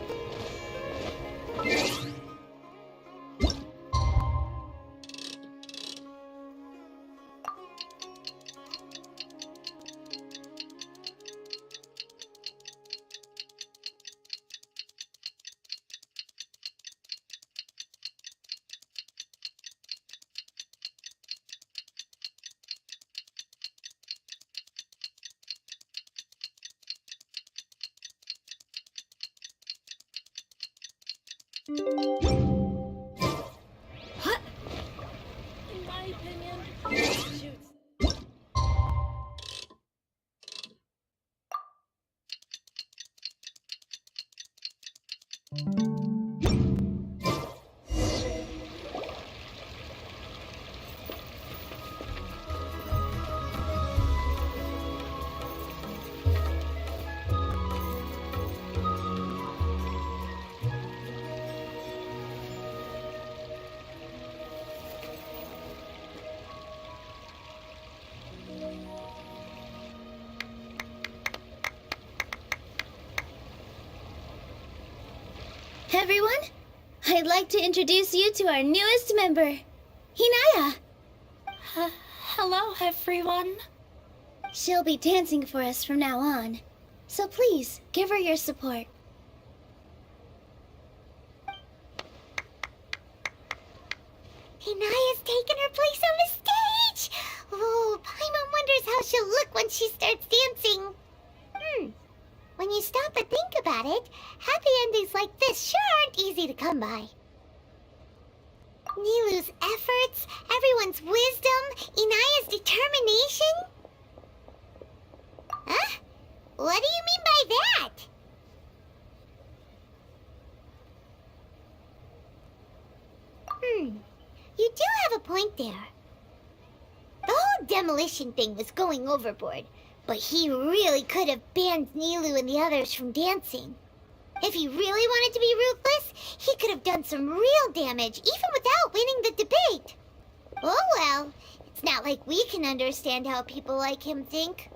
A: What? In my opinion, shoots. Everyone, I'd like to introduce you to our newest member, Inaya.
C: Hello, everyone.
A: She'll be dancing for us from now on, so please give her your support.
B: Inaya's taken her place on the stage! Oh, Paimon wonders how she'll look when she starts dancing. When you stop and think about it, happy endings like this sure aren't easy to come by. Nilou's efforts, everyone's wisdom, Inaya's determination. Huh? What do you mean by that? You do have a point there. The whole demolition thing was going overboard, but he really could have banned Nilou and the others from dancing. If he really wanted to be ruthless, he could have done some real damage, even without winning the debate. Oh well, it's not like we can understand how people like him think.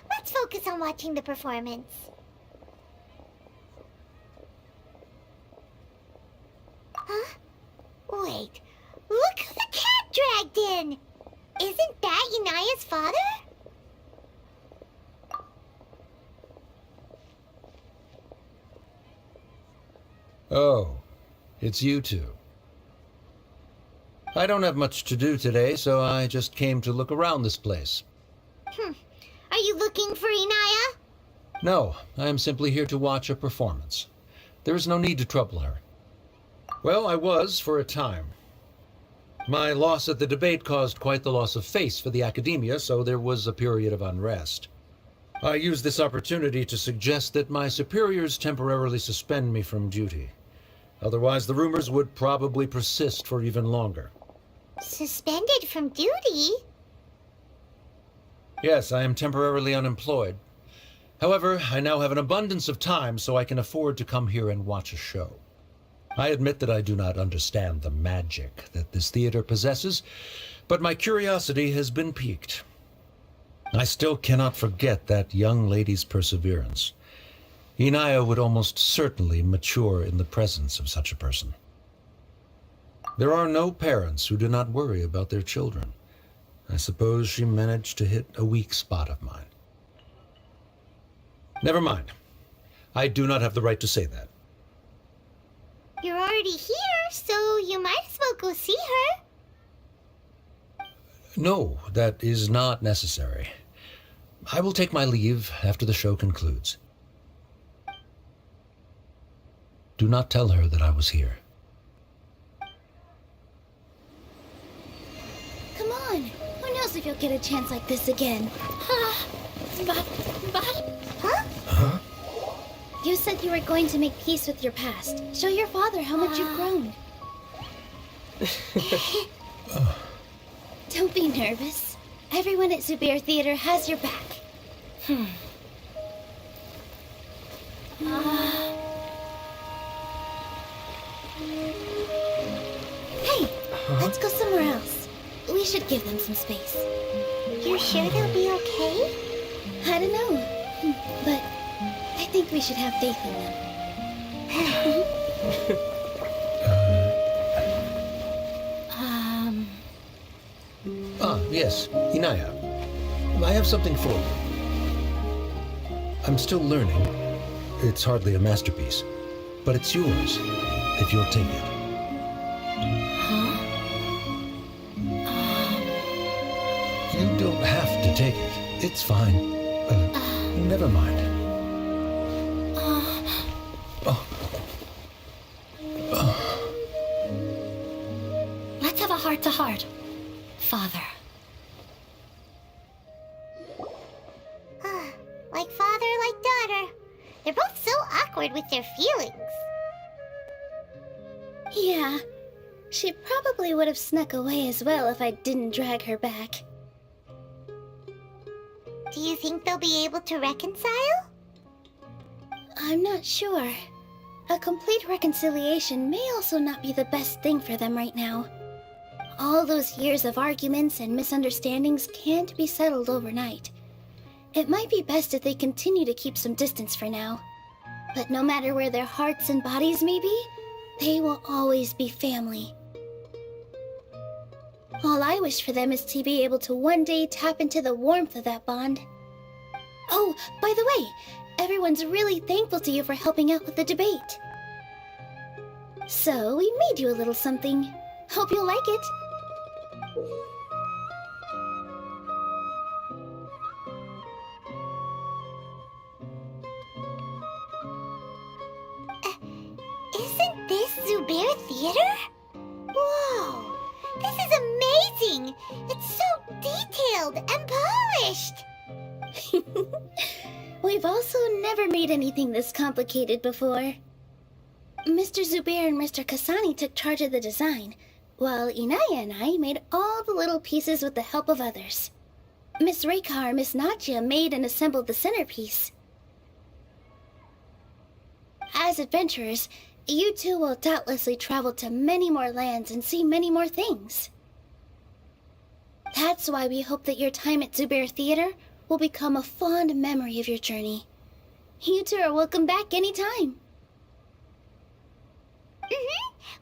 B: Let's focus on watching the performance. Huh? Wait, look who the cat dragged in! Isn't that Inaya's father?
E: Oh, it's you two. I don't have much to do today, so I just came to look around this place.
B: Are you looking for Inaya?
E: No, I am simply here to watch a performance. There is no need to trouble her. Well, I was for a time. My loss at the debate caused quite the loss of face for the academia, so there was a period of unrest. I used this opportunity to suggest that my superiors temporarily suspend me from duty. Otherwise, the rumors would probably persist for even longer.
B: Suspended from duty?
E: Yes, I am temporarily unemployed. However, I now have an abundance of time, so I can afford to come here and watch a show. I admit that I do not understand the magic that this theater possesses, but my curiosity has been piqued. I still cannot forget that young lady's perseverance. Inaya would almost certainly mature in the presence of such a person. There are no parents who do not worry about their children. I suppose she managed to hit a weak spot of mine. Never mind. I do not have the right to say that.
B: You're already here, so you might as well go see her.
E: No, that is not necessary. I will take my leave after the show concludes. Do not tell her that I was here.
A: Come on. Who knows if you'll get a chance like this again? But...
B: Huh?
A: You said you were going to make peace with your past. Show your father how much you've grown. Don't be nervous. Everyone at Zubair Theater has your back. Hey, let's go somewhere else. We should give them some space.
B: You're sure they'll be okay?
A: I don't know, but I think we should have faith in them.
E: Yes, Inaya. I have something for you. I'm still learning. It's hardly a masterpiece, but it's yours, if you'll take it. You don't have to take it. It's fine. Never mind.
C: Let's have a heart-to-heart. Father.
B: Like father, like daughter. They're both so awkward with their feelings.
A: Yeah, she probably would have snuck away as well if I didn't drag her back.
B: Do you think they'll be able to reconcile?
A: I'm not sure. A complete reconciliation may also not be the best thing for them right now. All those years of arguments and misunderstandings can't be settled overnight. It might be best if they continue to keep some distance for now. But no matter where their hearts and bodies may be, they will always be family. All I wish for them is to be able to one day tap into the warmth of that bond. Oh, by the way, everyone's really thankful to you for helping out with the debate. So, we made you a little something. Hope you'll like it.
B: Isn't this Zubair Theater? Whoa! This is amazing! It's so detailed and polished!
A: We've also never made anything this complicated before. Mr. Zubair and Mr. Kasani took charge of the design, while Inaya and I made all the little pieces with the help of others. Miss Reika or Miss Nadia made and assembled the centerpiece. As adventurers, you two will doubtlessly travel to many more lands and see many more things. That's why we hope that your time at Zubair Theater will become a fond memory of your journey. You two are welcome back anytime.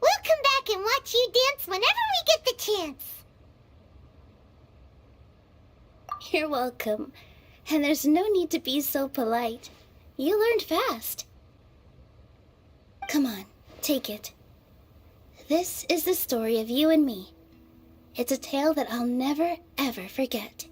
B: We'll come back and watch you dance whenever we get the chance.
A: You're welcome. And there's no need to be so polite. You learned fast. Come on, take it. This is the story of you and me. It's a tale that I'll never, ever forget.